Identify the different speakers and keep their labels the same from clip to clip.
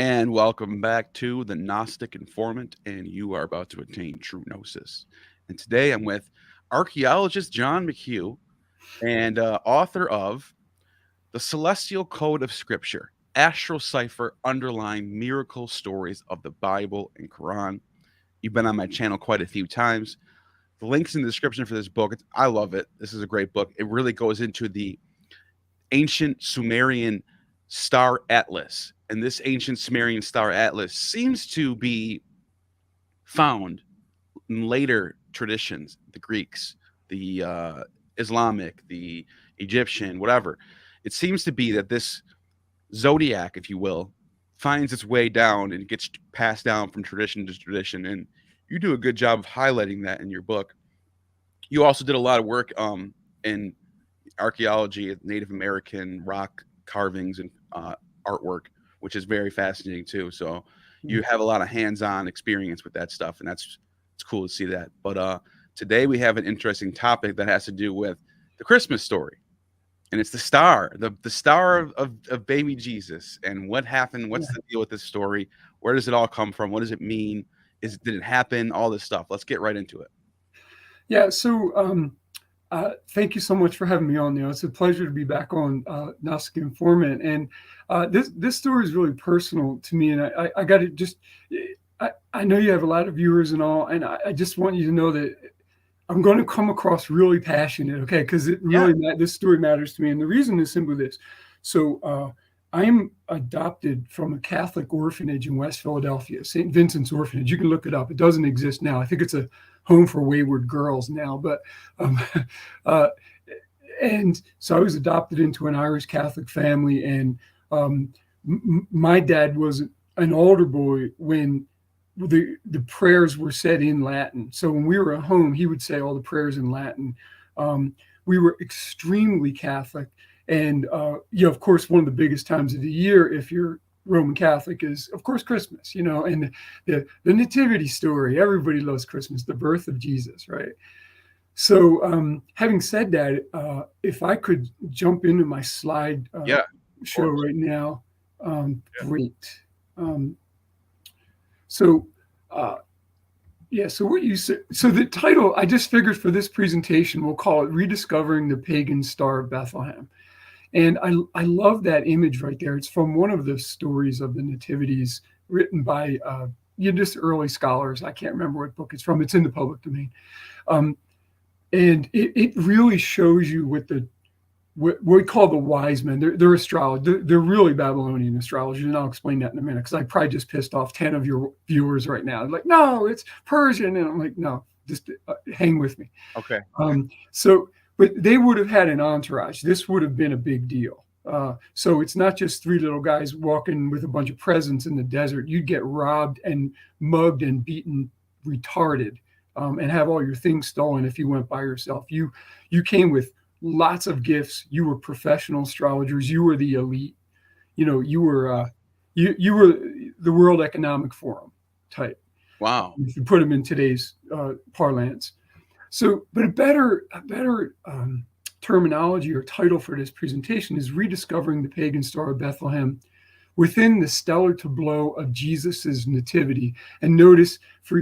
Speaker 1: And welcome back to the Gnostic Informant, and you are about to attain true gnosis. And today I'm with archaeologist John McHugh and author of The Celestial Code of Scripture, Astral Cipher, Underlying Miracle Stories of the Bible and Qur'an. You've been on my channel quite a few times. The link's in the description for this book. I love it. This is a great book. It really goes into the ancient Sumerian star atlas. And this ancient Sumerian star atlas seems to be found in later traditions, the Greeks, the Islamic, the Egyptian, whatever. It seems to be that this zodiac, if you will, finds its way down and gets passed down from tradition to tradition. And you do a good job of highlighting that in your book. You also did a lot of work in archaeology, Native American rock carvings and artwork, which is very fascinating too. So you have a lot of hands-on experience with that stuff, and it's cool to see that. But today we have an interesting topic that has to do with the Christmas story, and it's the star, the star of baby Jesus, and what happened. What's the deal with this story? Where does it all come from? What does it mean? Did it happen? All this stuff. Let's get right into it.
Speaker 2: Yeah. So thank you so much for having me on. It's a pleasure to be back on Gnostic Informant, and this story is really personal to me. And I got to just, I know you have a lot of viewers and all, and I just want you to know that I'm going to come across really passionate, okay? Because it really this story matters to me, and the reason is simply this. So I'm adopted from a Catholic orphanage in West Philadelphia, St. Vincent's Orphanage. You can look it up. It doesn't exist now. I think it's a home for wayward girls now, but and so I was adopted into an Irish Catholic family, and my dad was an altar boy when the prayers were said in Latin. So when we were at home, he would say all the prayers in Latin. We were extremely Catholic, and of course, one of the biggest times of the year, if you're Roman Catholic, is of course Christmas, and the Nativity story. Everybody loves Christmas, the birth of Jesus, right? So having said that, if I could jump into my slide show right now, great. So what you said, so the title I just figured for this presentation, we'll call it Rediscovering the Pagan Star of Bethlehem. And I love that image right there. It's from one of the stories of the Nativities written by just early scholars. I can't remember what book it's from. It's in the public domain. And it really shows you what we call the wise men. They're astrologers. They're really Babylonian astrologers, and I'll explain that in a minute, because I probably just pissed off 10 of your viewers right now. They're like, no, it's Persian. And I'm like, no, just hang with me.
Speaker 1: Okay.
Speaker 2: But they would have had an entourage. This would have been a big deal. So it's not just three little guys walking with a bunch of presents in the desert. You'd get robbed and mugged and beaten, retarded, and have all your things stolen if you went by yourself. You came with lots of gifts. You were professional astrologers. You were the elite. You were the World Economic Forum type.
Speaker 1: Wow.
Speaker 2: If you put them in today's parlance. So, but a better terminology or title for this presentation is Rediscovering the Pagan Star of Bethlehem within the stellar tableau of Jesus's nativity. And notice, for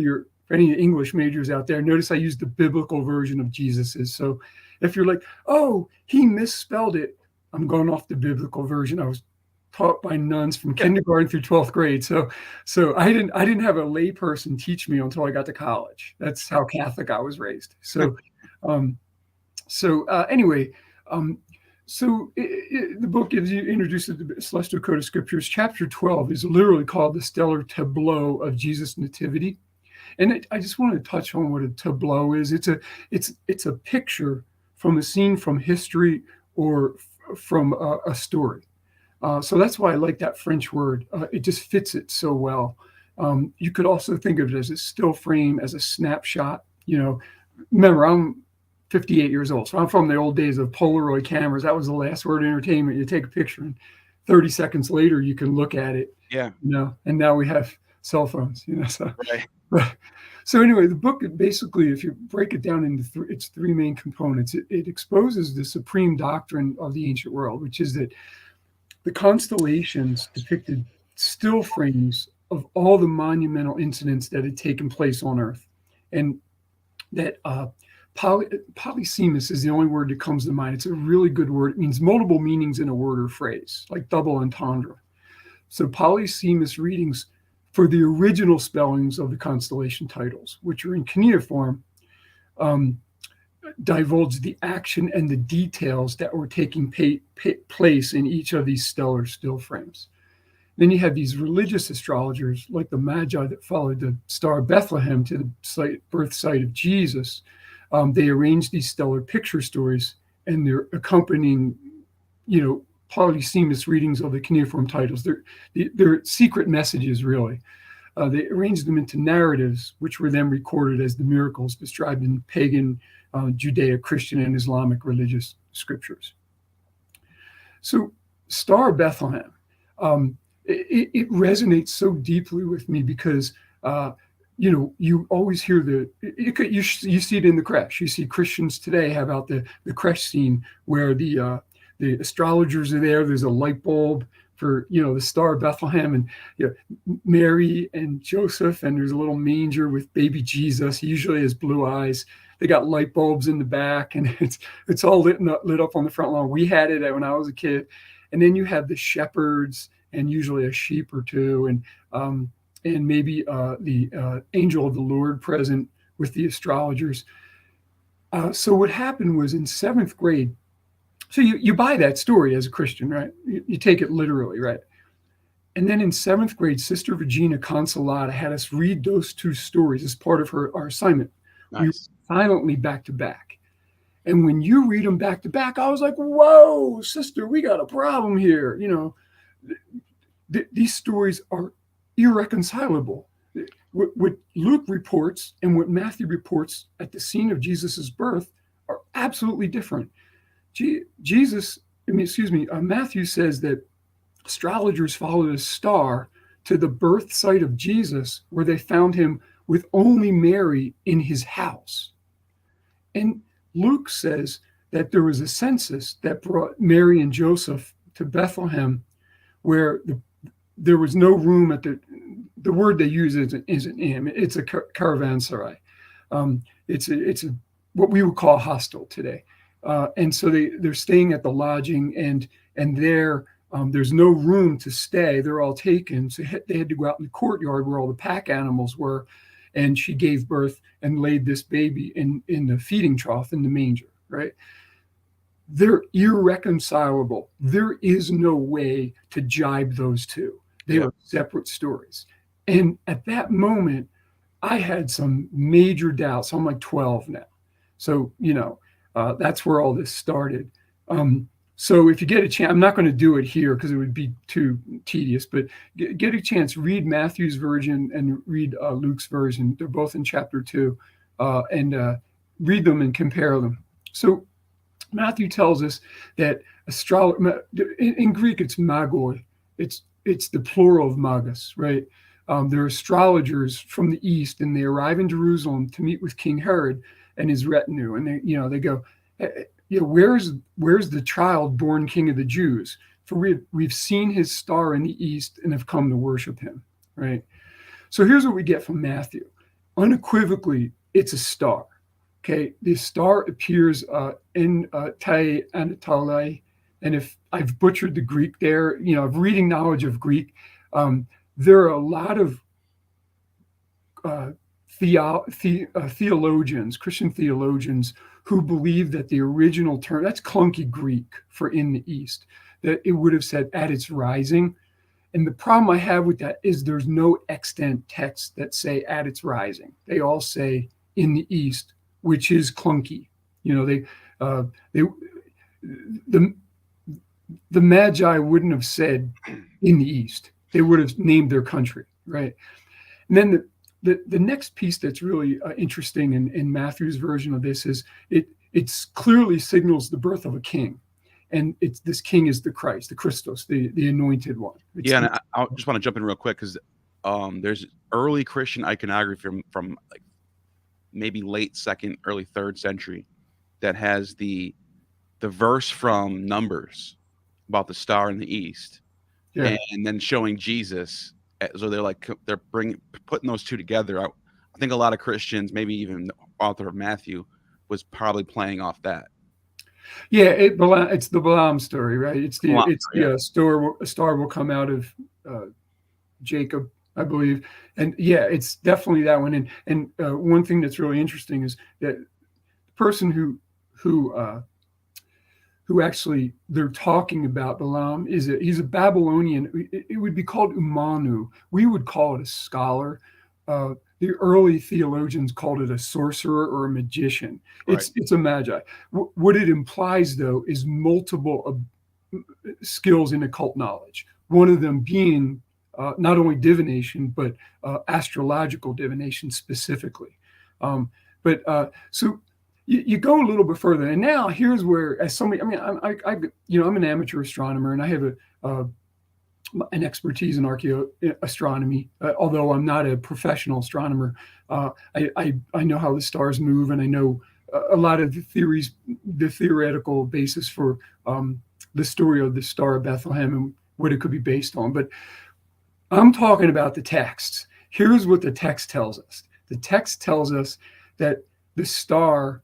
Speaker 2: any English majors out there, notice I used the biblical version of Jesus's. So if you're like, oh, he misspelled it, I'm going off the biblical version. I was taught by nuns from kindergarten through 12th grade. So I didn't have a lay person teach me until I got to college. That's how Catholic I was raised. So anyway, the book introduces the Celestial Code of Scriptures. Chapter 12 is literally called the Stellar Tableau of Jesus' Nativity. And I just want to touch on what a tableau is. It's a picture from a scene from history or from a story. So that's why I like that French word. It just fits it so well. You could also think of it as a still frame, as a snapshot. Remember, I'm 58 years old, so I'm from the old days of Polaroid cameras. That was the last word of entertainment. You take a picture, and 30 seconds later, you can look at it.
Speaker 1: Yeah.
Speaker 2: And now we have cell phones. So.
Speaker 1: Right.
Speaker 2: So anyway, the book basically, if you break it down into its three main components, it exposes the supreme doctrine of the ancient world, which is that the constellations depicted still frames of all the monumental incidents that had taken place on Earth. And that polysemous is the only word that comes to mind. It's a really good word. It means multiple meanings in a word or phrase, like double entendre. So polysemous readings for the original spellings of the constellation titles, which are in cuneiform, divulge the action and the details that were taking place in each of these stellar still frames. Then you have these religious astrologers like the Magi that followed the star of Bethlehem to the birth site of Jesus. They arrange these stellar picture stories and they're accompanying, polysemous readings of the cuneiform titles. They're secret messages, really. They arranged them into narratives, which were then recorded as the miracles described in pagan, Judeo-Christian, and Islamic religious scriptures. So, Star of Bethlehem, it resonates so deeply with me because, you always hear you see it in the creche. You see Christians today have out the creche scene where the astrologers are there. There's a light bulb for, the Star of Bethlehem, and Mary and Joseph, and there's a little manger with baby Jesus. He usually has blue eyes. They got light bulbs in the back, and it's all lit up on the front lawn. We had it when I was a kid. And then you have the shepherds and usually a sheep or two, and maybe the angel of the Lord present with the astrologers. So what happened was in 7th grade, so you buy that story as a Christian, right? You take it literally, right? And then in 7th grade, Sister Regina Consolata had us read those two stories as part of our assignment. Nice. We silently back to back. And when you read them back to back, I was like, whoa, sister, we got a problem here. These stories are irreconcilable. What Luke reports and what Matthew reports at the scene of Jesus's birth are absolutely different. Matthew says that astrologers followed a star to the birth site of Jesus, where they found him with only Mary in his house. And Luke says that there was a census that brought Mary and Joseph to Bethlehem, where there was no room at the word they use isn't inn. It's a caravanserai. It's what we would call a hostel today. And so they're staying at the lodging, and there's no room to stay. They're all taken. So they had to go out in the courtyard where all the pack animals were. And she gave birth and laid this baby in the feeding trough in the manger, right? They're irreconcilable. There is no way to jibe those two. They are separate stories. And at that moment, I had some major doubts. I'm like 12 now. So, that's where all this started. So if you get a chance, I'm not going to do it here because it would be too tedious, but get a chance, read Matthew's version and read Luke's version. They're both in chapter 2, and read them and compare them. So Matthew tells us that in Greek, it's magoi. It's the plural of magus, right? They're astrologers from the East, and they arrive in Jerusalem to meet with King Herod and his retinue. And they go, where's the child born King of the Jews? For we've seen his star in the East and have come to worship him, right? So here's what we get from Matthew. Unequivocally, it's a star. Okay, the star appears in Tai Anatole, and if I've butchered the Greek there, of reading knowledge of Greek, there are a lot of theologians, Christian theologians, who believe that the original term, that's clunky Greek for in the East, that it would have said at its rising. And the problem I have with that is there's no extant texts that say at its rising. They all say in the East, which is clunky. The Magi wouldn't have said in the East. They would have named their country, right? And then the next piece that's really interesting in Matthew's version of this is it's clearly signals the birth of a king. And this king is the Christ, the Christos, the anointed one.
Speaker 1: And I just want to jump in real quick because there's early Christian iconography from like maybe late 2nd, early 3rd century that has the verse from Numbers about the star in the East
Speaker 2: Yeah.
Speaker 1: and then showing Jesus. So they're putting those two together. I think a lot of Christians, maybe even the author of Matthew, was probably playing off that.
Speaker 2: Yeah, it's the Balaam story, right? It's the
Speaker 1: Yeah.
Speaker 2: a star will come out of Jacob, I believe, and yeah, it's definitely that one. And one thing that's really interesting is that the person who actually they're talking about Balaam he's a Babylonian. It would be called Umanu. We would call it a scholar. The early theologians called it a sorcerer or a magician.
Speaker 1: Right.
Speaker 2: It's a magi. What it implies, though, is multiple skills in occult knowledge. One of them being not only divination, but astrological divination specifically. So you go a little bit further, and now here's where, as somebody, I mean, I'm an amateur astronomer, and I have an expertise in archaeoastronomy. Although I'm not a professional astronomer, I know how the stars move, and I know a lot of the theories, the theoretical basis for the story of the Star of Bethlehem and what it could be based on. But I'm talking about the texts. Here's what the text tells us. The text tells us that the star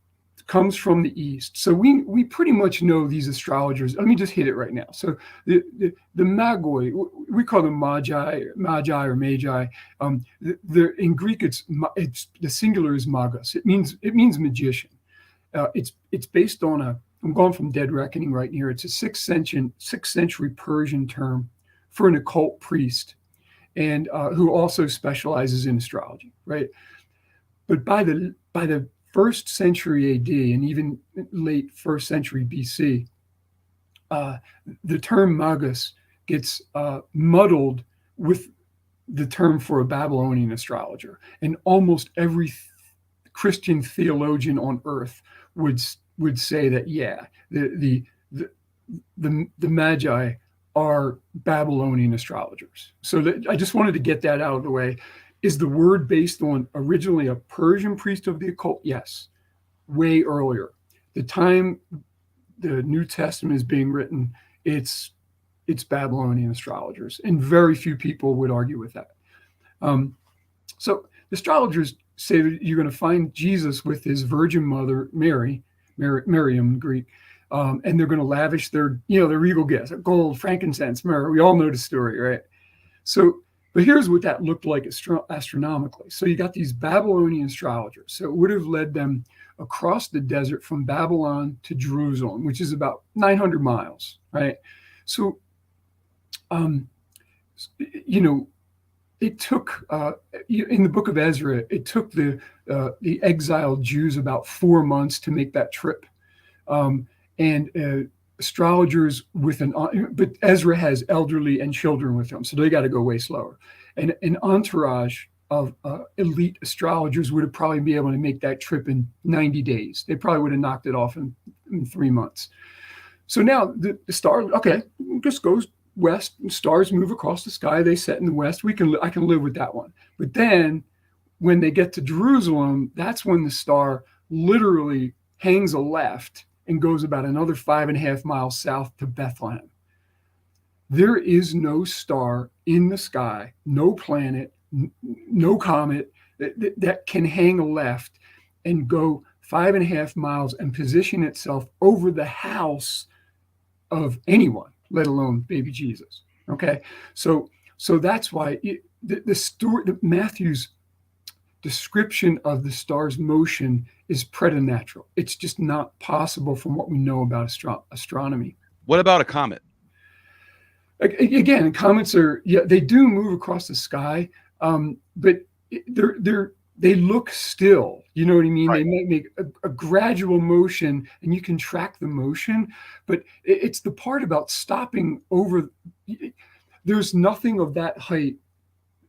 Speaker 2: comes from the east. So we pretty much know these astrologers. Let me just hit it right now. So the magoi, we call them magi or magi. In Greek, it's the singular is magos. It means magician. It's based on I'm going from Dead Reckoning right here. It's a 6th century Persian term for an occult priest, and who also specializes in astrology, right? But by the 1st century AD and even late 1st century BC, the term magus gets muddled with the term for a Babylonian astrologer, and almost every Christian theologian on earth would say that the magi are Babylonian astrologers. So I just wanted to get that out of the way. Is the word based on originally a Persian priest of the occult? Yes, way earlier. The time the New Testament is being written, it's Babylonian astrologers, and very few people would argue with that. So the astrologers say that you're going to find Jesus with his virgin mother, Miriam in Greek, and they're going to lavish their regal gifts, gold, frankincense, myrrh. We all know the story, right? So, but here's what that looked like astronomically. So you got these Babylonian astrologers. So it would have led them across the desert from Babylon to Jerusalem, which is about 900 miles, right? So, it took in the book of Ezra, it took the exiled Jews about 4 months to make that trip, and astrologers but Ezra has elderly and children with him, so they got to go way slower. And an entourage of elite astrologers would have probably be able to make that trip in 90 days. They probably would have knocked it off in 3 months. So now the star, okay, just goes west, and stars move across the sky. They set in the west. I can live with that one. But then when they get to Jerusalem, that's when the star literally hangs a left and goes about another 5.5 miles south to Bethlehem. There is no star in the sky, no planet, no comet that can hang a left and go 5.5 miles and position itself over the house of anyone, let alone baby Jesus. Okay, so that's why the story, Matthew's description of the star's motion is preternatural. It's just not possible from what we know about astronomy.
Speaker 1: What about a comet?
Speaker 2: Again, comets they do move across the sky, but they look still. You know what I mean? Right. They might make a gradual motion, and you can track the motion, but it's the part about stopping over. There's nothing of that height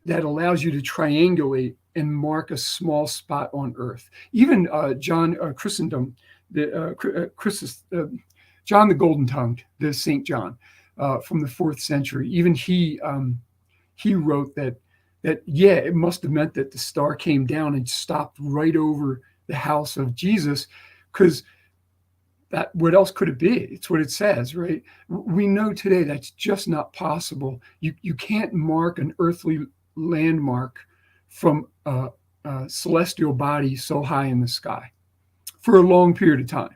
Speaker 2: that allows you to triangulate and mark a small spot on Earth. Even John John the Golden-Tongued, the Saint John from the 4th century. Even he wrote that it must have meant that the star came down and stopped right over the house of Jesus, because that what else could it be? It's what it says, right? We know today that's just not possible. You can't mark an earthly landmark from a celestial body so high in the sky for a long period of time.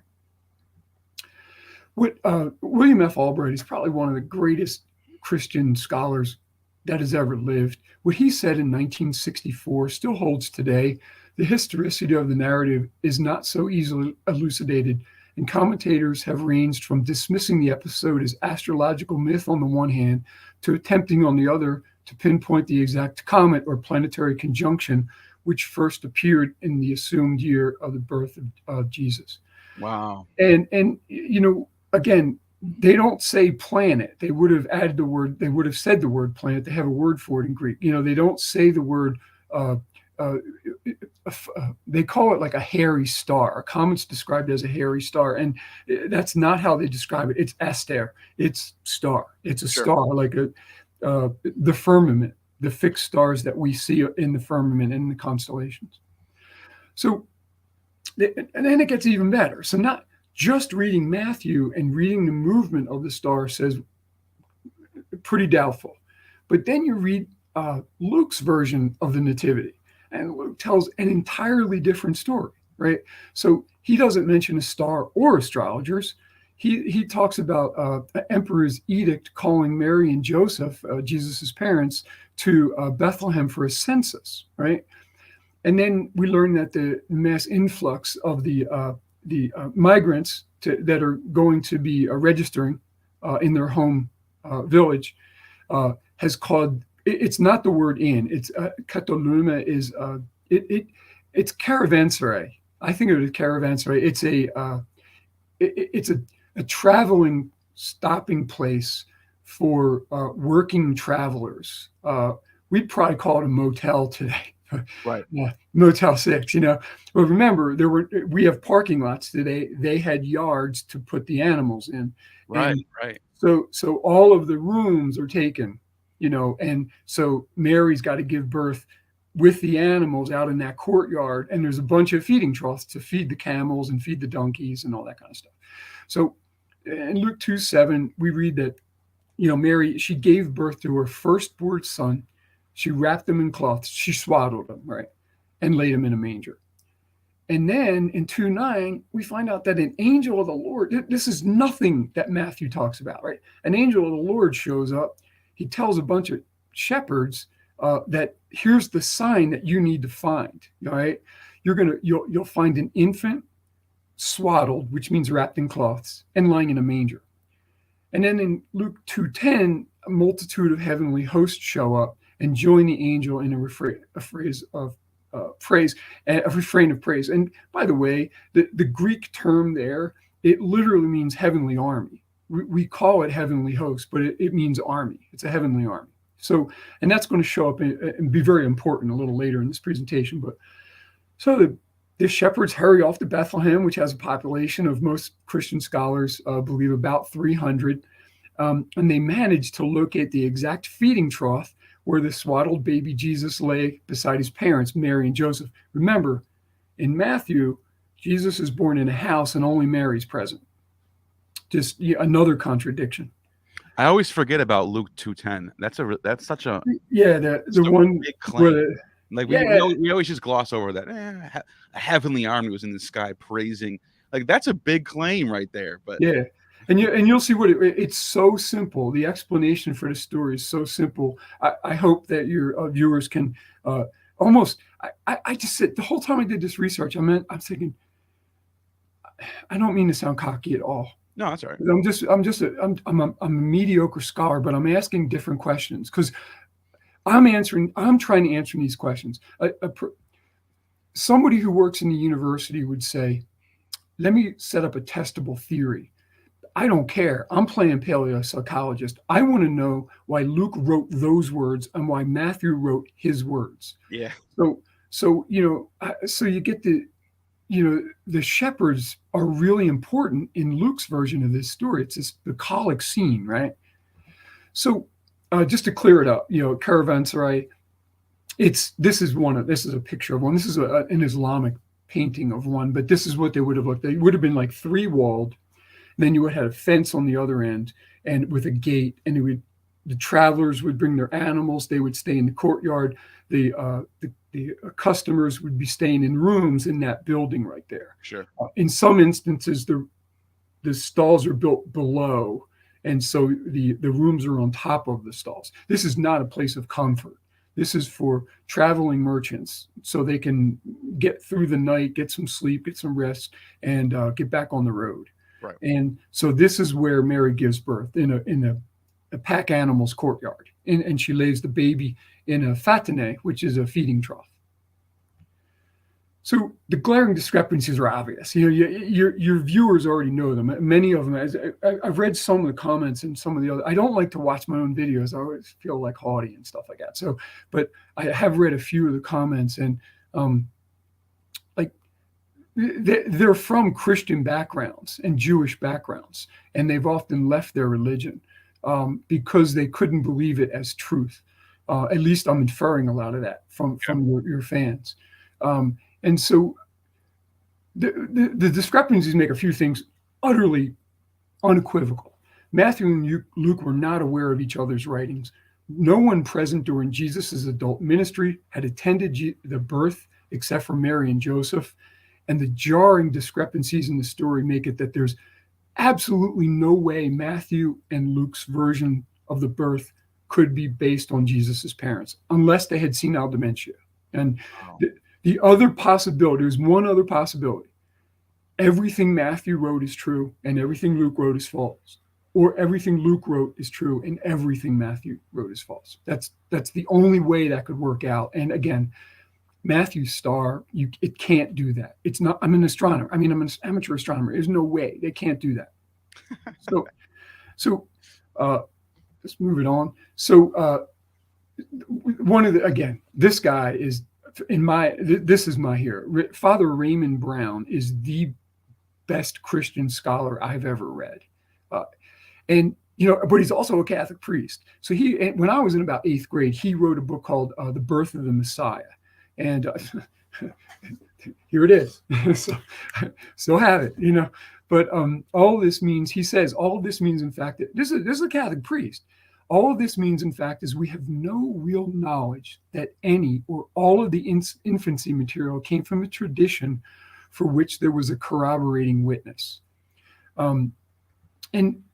Speaker 2: What William F. Albright is probably one of the greatest Christian scholars that has ever lived. What he said in 1964 still holds today. The historicity of the narrative is not so easily elucidated, and commentators have ranged from dismissing the episode as astrological myth on the one hand to attempting on the other to pinpoint the exact comet or planetary conjunction which first appeared in the assumed year of the birth of Jesus.
Speaker 1: Wow.
Speaker 2: And again, they don't say planet. They would have added the word, they would have said the word planet. They have a word for it in Greek. They don't say the word, they call it like a hairy star. A comet's described as a hairy star. And that's not how they describe it. It's aster. It's star. It's a star, like the firmament, the fixed stars that we see in the firmament and in the constellations. So, and then it gets even better. So not just reading Matthew and reading the movement of the star says pretty doubtful. But then you read Luke's version of the Nativity, and Luke tells an entirely different story, right? So he doesn't mention a star or astrologers. He talks about emperor's edict calling Mary and Joseph, Jesus's parents, to Bethlehem for a census, right? And then we learn that the mass influx of the migrants that are going to be registering in their home village has called, it's not the word in, it's katolume is, it's caravanserai. I think of it as caravanserai. It's a traveling stopping place for working travelers. We'd probably call it a motel today.
Speaker 1: Right.
Speaker 2: Motel 6, But remember, we have parking lots today. They had yards to put the animals in.
Speaker 1: Right,
Speaker 2: and
Speaker 1: right.
Speaker 2: So all of the rooms are taken, and so Mary's got to give birth with the animals out in that courtyard. And there's a bunch of feeding troughs to feed the camels and feed the donkeys and all that kind of stuff. So in Luke 2:7, we read that, Mary, she gave birth to her firstborn son. She wrapped him in cloths. She swaddled him, right, and laid him in a manger. And then in 2:9, we find out that an angel of the Lord, this is nothing that Matthew talks about, right? An angel of the Lord shows up. He tells a bunch of shepherds that here's the sign that you need to find, right? You'll find an infant swaddled, which means wrapped in cloths, and lying in a manger. And then in Luke 2:10, a multitude of heavenly hosts show up and join the angel in a refrain of praise. And by the way, the Greek term there, it literally means heavenly army. We call it heavenly host, but it means army. It's a heavenly army. So, and that's going to show up and be very important a little later in this presentation. But so the shepherds hurry off to Bethlehem, which has a population of, most Christian scholars believe, about 300. And they manage to locate the exact feeding trough where the swaddled baby Jesus lay beside his parents, Mary and Joseph. Remember, in Matthew, Jesus is born in a house and only Mary's present. Just another contradiction.
Speaker 1: I always forget about Luke 2:10. That's such a
Speaker 2: the one
Speaker 1: big claim. We always just gloss over that. A heavenly army was in the sky praising. Like, that's a big claim right there. But
Speaker 2: yeah. And you'll see what it's so simple. The explanation for the story is so simple. I hope that your viewers can almost. I just said the whole time I did this research, I'm thinking. I don't mean to sound cocky at all.
Speaker 1: No, that's all right.
Speaker 2: I'm a mediocre scholar, but I'm asking different questions because I'm trying to answer these questions. Somebody who works in the university would say, "Let me set up a testable theory." I don't care. I'm playing paleopsychologist. I want to know why Luke wrote those words and why Matthew wrote his words.
Speaker 1: Yeah.
Speaker 2: So you get the shepherds are really important in Luke's version of this story. It's this bucolic scene, right? So just to clear it up, caravanserai. This is a picture of one. This is an Islamic painting of one, but this is what they would have looked. They would have been like 3-walled, Then you would have a fence on the other end and with a gate, and the travelers would bring their animals. They would stay in the courtyard. The customers would be staying in rooms in that building right there.
Speaker 1: Sure.
Speaker 2: In some instances, the stalls are built below, and so the rooms are on top of the stalls. This is not a place of comfort. This is for traveling merchants, so they can get through the night, get some sleep, get some rest, and get back on the road.
Speaker 1: Right.
Speaker 2: And so this is where Mary gives birth, in a pack animal's courtyard, and she lays the baby in a fatine, which is a feeding trough. So the glaring discrepancies are obvious. Your viewers already know them. Many of them, I've read some of the comments and some of the other. I don't like to watch my own videos. I always feel like haughty and stuff like that. So, but I have read a few of the comments, and like they're from Christian backgrounds and Jewish backgrounds, and they've often left their religion because they couldn't believe it as truth. At least I'm inferring a lot of that from your fans. And so the discrepancies make a few things utterly unequivocal. Matthew and Luke were not aware of each other's writings. No one present during Jesus's adult ministry had attended the birth except for Mary and Joseph. And the jarring discrepancies in the story make it that there's absolutely no way Matthew and Luke's version of the birth could be based on Jesus's parents, unless they had senile dementia. And the other possibility, there's one other possibility. Everything Matthew wrote is true and everything Luke wrote is false. Or everything Luke wrote is true and everything Matthew wrote is false. That's the only way that could work out. And again, Matthew's star, it can't do that. It's not, I'm an astronomer. I'm an amateur astronomer. There's no way. They can't do that. So let's move it on. So this guy is, this is my hero. Father Raymond Brown is the best Christian scholar I've ever read. And but he's also a Catholic priest. So when I was in about 8th grade, he wrote a book called The Birth of the Messiah. And here it is. So have it, But all this means, he says, all of this means, in fact, that this is a Catholic priest. All of this means, in fact, is we have no real knowledge that any or all of the infancy material came from a tradition for which there was a corroborating witness. And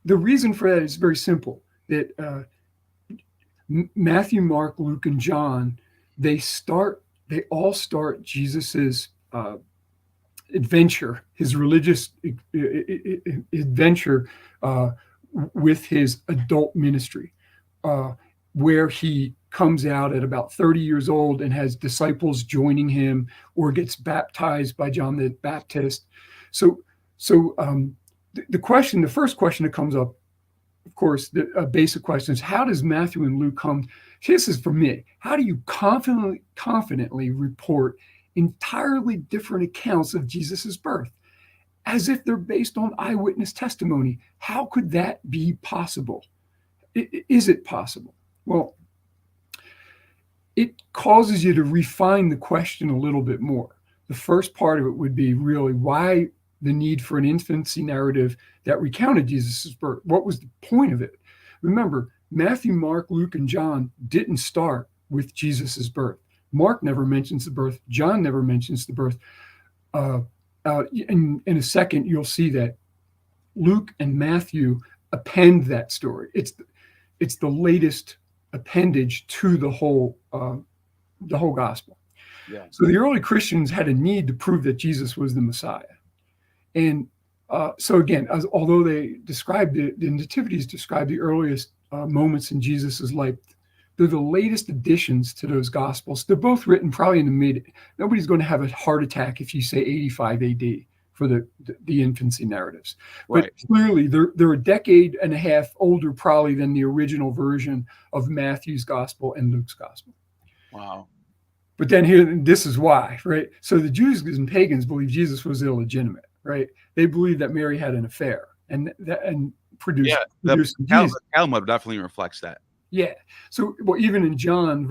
Speaker 2: the reason for that is very simple, that Matthew, Mark, Luke, and John, they all start Jesus's adventure, his religious adventure with his adult ministry. Where he comes out at about 30 years old and has disciples joining him, or gets baptized by John the Baptist. So the first question that comes up, of course, the basic question is, how does Matthew and Luke come? This is for me. How do you confidently report entirely different accounts of Jesus's birth, as if they're based on eyewitness testimony? How could that be possible? Is it possible? Well, it causes you to refine the question a little bit more. The first part of it would be really why the need for an infancy narrative that recounted Jesus' birth. What was the point of it? Remember, Matthew, Mark, Luke, and John didn't start with Jesus' birth. Mark never mentions the birth. John never mentions the birth. In a second, you'll see that Luke and Matthew append that story. It's the latest appendage to the whole gospel.
Speaker 1: Yeah.
Speaker 2: So the early Christians had a need to prove that Jesus was the Messiah. And so again, although they described the nativities describe the earliest moments in Jesus's life, they're the latest additions to those gospels. They're both written probably in the nobody's going to have a heart attack if you say 85 AD for the infancy narratives. Right. But clearly they're a decade and a half older probably than the original version of Matthew's gospel and Luke's gospel.
Speaker 1: Wow.
Speaker 2: But then this is why, right? So the Jews and pagans believe Jesus was illegitimate, right? They believe that Mary had an affair and produced Jesus.
Speaker 1: Talmud definitely reflects that.
Speaker 2: Yeah. So, even in John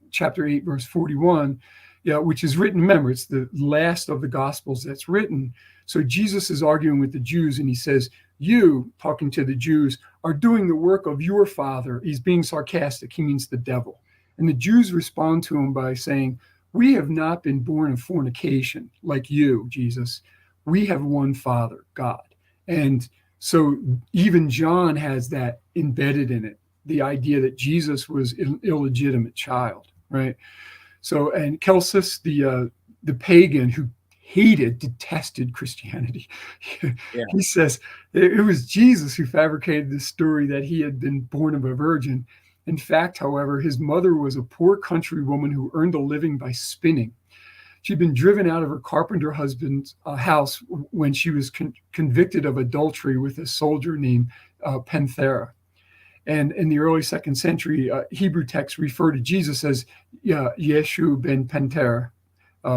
Speaker 2: chapter 8, verse 41, Yeah, which is written. Remember, it's the last of the Gospels that's written. So Jesus is arguing with the Jews, and he says, "You," talking to the Jews, "are doing the work of your father." He's being sarcastic. He means the devil. And the Jews respond to him by saying, "We have not been born of fornication like you, Jesus. We have one Father, God." And so even John has that embedded in it, the idea that Jesus was an illegitimate child, right? So, and Celsus, the pagan who detested Christianity,
Speaker 1: Yeah.
Speaker 2: he says it was Jesus who fabricated the story that he had been born of a virgin. In fact, however, his mother was a poor country woman who earned a living by spinning. She'd been driven out of her carpenter husband's house when she was convicted of adultery with a soldier named Panthera. And in the early second century, Hebrew texts refer to Jesus as Yeshu ben Pantera,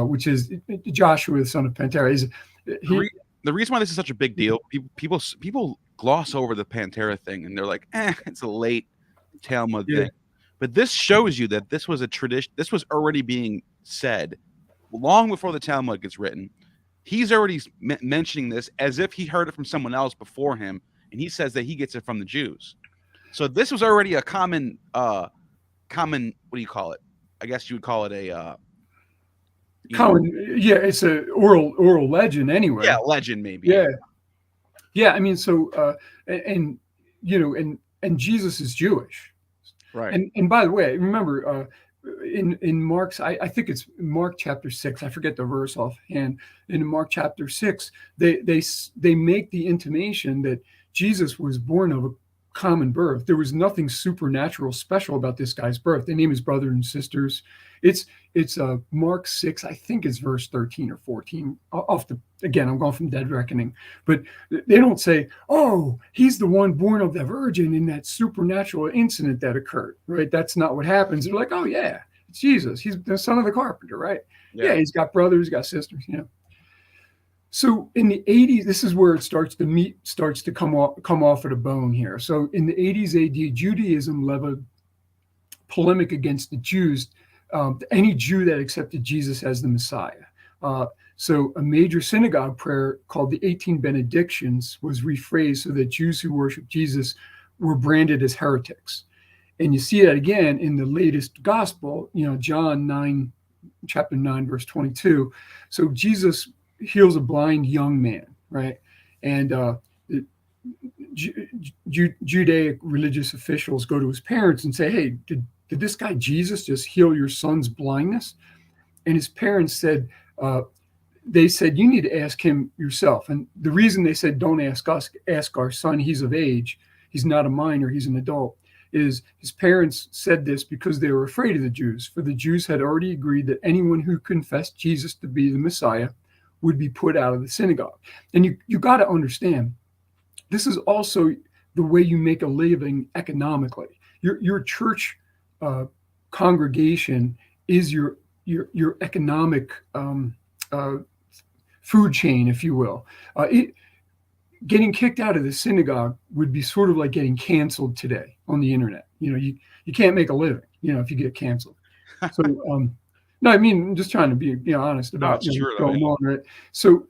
Speaker 2: which is Joshua, the son of Pantera.
Speaker 1: The reason why this is such a big deal, people gloss over the Pantera thing, and they're like, it's a late Talmud thing. But this shows you that this was a tradition. This was already being said long before the Talmud gets written. He's already mentioning this as if he heard it from someone else before him, and he says that he gets it from the Jews. So this was already a common, what do you call it? I guess you would call it a
Speaker 2: common. Yeah, it's a oral legend anyway.
Speaker 1: Yeah, legend maybe.
Speaker 2: Yeah. I mean, so and Jesus is Jewish,
Speaker 1: right?
Speaker 2: And by the way, remember in Mark's, I think it's Mark chapter 6. I forget the verse offhand. In Mark chapter 6, they make the intimation that Jesus was born of a common birth. There was nothing supernatural special about this guy's birth. They name his brothers and sisters. It's Mark 6, I think it's verse 13 or 14. Again, I'm going from dead reckoning, but they don't say, "Oh, he's the one born of the virgin in that supernatural incident that occurred," right? That's not what happens. They're like, "Oh yeah, it's Jesus. He's the son of the carpenter, right? Yeah, he's got brothers, he's got sisters, So in the 80s, this is where it starts to come off at a bone here. So in the 80s AD, Judaism leveled polemic against the Jews, any Jew that accepted Jesus as the Messiah. So a major synagogue prayer called the 18 Benedictions was rephrased so that Jews who worship Jesus were branded as heretics. And you see that again in the latest gospel, John chapter 9, verse 22. So Jesus heals a blind young man, right? And Judaic religious officials go to his parents and say, "Hey, did this guy Jesus just heal your son's blindness?" And his parents said, they said, "You need to ask him yourself." And the reason they said, "Don't ask us, ask our son, he's of age, he's not a minor, he's an adult," is his parents said this because they were afraid of the Jews. For the Jews had already agreed that anyone who confessed Jesus to be the Messiah would be put out of the synagogue. And you got to understand, this is also the way you make a living economically. Your church congregation is your economic food chain, if you will. Getting kicked out of the synagogue would be sort of like getting canceled today on the internet. You can't make a living, if you get canceled. So, no, I mean, I'm just trying to be honest about what's going on, right? So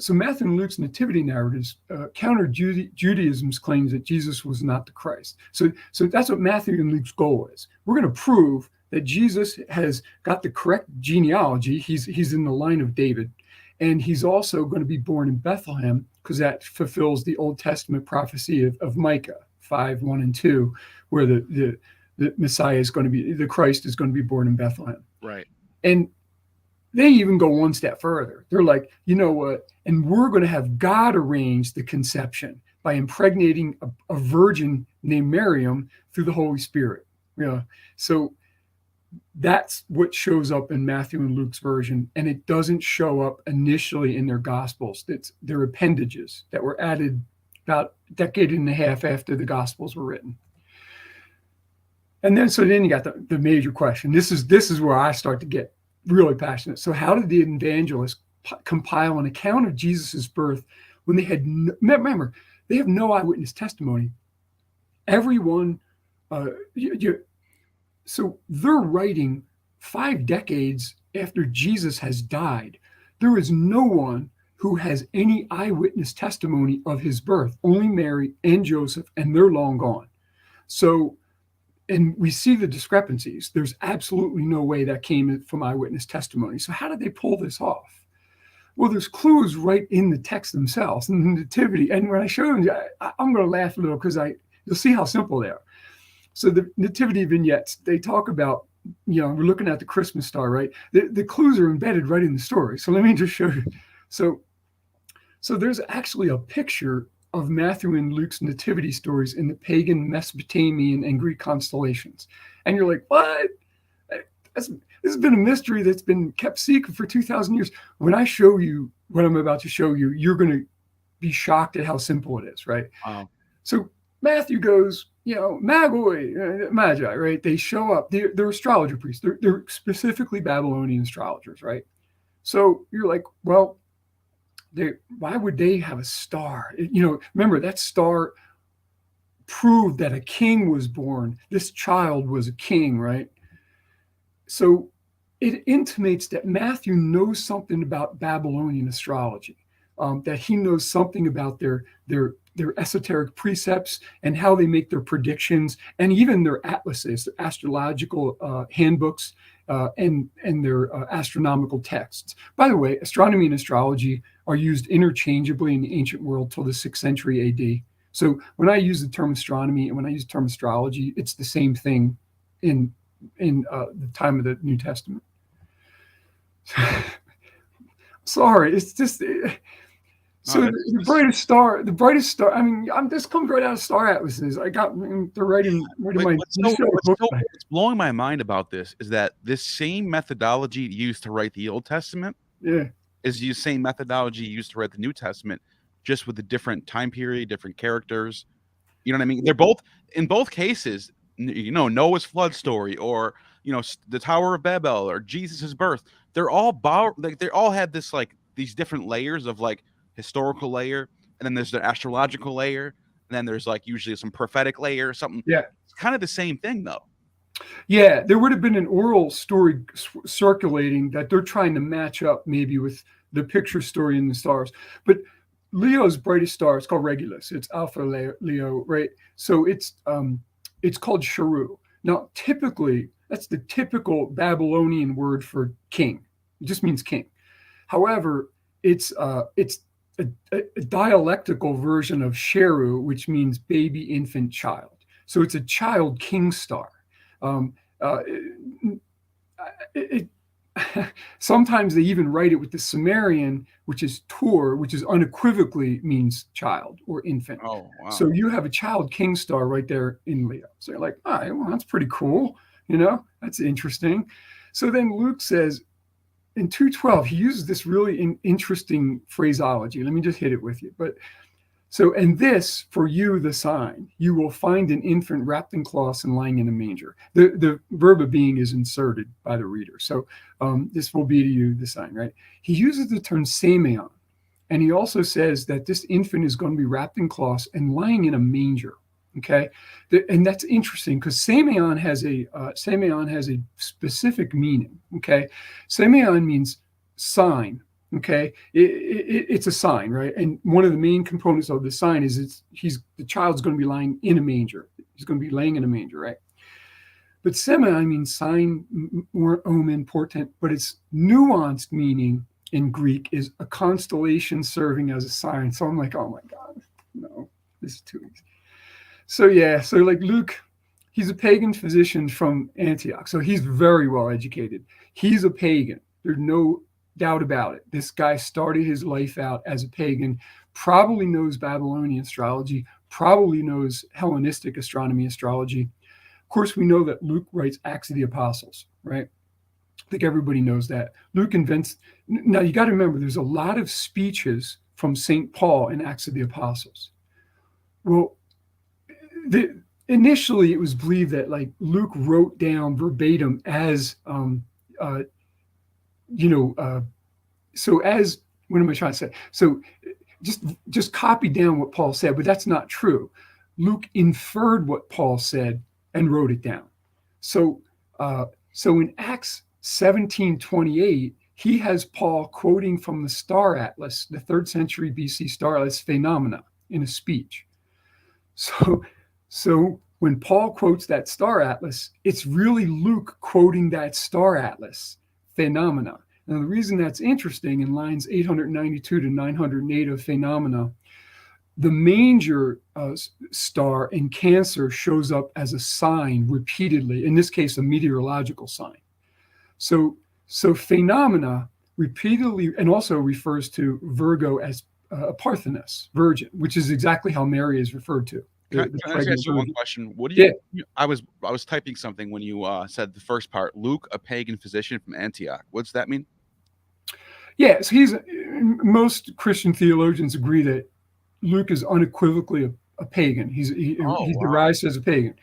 Speaker 2: Matthew and Luke's nativity narratives counter Judaism's claims that Jesus was not the Christ. So that's what Matthew and Luke's goal is. We're going to prove that Jesus has got the correct genealogy. He's in the line of David, and he's also going to be born in Bethlehem because that fulfills the Old Testament prophecy of Micah 5:1-2, where the Messiah is going to be, the Christ is going to be born in Bethlehem.
Speaker 1: Right.
Speaker 2: And they even go one step further. They're like, you know what? And we're going to have God arrange the conception by impregnating a virgin named Miriam through the Holy Spirit. So that's what shows up in Matthew and Luke's version, and it doesn't show up initially in their Gospels. It's their appendages that were added about a decade and a half after the Gospels were written. And then you got the major question. This is where I start to get really passionate. So how did the evangelists compile an account of Jesus's birth when they had remember, they have no eyewitness testimony? Everyone, so they're writing 5 decades after Jesus has died, there is no one who has any eyewitness testimony of his birth, only Mary and Joseph, and they're long gone. So, and we see the discrepancies. There's absolutely no way that came from eyewitness testimony. So how did they pull this off? Well, there's clues right in the text themselves, in the Nativity. And when I show them, I'm going to laugh a little because you'll see how simple they are. So the Nativity vignettes, they talk about, we're looking at the Christmas star, right? The clues are embedded right in the story. So let me just show you. So there's actually a picture of Matthew and Luke's nativity stories in the pagan Mesopotamian and Greek constellations. And you're like, what? This has been a mystery that's been kept secret for 2,000 years. When I show you what I'm about to show you, you're going to be shocked at how simple it is, right?
Speaker 1: Wow.
Speaker 2: So Matthew goes, magi, right? They show up. They're astrologer priests. They're specifically Babylonian astrologers, right? So you're like, well, why would they have a star? Remember, that star proved that a king was born. This child was a king, right? So it intimates that Matthew knows something about Babylonian astrology, that he knows something about their esoteric precepts and how they make their predictions, and even their atlases, their astrological handbooks, and their astronomical texts. By the way, astronomy and astrology are used interchangeably in the ancient world till the 6th century AD. So when I use the term astronomy and when I use the term astrology, it's the same thing in the time of the New Testament. Sorry, it's just so the brightest star. I mean, this comes right out of star atlases. They're writing right in my.
Speaker 1: What's blowing my mind about this is that this same methodology used to write the Old Testament, is the same methodology used to write the New Testament, just with a different time period, different characters. You know what I mean? They're both, in both cases, Noah's flood story, or the Tower of Babel, or Jesus's birth. They're all they all had this these different layers of historical layer, and then there's the astrological layer, and then there's usually some prophetic layer or something.
Speaker 2: Yeah,
Speaker 1: it's kind of the same thing though.
Speaker 2: Yeah, there would have been an oral story circulating that they're trying to match up maybe with the picture story in the stars. But Leo's brightest star, it's called Regulus. It's Alpha Leo, right? So it's called Sharu. Now, typically, that's the typical Babylonian word for king. It just means king. However, it's a dialectical version of Sheru, which means baby, infant, child. So it's a child king star. Sometimes they even write it with the Sumerian, which is Tur, which is unequivocally means child or infant.
Speaker 1: Oh, wow.
Speaker 2: So you have a child king star right there in Leo. So you're like, all right, well, that's pretty cool. That's interesting. So then Luke says in 2:12, he uses this really interesting phraseology. Let me just hit it with you. And this for you, the sign, you will find an infant wrapped in cloths and lying in a manger. The verb of being is inserted by the reader. So this will be to you the sign, right? He uses the term semeon. And he also says that this infant is going to be wrapped in cloths and lying in a manger. Okay. And that's interesting because semeon has a specific meaning. Okay. Semeon means sign. Okay, it's a sign, right? And one of the main components of the sign is the child's going to be lying in a manger. He's going to be laying in a manger, right? But semai means sign, omen, portent, but its nuanced meaning in Greek is a constellation serving as a sign. So I'm like, oh my God, no, this is too easy. So Luke, he's a pagan physician from Antioch. So he's very well educated. He's a pagan. There's no doubt about it. This guy started his life out as a pagan, probably knows Babylonian astrology, probably knows Hellenistic astronomy, astrology. Of course, we know that Luke writes Acts of the Apostles, right? I think everybody knows that. Luke invents. Now, you got to remember, there's a lot of speeches from St. Paul in Acts of the Apostles. Well, initially, it was believed that Luke wrote down verbatim as so as, what am I trying to say? So just copy down what Paul said, but that's not true. Luke inferred what Paul said and wrote it down. So in Acts 1728, he has Paul quoting from the star atlas, the 3rd century BC star atlas phenomena, in a speech. So when Paul quotes that star atlas, it's really Luke quoting that star atlas phenomena. Now, the reason that's interesting, in lines 892 to 908 of phenomena, the manger star in Cancer shows up as a sign repeatedly, in this case, a meteorological sign. So phenomena repeatedly, and also refers to Virgo as Parthenus, virgin, which is exactly how Mary is referred to.
Speaker 1: Can I just ask you one question? What do you? I was typing something when you said the first part. Luke, a pagan physician from Antioch. What's that mean?
Speaker 2: Yes, most Christian theologians agree that Luke is unequivocally a pagan. He's derised as a pagan.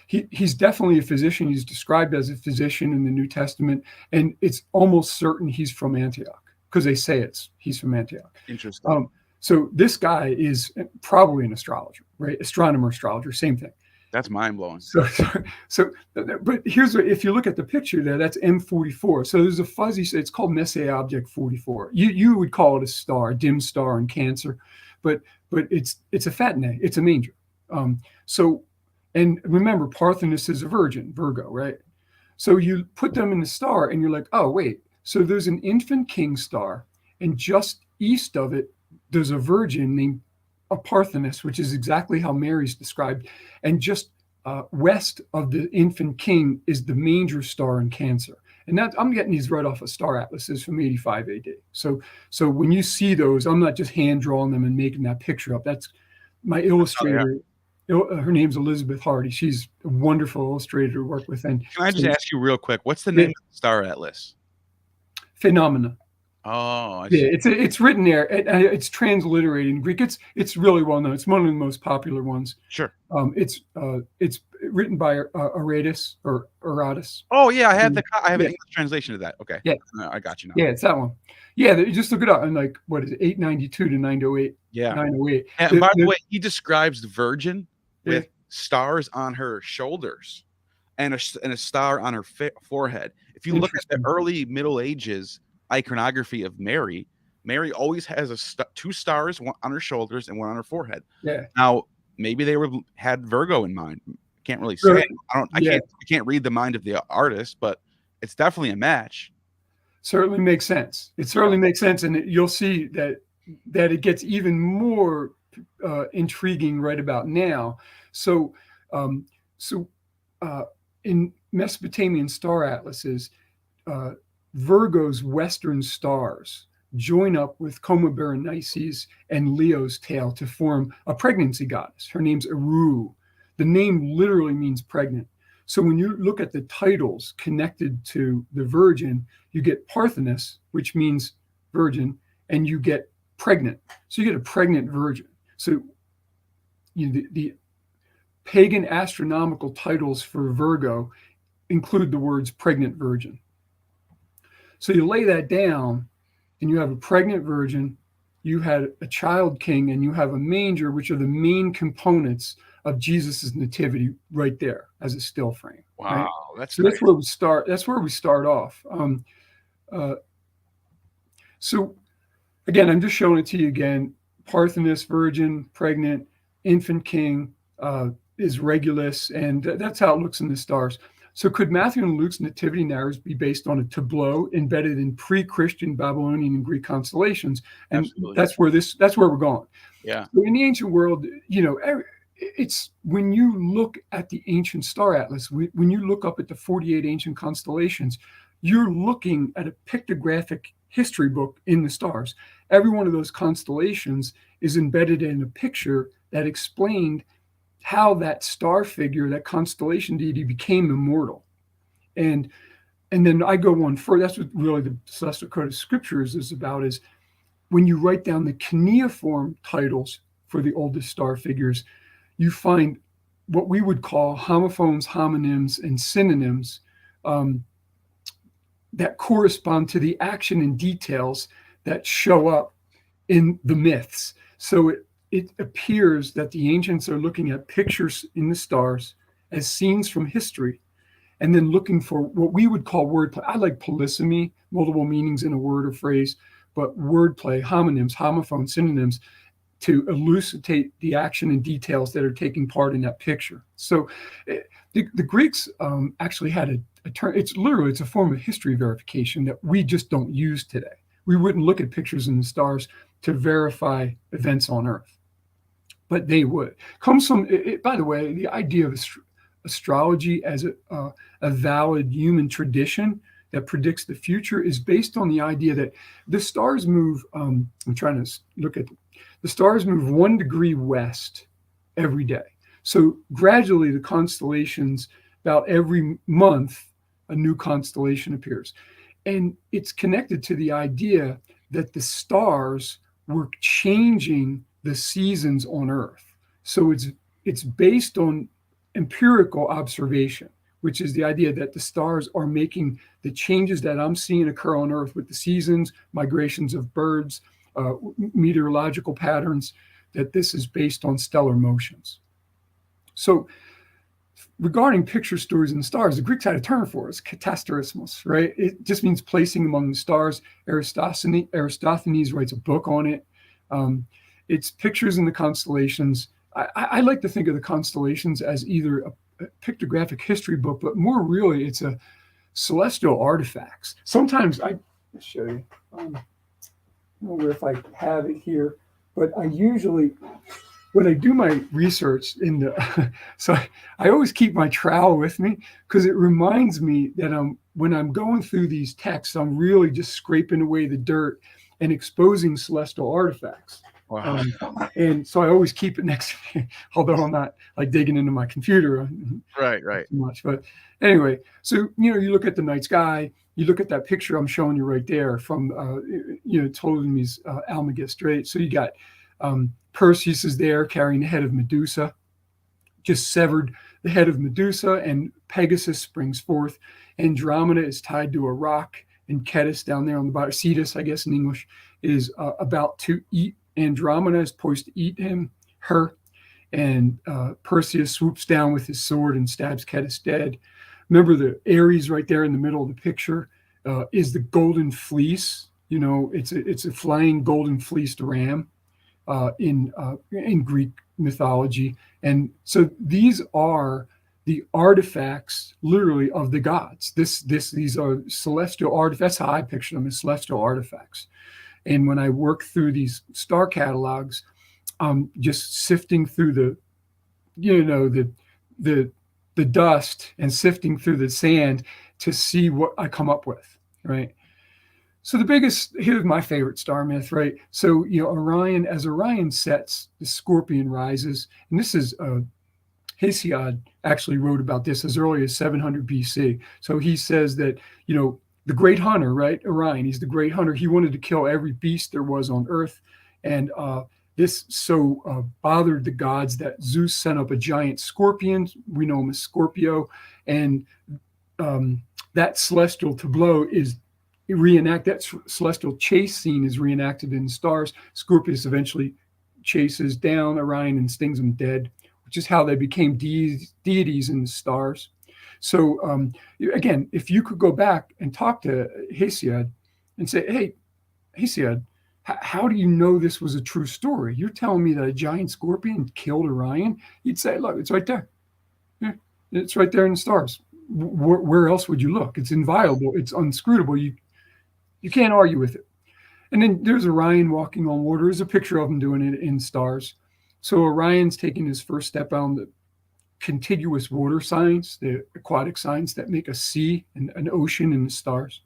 Speaker 2: He's definitely a physician. He's described as a physician in the New Testament, and it's almost certain he's from Antioch, because they say he's from Antioch.
Speaker 1: Interesting.
Speaker 2: So this guy is probably an astrologer, right? Astronomer, astrologer, same thing.
Speaker 1: That's mind blowing.
Speaker 2: But here's what, if you look at the picture there, that's M44. So there's a fuzzy, it's called Messier object 44. You would call it a star, a dim star in Cancer, but it's a fatinae, it's a manger. And remember, Parthenus is a virgin, Virgo, right? So you put them in the star and you're like, oh, wait. So there's an infant king star, and just east of it, there's a virgin named a Parthenus, which is exactly how Mary's described. And just west of the infant king is the manger star in Cancer. And that, I'm getting these right off of star atlases from 85 AD. So when you see those, I'm not just hand drawing them and making that picture up. That's my illustrator. Oh, yeah. Her name's Elizabeth Hardy. She's a wonderful illustrator to work with. And
Speaker 1: can I just ask you real quick, what's the name of the star atlas?
Speaker 2: Phenomena.
Speaker 1: Oh, I see.
Speaker 2: Yeah, it's written there. It's transliterated in Greek. It's really well known. It's one of the most popular ones.
Speaker 1: Sure.
Speaker 2: It's written by Aratus or Aratus.
Speaker 1: Oh yeah, I have an English translation of that. Okay.
Speaker 2: Yeah,
Speaker 1: I got you now.
Speaker 2: Yeah, it's that one. Yeah, just look it up. And like, what is it? 892 to 908.
Speaker 1: Yeah.
Speaker 2: 908.
Speaker 1: And by the way, he describes the Virgin with stars on her shoulders and a star on her forehead. If you look at the early Middle Ages iconography of Mary always has two stars, one on her shoulders and one on her forehead.
Speaker 2: Yeah.
Speaker 1: Now maybe they had Virgo in mind. Can't really say. I can't read the mind of the artist, but it's definitely a match.
Speaker 2: Certainly makes sense. It certainly makes sense, and you'll see that it gets even more intriguing right about now. So in Mesopotamian star atlases, Virgo's western stars join up with Coma Berenices and Leo's tail to form a pregnancy goddess. Her name's Eru. The name literally means pregnant. So when you look at the titles connected to the Virgin, you get Parthenus, which means virgin, and you get pregnant. So you get a pregnant virgin. So the pagan astronomical titles for Virgo include the words pregnant virgin. So you lay that down, and you have a pregnant virgin, you had a child king, and you have a manger, which are the main components of Jesus's nativity right there as a still frame.
Speaker 1: Wow,
Speaker 2: right?
Speaker 1: that's
Speaker 2: so
Speaker 1: nice.
Speaker 2: That's where we start. That's where we start off. So again, I'm just showing it to you again. Parthenus, virgin, pregnant, infant king is Regulus, and that's how it looks in the stars. So could Matthew and Luke's nativity narratives be based on a tableau embedded in pre-Christian Babylonian and Greek constellations? And
Speaker 1: Absolutely.
Speaker 2: that's where we're going.
Speaker 1: Yeah.
Speaker 2: So in the ancient world, it's when you look at the ancient star atlas, when you look up at the 48 ancient constellations, you're looking at a pictographic history book in the stars. Every one of those constellations is embedded in a picture that explained how that star figure, that constellation deity, became immortal. And then I go one further. That's what really the Celestial Code of Scriptures is about, is when you write down the cuneiform titles for the oldest star figures, you find what we would call homophones, homonyms, and synonyms that correspond to the action and details that show up in the myths. So it appears that the ancients are looking at pictures in the stars as scenes from history, and then looking for what we would call wordplay. I like polysemy, multiple meanings in a word or phrase, but wordplay, homonyms, homophones, synonyms, to elucidate the action and details that are taking part in that picture. So the Greeks actually had a term. It's a form of history verification that we just don't use today. We wouldn't look at pictures in the stars to verify events on Earth, but they would. Comes from, by the way, the idea of astrology as a valid human tradition that predicts the future is based on the idea that the stars move. I'm trying to look at the stars move 1 degree west every day. So gradually, the constellations, about every month, a new constellation appears, and it's connected to the idea that the stars were changing the seasons on Earth. So it's based on empirical observation, which is the idea that the stars are making the changes that I'm seeing occur on Earth with the seasons, migrations of birds, meteorological patterns, that this is based on stellar motions. So regarding picture stories in the stars, the Greeks had a term for it, katasterismos, right? It just means placing among the stars. Eratosthenes writes a book on it. It's pictures in the constellations. I like to think of the constellations as either a pictographic history book, but more really, it's a celestial artifacts. Sometimes I'll show you. I don't know if I have it here, but I usually, when I do my research so I always keep my trowel with me because it reminds me that when I'm going through these texts, I'm really just scraping away the dirt and exposing celestial artifacts.
Speaker 1: Wow.
Speaker 2: And so I always keep it next to me, although I'm not like digging into my computer
Speaker 1: Right.
Speaker 2: too much. But anyway, so you look at the night sky, you look at that picture I'm showing you right there from Ptolemy's Almagest, right? So you got Perseus is there carrying the head of Medusa, just severed the head of Medusa, and Pegasus springs forth. Andromeda is tied to a rock, and Cetus down there on the bottom, Cetus, I guess in English, is about to eat. Andromeda is poised to eat her, and Perseus swoops down with his sword and stabs Cetus dead. Remember the Ares right there in the middle of the picture is the golden fleece. It's a flying golden fleeced ram in Greek mythology, and so these are the artifacts, literally, of the gods. These are celestial artifacts. That's how I picture them, as celestial artifacts. And when I work through these star catalogs, just sifting through the dust and sifting through the sand to see what I come up with, right? So here's my favorite star myth, right? So, Orion, as Orion sets, the scorpion rises. And this is, Hesiod actually wrote about this as early as 700 BC. So he says that, the great hunter, right? Orion, he's the great hunter. He wanted to kill every beast there was on Earth. And this so bothered the gods that Zeus sent up a giant scorpion. We know him as Scorpio. And that celestial tableau is that celestial chase scene is reenacted in the stars. Scorpius eventually chases down Orion and stings him dead, which is how they became deities in the stars. So again, if you could go back and talk to Hesiod and say, hey, Hesiod, how do you know this was a true story? You're telling me that a giant scorpion killed Orion? You'd say, look, it's right there. Yeah, it's right there in the stars. Where else would you look? It's inviolable. It's unscrutable. You can't argue with it. And then there's Orion walking on water. There's a picture of him doing it in stars. So Orion's taking his first step on the contiguous water signs, the aquatic signs that make a sea and an ocean in the stars.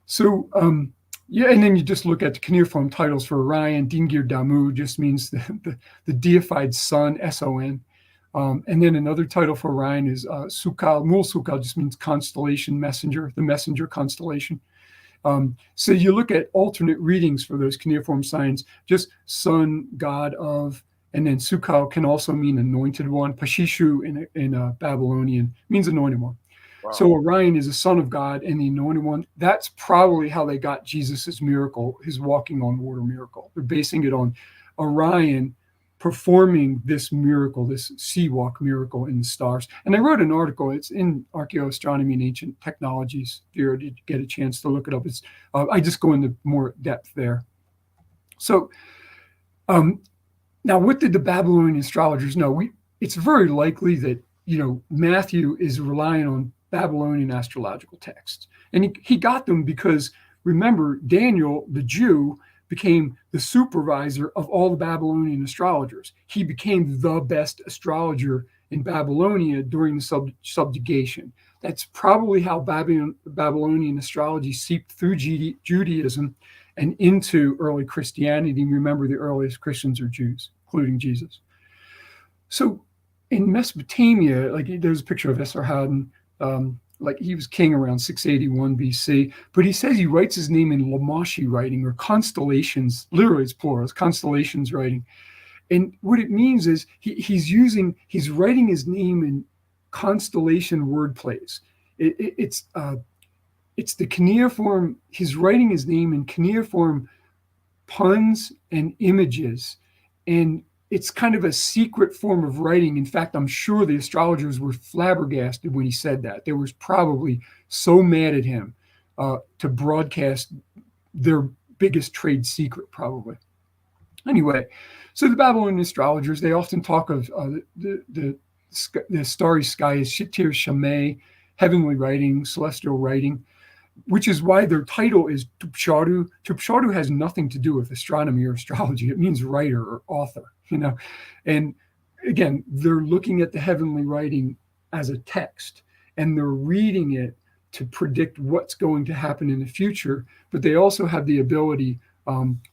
Speaker 2: So, and then you just look at the cuneiform titles for Orion. Dingir Damu just means the deified sun, S-O-N. And then another title for Orion is Sukal. Mul Sukal just means constellation messenger, the messenger constellation. So you look at alternate readings for those cuneiform signs, just sun, god of, and then Sukal can also mean anointed one. Pashishu in Babylonian means anointed one. Wow. So Orion is a son of God and the anointed one. That's probably how they got Jesus's miracle, his walking on water miracle. They're basing it on Orion performing this miracle, this sea walk miracle in the stars. And I wrote an article. It's in Archaeoastronomy and Ancient Technologies. If you get a chance to look it up, it's I just go into more depth there. So now, what did the Babylonian astrologers know? It's very likely that Matthew is relying on Babylonian astrological texts, and he got them because, remember, Daniel, the Jew, became the supervisor of all the Babylonian astrologers. He became the best astrologer in Babylonia during the subjugation. That's probably how Babylonian astrology seeped through Judaism and into early Christianity. Remember, the earliest Christians are Jews, including Jesus. So in Mesopotamia, like there's a picture of Esarhaddon, like he was king around 681 BC, but he says he writes his name in Lamashi writing, or constellations, literally it's plural, it's constellations writing. And what it means is he's writing his name in constellation word plays. It's the cuneiform, he's writing his name in cuneiform puns and images. And it's kind of a secret form of writing. In fact, I'm sure the astrologers were flabbergasted when he said that. They were probably so mad at him to broadcast their biggest trade secret, probably. Anyway, so the Babylonian astrologers, they often talk of the starry sky as Shitir Shamay, heavenly writing, celestial writing, which is why their title is Tupshadu. Tupshadu has nothing to do with astronomy or astrology. It means writer or author, And again, they're looking at the heavenly writing as a text, and they're reading it to predict what's going to happen in the future. But they also have the ability,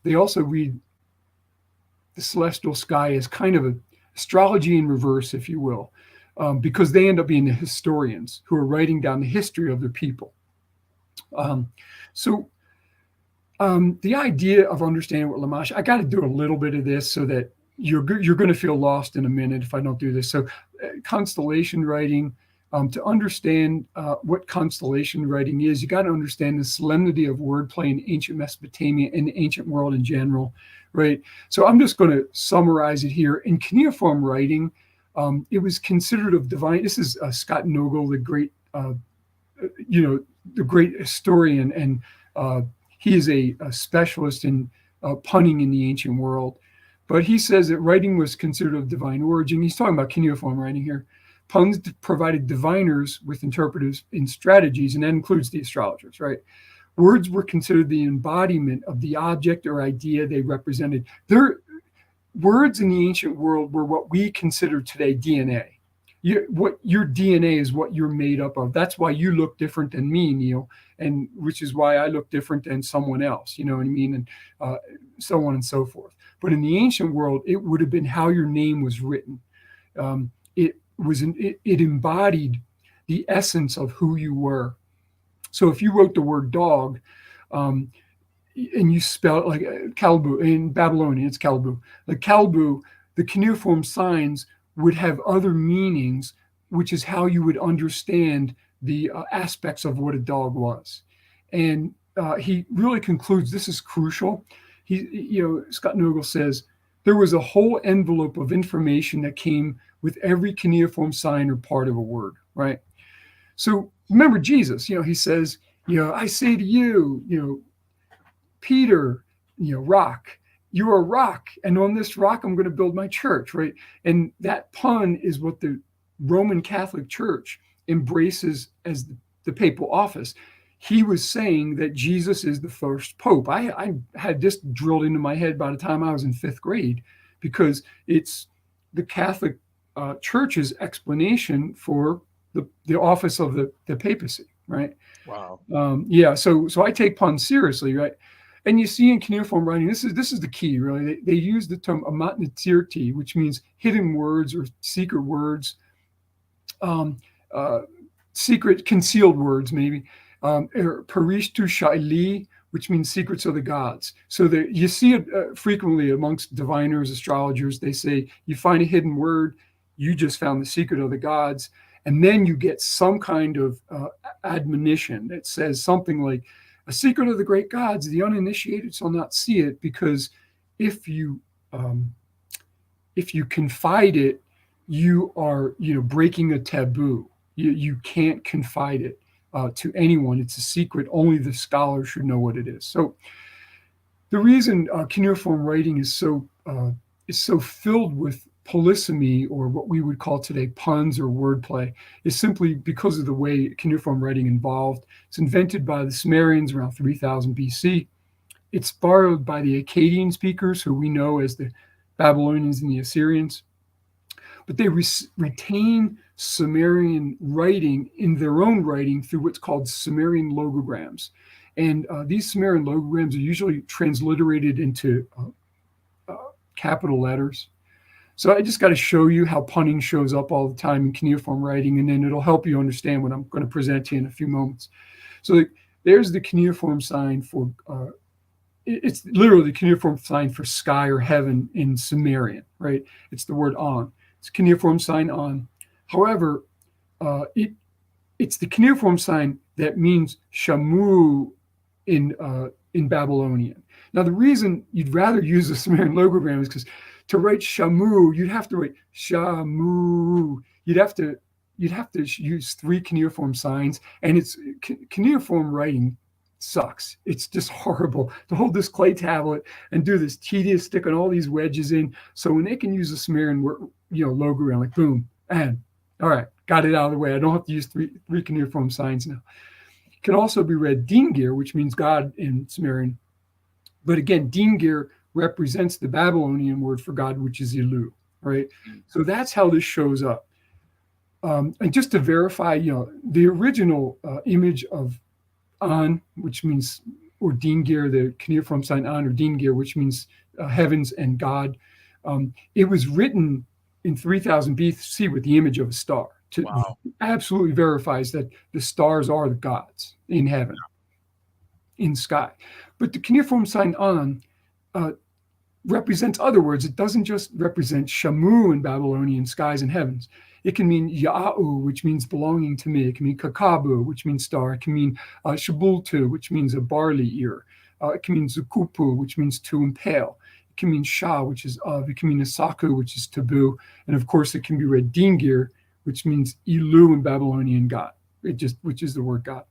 Speaker 2: they also read the celestial sky as kind of an astrology in reverse, if you will, because they end up being the historians who are writing down the history of their people. So the idea of understanding what Lamash, I got to do a little bit of this so that you're going to feel lost in a minute if I don't do this. So constellation writing, to understand what constellation writing is, you got to understand the solemnity of wordplay in ancient Mesopotamia and the ancient world in general, right? So I'm just going to summarize it here. In cuneiform writing, it was considered of divine. This is Scott Nogel, the great, the great historian, and he is a specialist in punning in the ancient world. But he says that writing was considered of divine origin. He's talking about cuneiform writing here. Puns provided diviners with interpreters in strategies, and that includes the astrologers, right? Words were considered the embodiment of the object or idea they represented. Words in the ancient world were what we consider today DNA. What your DNA is what you're made up of. That's why you look different than me, Neil, and which is why I look different than someone else. You know what I mean? And so on and so forth. But in the ancient world, it would have been how your name was written. It embodied the essence of who you were. So if you wrote the word dog, and you spell it like Kalbu, in Babylonian, it's Kalbu. Like Kalbu, the cuneiform signs would have other meanings, which is how you would understand the aspects of what a dog was. And he really concludes, this is crucial. Scott Nogel says, there was a whole envelope of information that came with every cuneiform sign or part of a word, right? So remember Jesus, he says, I say to you, Peter, rock, you're a rock, and on this rock I'm going to build my church, right? And that pun is what the Roman Catholic Church embraces as the papal office. He was saying that Jesus is the first pope. I had this drilled into my head by the time I was in 5th grade, because it's the Catholic Church's explanation for the office of the papacy, right?
Speaker 1: Wow.
Speaker 2: So I take puns seriously, right? And you see in cuneiform writing, this is the key, really. They use the term amatnatirti, which means hidden words or secret words, secret, concealed words, maybe. Parishtu Shaili, which means secrets of the gods. So you see it frequently amongst diviners, astrologers. They say, you find a hidden word, you just found the secret of the gods. And then you get some kind of admonition that says something like, a secret of the great gods, the uninitiated shall not see it, because if you if you confide it, you are, breaking a taboo. You can't confide it to anyone. It's a secret. Only the scholar should know what it is. So the reason cuneiform writing is so filled with polysemy, or what we would call today puns or wordplay, is simply because of the way cuneiform writing evolved. It's invented by the Sumerians around 3000 BC. It's borrowed by the Akkadian speakers, who we know as the Babylonians and the Assyrians. But they retain Sumerian writing in their own writing through what's called Sumerian logograms. And these Sumerian logograms are usually transliterated into capital letters. So I just got to show you how punning shows up all the time in cuneiform writing, and then it'll help you understand what I'm going to present to you in a few moments. So there's the cuneiform sign for, it's literally the cuneiform sign for sky or heaven in Sumerian, right? It's the word on. It's cuneiform sign on. However, it's the cuneiform sign that means shamu in Babylonian. Now, the reason you'd rather use the Sumerian logogram is because to write shamu, you'd have to write shamu. You'd have to use 3 cuneiform signs, and it's cuneiform writing sucks. It's just horrible to hold this clay tablet and do this tedious sticking all these wedges in. So when they can use the Sumerian logogram, like boom, and all right, got it out of the way. I don't have to use three cuneiform signs now. It can also be read Dingir, which means God in Sumerian. But again, Dingir represents the Babylonian word for God, which is Ilu, right? So that's how this shows up. And just to verify, the original image of An, which means, or Dingir, the cuneiform sign An or Dingir, which means heavens and God. It was written in 3000 BC with the image of a star.
Speaker 1: Wow.
Speaker 2: Absolutely verifies that the stars are the gods in heaven, in sky. But the cuneiform sign An represents other words. It doesn't just represent Shamu in Babylonian, skies and heavens. It can mean Ya'u, which means belonging to me. It can mean Kakabu, which means star. It can mean Shabultu, which means a barley ear. It can mean Zukupu, which means to impale. It can mean Shah, which is of. It can mean Asaku, which is taboo. And of course, it can be read Dingir, which means Ilu in Babylonian God, which is the word God.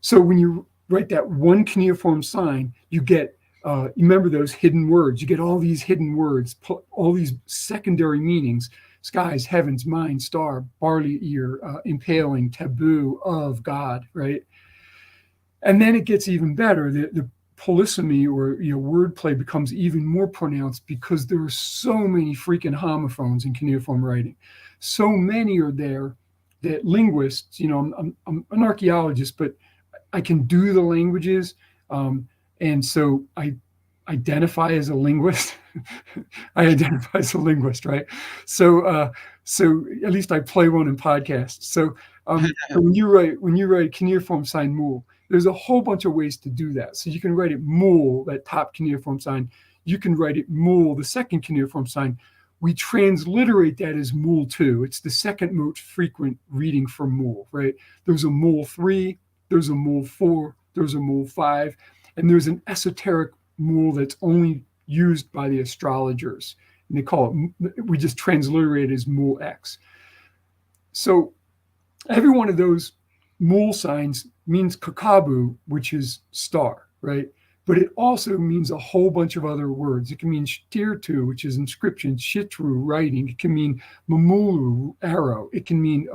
Speaker 2: So when you write that one cuneiform sign, you get, remember those hidden words. You get all these hidden words, all these secondary meanings: skies, heavens, mind, star, barley ear, impaling, taboo, of, God, right? And then it gets even better. The polysemy, or wordplay, becomes even more pronounced because there are so many freaking homophones in cuneiform writing. So many are there that linguists, I'm an archaeologist, but I can do the languages. And so I identify as a linguist. I identify as a linguist, right? So at least I play one in podcasts. So when you write cuneiform sign mul, there's a whole bunch of ways to do that. So you can write it mul, that top cuneiform sign. You can write it mul, the second cuneiform sign. We transliterate that as mul 2. It's the second most frequent reading for mul, right? There's a mul 3, there's a mul 4, there's a mul 5, and there's an esoteric mul that's only used by the astrologers. And they call it, we just transliterate it as mul X. So every one of those mul signs means kakabu, which is star, right? But it also means a whole bunch of other words. It can mean shtirtu, which is inscription, shitru, writing. It can mean mamulu, arrow. It can mean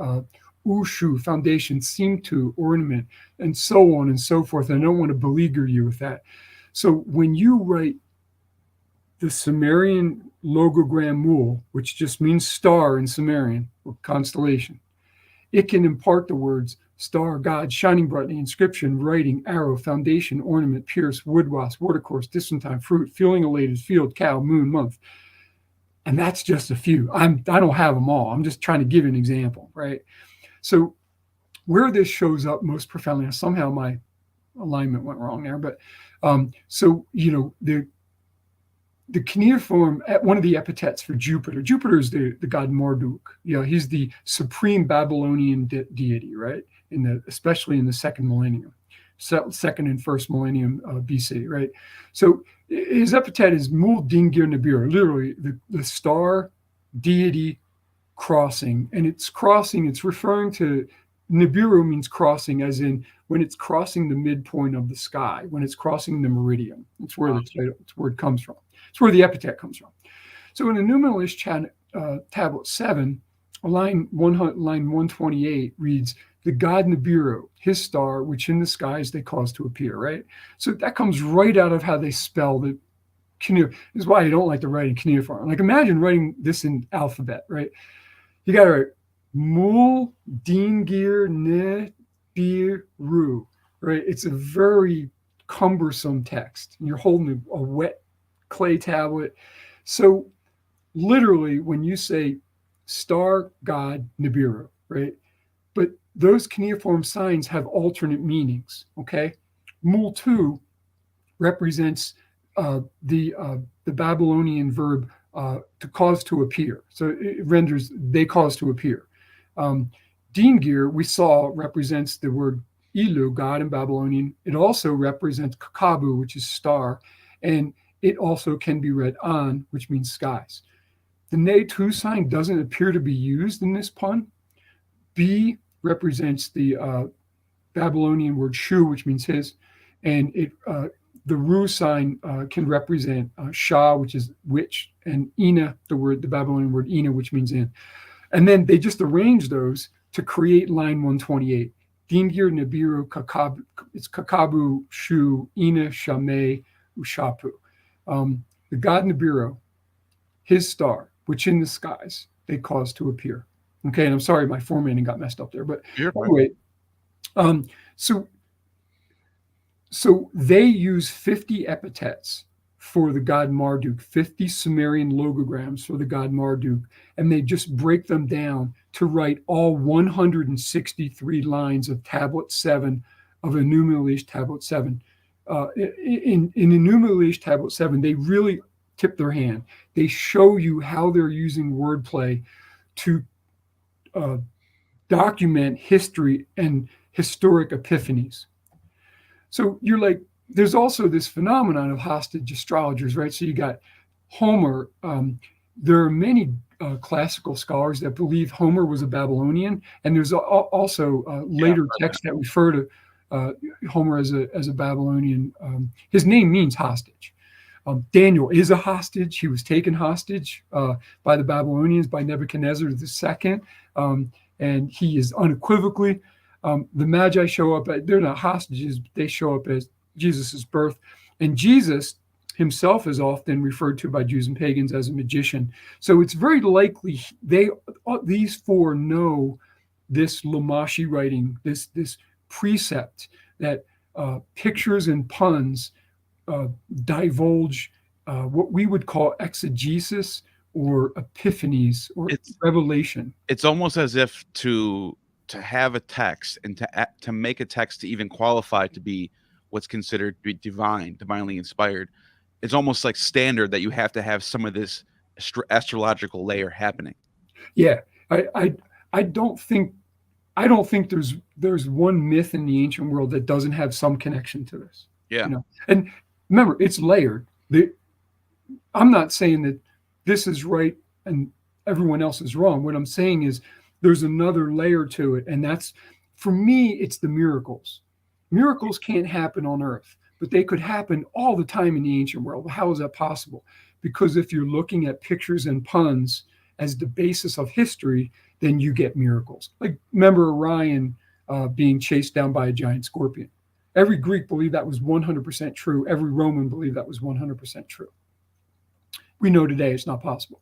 Speaker 2: ushu, foundation, simtu, ornament, and so on and so forth. And I don't want to beleaguer you with that. So when you write the Sumerian logogram mul, which just means star in Sumerian, or constellation, it can impart the words star, God, shining brightly, inscription, writing, arrow, foundation, ornament, pierce, wood wasp, watercourse, distant fruit, feeling elated, field, cow, moon, month. And that's just a few. I don't have them all. I'm just trying to give you an example, right? So where this shows up most profoundly, somehow my alignment went wrong there, but the cuneiform, one of the epithets for Jupiter. Jupiter is the god Marduk. He's the supreme Babylonian deity, right? Especially in the second millennium. second and first millennium BC, right? So his epithet is Mul Dingir Nibiru, literally the star deity crossing. And it's crossing, it's referring to, Nibiru means crossing, as in when it's crossing the midpoint of the sky, when it's crossing the meridian. It's where the word comes from. It's where the epithet comes from. So in the Numeral Ish Tablet 7, line 128 reads, the god Nibiru, his star, which in the skies they cause to appear, right? So that comes right out of how they spell the cuneiform. This is why I don't like to write in cuneiform. Like, imagine writing this in alphabet, right? You got to write Mul Dingir Nibiru, right? It's a very cumbersome text. And you're holding a wet clay tablet. So literally, when you say star god Nibiru, right? But those cuneiform signs have alternate meanings, okay? Mul-2 represents the Babylonian verb to cause to appear. So it renders they cause to appear. Dingir, we saw, represents the word Ilu, God in Babylonian. It also represents Kakabu, which is star, and it also can be read An, which means skies. The Ne-2 sign doesn't appear to be used in this pun. B represents the Babylonian word Shu, which means his, and the Ru sign can represent Shah, which is witch, and Ina, the Babylonian word Ina, which means in. And then they just arrange those to create line 128. Dingir Nibiru Kakabu, it's Kakabu, Shu, Ina, Shame, Ushapu. The god Nibiru, his star, which in the skies they cause to appear. Okay, and I'm sorry my formatting got messed up there, but anyway, so they use 50 epithets for the god Marduk, 50 Sumerian logograms for the god Marduk, and they just break them down to write all 163 lines of Tablet 7 of Enuma Elish Tablet 7. In Enuma Elish Tablet 7, they really tip their hand. They show you how they're using wordplay to document history and historic epiphanies. So you're like, there's also this phenomenon of hostage astrologers, right? So you got Homer. There are many classical scholars that believe Homer was a Babylonian, and there's also later texts that refer to Homer as a Babylonian. His name means hostage. Daniel is a hostage. He was taken hostage by the Babylonians, by Nebuchadnezzar II, and he is unequivocally. The Magi show up, they're not hostages, but they show up as Jesus's birth. And Jesus himself is often referred to by Jews and pagans as a magician. So it's very likely these four know this Lamashi writing, this precept that pictures and puns divulge what we would call exegesis or epiphanies or revelation.
Speaker 1: It's almost as if to have a text and to make a text to even qualify to be what's considered to be divinely inspired, it's almost like standard that you have to have some of this astrological layer happening.
Speaker 2: Yeah, I don't think there's one myth in the ancient world that doesn't have some connection to this.
Speaker 1: Yeah,
Speaker 2: and remember, it's layered. I'm not saying that this is right and everyone else is wrong. What I'm saying is there's another layer to it, and that's, for me, it's the miracles. Miracles can't happen on Earth, but they could happen all the time in the ancient world. How is that possible? Because if you're looking at pictures and puns as the basis of history, then you get miracles. Like, remember Orion being chased down by a giant scorpion. Every Greek believed that was 100% true. Every Roman believed that was 100% true. We know today it's not possible.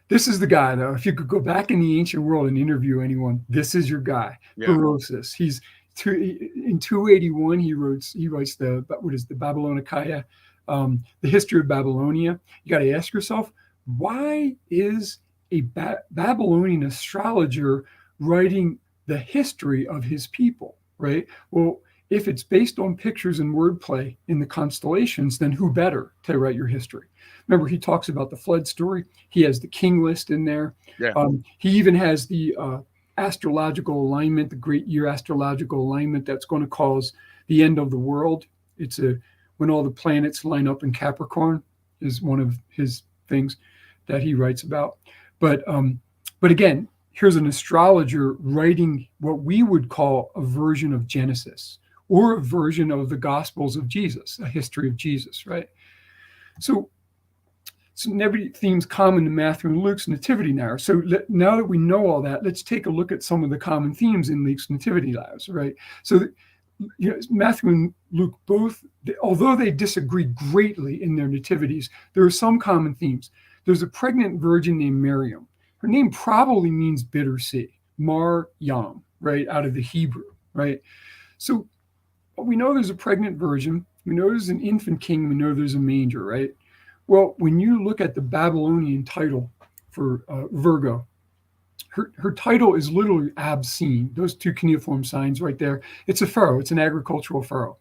Speaker 2: This is the guy, though. If you could go back in the ancient world and interview anyone, this is your guy, Berosus. He's in 281. He writes the Babylonica, the history of Babylonia. You got to ask yourself, why is a Babylonian astrologer writing the history of his people? Right. Well, if it's based on pictures and wordplay in the constellations, then who better to write your history? Remember, he talks about the flood story. He has the king list in there. Yeah. He even has the astrological alignment, the great year astrological alignment that's going to cause the end of the world. It's when all the planets line up in Capricorn is one of his things that he writes about. But again, here's an astrologer writing what we would call a version of Genesis or a version of the Gospels of Jesus, a history of Jesus, right? So nativity themes common to Matthew and Luke's nativity narrative. So now that we know all that, let's take a look at some of the common themes in Luke's nativity narratives, right? So Matthew and Luke both, although they disagree greatly in their nativities, there are some common themes. There's a pregnant virgin named Miriam. Her name probably means bitter sea, Mar Yam, right, out of the Hebrew, right? So we know there's a pregnant virgin. We know there's an infant king. We know there's a manger, right? Well, when you look at the Babylonian title for Virgo, her title is literally Ab-Sin, those two cuneiform signs right there. It's a pharaoh. It's an agricultural pharaoh.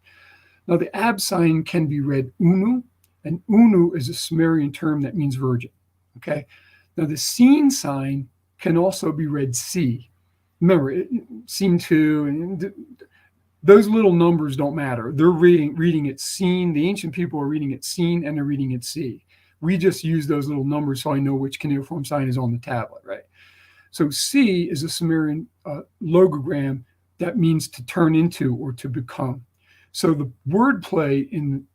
Speaker 2: Now, the Ab sign can be read Unu, and Unu is a Sumerian term that means virgin, okay? Now, the Sin sign can also be read C. Remember, Sin 2, and those little numbers don't matter. They're reading it Sin. The ancient people are reading it Sin, and they're reading it C. We just use those little numbers so I know which cuneiform sign is on the tablet, right? So C is a Sumerian logogram that means to turn into or to become. So the wordplay in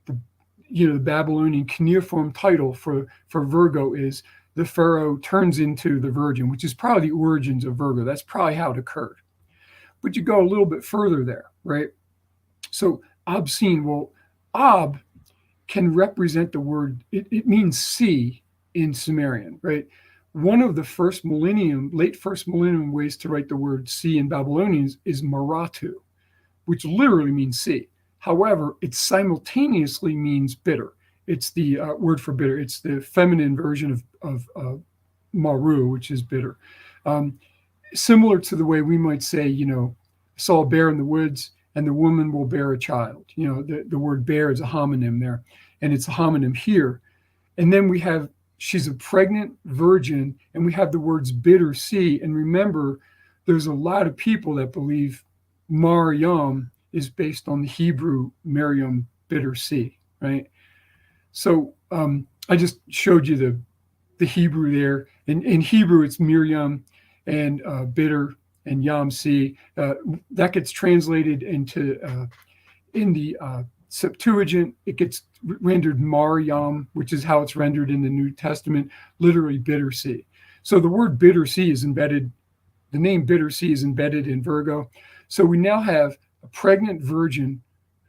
Speaker 2: the Babylonian cuneiform title for Virgo is the pharaoh turns into the virgin, which is probably the origins of Virgo. That's probably how it occurred. But you go a little bit further there, right? So Ab-Sin, well, Ab can represent the word, it means sea in Sumerian, right? One of the late first millennium ways to write the word sea in Babylonian is Maratu, which literally means sea. However, it simultaneously means bitter. It's the word for bitter. It's the feminine version of Maru, which is bitter. Similar to the way we might say, saw a bear in the woods and the woman will bear a child. The word bear is a homonym there, and it's a homonym here. And then we have, she's a pregnant virgin, and we have the words bitter sea. And remember, there's a lot of people that believe Maryam is based on the Hebrew Miriam, bitter sea, right? So I just showed you the Hebrew there. In Hebrew, it's Miriam and bitter and Yam sea. That gets translated into, in the Septuagint, it gets rendered Maryam, which is how it's rendered in the New Testament, literally bitter sea. So the word bitter sea is embedded, the name bitter sea is embedded in Virgo. So we now have a pregnant virgin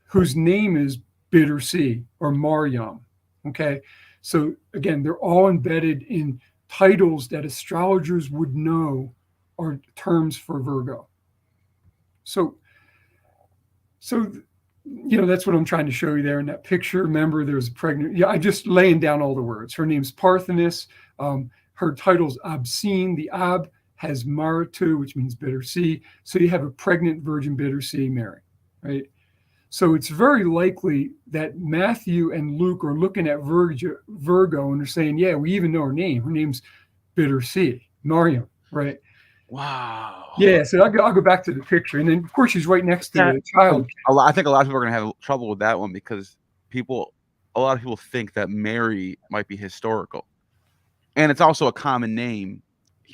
Speaker 2: whose name is bitter sea or Maryam, okay? So again, they're all embedded in titles that astrologers would know are terms for Virgo. So that's what I'm trying to show you there in that picture. Remember, there's a pregnant, I'm just laying down all the words. Her name's Parthenis. Her title's Ab-Sin. The Ab has Maratu, which means bitter sea. So you have a pregnant virgin bitter sea Mary, right? So it's very likely that Matthew and Luke are looking at Virgo and they're saying, yeah, we even know her name. Her name's bitter sea, Mariam, right?
Speaker 1: Wow.
Speaker 2: Yeah, so I'll go back to the picture. And then, of course, she's right next to the child.
Speaker 1: I think a lot of people are going to have trouble with that one because a lot of people think that Mary might be historical. And it's also a common name.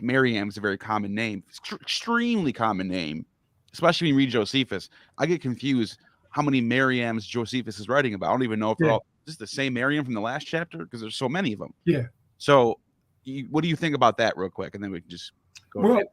Speaker 1: Maryam is a very common name. It's extremely common name, especially when you read Josephus. I get confused how many Maryams Josephus is writing about. I don't even know if they're all just the same Maryam from the last chapter because there's so many of them.
Speaker 2: Yeah.
Speaker 1: So what do you think about that real quick? And then we can just go.
Speaker 2: Well,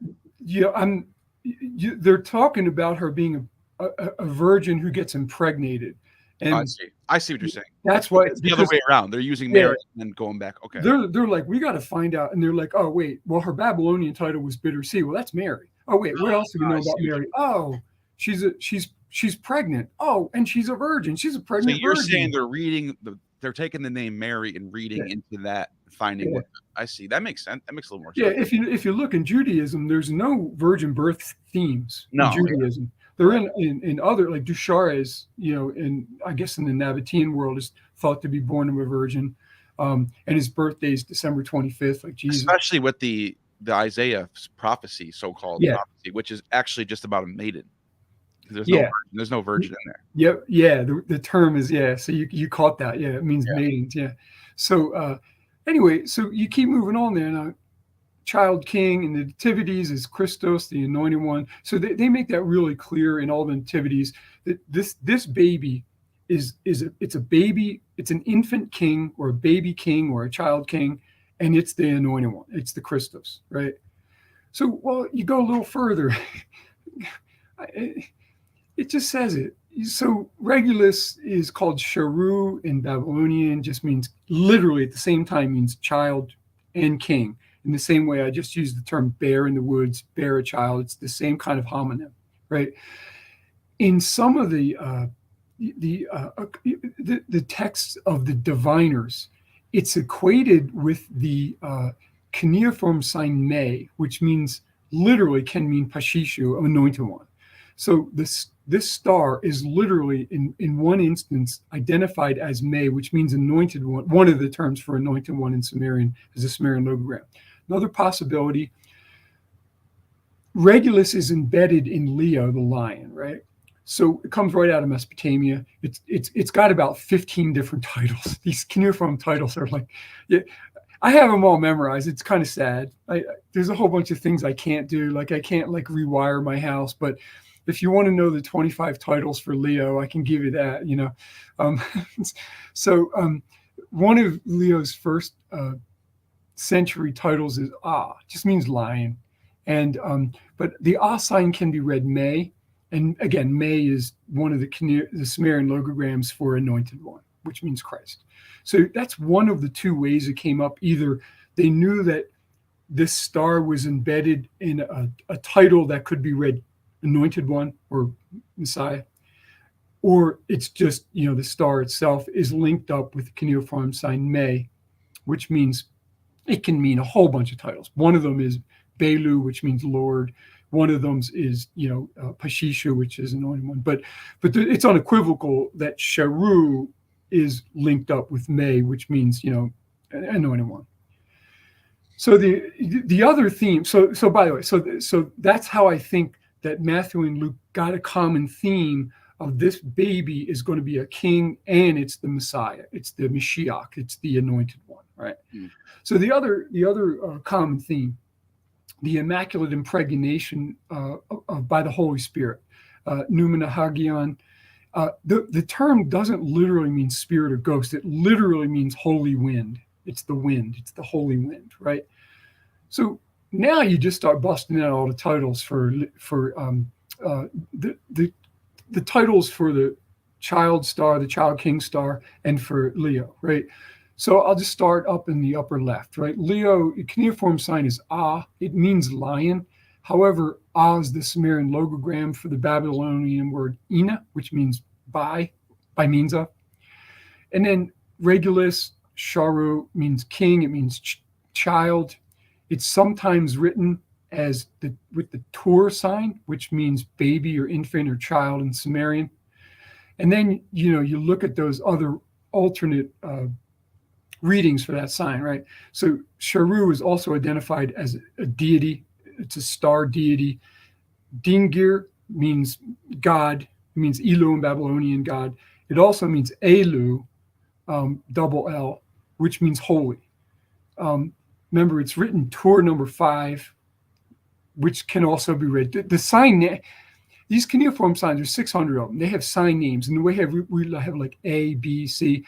Speaker 2: they're talking about her being a virgin who gets impregnated. And
Speaker 1: I see what you're saying.
Speaker 2: That's why
Speaker 1: it's the other way around. They're using Mary and then going back. Okay.
Speaker 2: They're like, we got to find out. And they're like, oh, wait, well, her Babylonian title was bitter sea. Well, that's Mary. Oh, wait, what else do we know about Mary? Oh, she's pregnant. Oh, and she's a virgin. She's a pregnant
Speaker 1: virgin.
Speaker 2: So
Speaker 1: you're saying they're taking the name Mary and reading into that, finding what I see. That makes sense. That makes a little more sense.
Speaker 2: Yeah, if you look in Judaism, there's no virgin birth themes in Judaism. They're in other, like Dushares, in I guess in the Nabatean world is thought to be born of a virgin, and his birthday is December 25th, like Jesus.
Speaker 1: Especially with the Isaiah prophecy, so-called prophecy, which is actually just about a maiden. There's
Speaker 2: Yeah.
Speaker 1: no virgin in there.
Speaker 2: Yep. Yeah. The term is, yeah. So you caught that. Yeah. It means
Speaker 1: Yeah.
Speaker 2: maidens. Yeah. So anyway, so you keep moving on there now. Child king in the nativities is Christos, the anointed one. So they make that really clear in all the nativities that this baby it's a baby, it's an infant king or a baby king or a child king, and it's the anointed one. It's the Christos, right? So, well, you go a little further. It just says it. So Regulus is called Sharu in Babylonian, just means literally at the same time means child and king. In the same way I just used the term bear in the woods, bear a child. It's the same kind of homonym, right? In some of the texts of the diviners, it's equated with the cuneiform sign Me, which means literally can mean Pashishu, anointed one. So this star is literally in one instance identified as Me, which means anointed one. One of the terms for anointed one in Sumerian is a Sumerian logogram. Another possibility, Regulus is embedded in Leo, the lion, right? So it comes right out of Mesopotamia. It's got about 15 different titles. These cuneiform titles are like, yeah, I have them all memorized. It's kind of sad. There's a whole bunch of things I can't do. Like I can't like rewire my house, but if you want to know the 25 titles for Leo, I can give you that, you know. So one of Leo's first century titles is just means lion. And but the sign can be read Me. And again, Me is one of the Sumerian logograms for anointed one, which means Christ. So that's one of the two ways it came up. Either they knew that this star was embedded in a title that could be read anointed one or Messiah, or it's just, you know, the star itself is linked up with the cuneiform sign Me, which means it can mean a whole bunch of titles. One of them is Belu, which means Lord. One of them is, you know, Pashishu, which is anointed one. But it's unequivocal that Sharu is linked up with Me, which means, you know, anointed one. So the other theme. So by the way, so that's how I think that Matthew and Luke got a common theme of this baby is going to be a king, and it's the Messiah, it's the Mashiach, it's the anointed one, right? Mm. So the other common theme, the immaculate impregnation by the Holy Spirit, Numina Hagion. The term doesn't literally mean spirit or ghost. It literally means holy wind. It's the wind. It's the holy wind, right? So now you just start busting out all the titles for the titles for the child star, the child king star, and for Leo, right? So I'll just start up in the upper left, right? Leo, cuneiform sign is It means lion. However, is the Sumerian logogram for the Babylonian word Ina, which means by means of. And then Regulus, Sharu means king. It means child. It's sometimes written as with the Tur sign, which means baby or infant or child in Sumerian. And then, you know, you look at those other alternate readings for that sign, right? So Sharu is also identified as a deity. It's a star deity. Dingir means God. It means Elu in Babylonian God. It also means Elu, double L, which means holy. Remember, it's written Tur number 5, which can also be read. The sign, these cuneiform signs, there's 600 of them. They have sign names, and the way we have like A, B, C.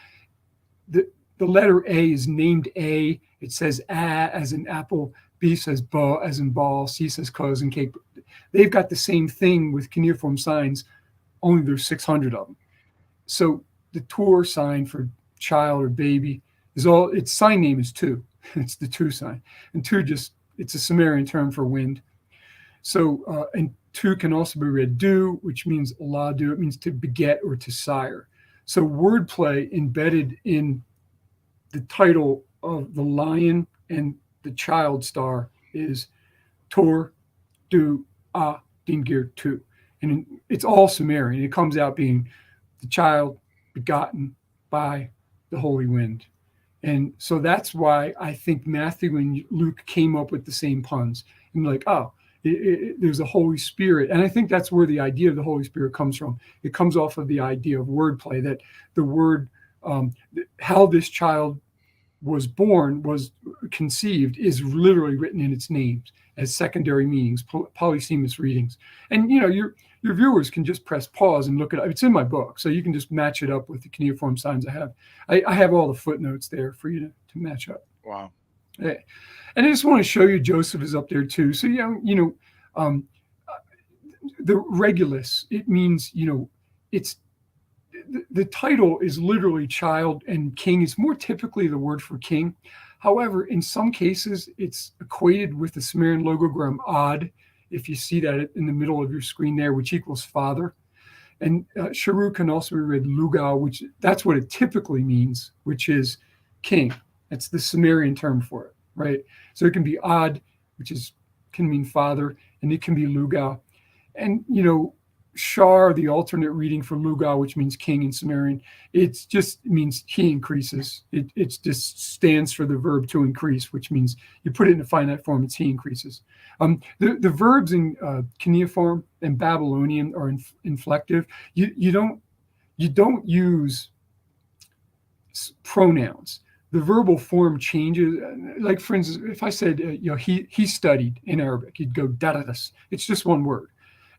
Speaker 2: The letter A is named A. It says A as in apple. B says Ba as in ball. C says cuz and cake. They've got the same thing with cuneiform signs, only there's 600 of them. So the Tur sign for child or baby its sign name is Tu. It's the Tu sign. And Tu it's a Sumerian term for wind. So, and Tu can also be read Du, which means Ladu. It means to beget or to sire. So wordplay embedded in the title of the lion and the child star is Tor, Du, Dingir, Tu. And it's all Sumerian. It comes out being the child begotten by the holy wind. And so that's why I think Matthew and Luke came up with the same puns. And like, There's a Holy Spirit. And I think that's where the idea of the Holy Spirit comes from. It comes off of the idea of wordplay, that the word, how this child was born, was conceived, is literally written in its names as secondary meanings, polysemous readings. And, your viewers can just press pause and look at it. It's in my book, so you can just match it up with the cuneiform signs I have. I have all the footnotes there for you to match up.
Speaker 1: Wow.
Speaker 2: Yeah. And I just want to show you, Joseph is up there too. So, the Regulus, it means, it's, the title is literally child, and king is more typically the word for king. However, in some cases, it's equated with the Sumerian logogram Ad, if you see that in the middle of your screen there, which equals father. And Sharu can also be read Lugal, which that's what it typically means, which is king. That's the Sumerian term for it, right? So it can be Ad, which can mean father, and it can be Lugal. And, Shar, the alternate reading for Lugal, which means king in Sumerian, it means he increases. It just stands for the verb to increase, which means you put it in a finite form, it's he increases. The verbs in cuneiform and Babylonian are inflective. You don't use pronouns. The verbal form changes. Like, for instance, if I said, he studied in Arabic, you'd go daradas. It's just one word.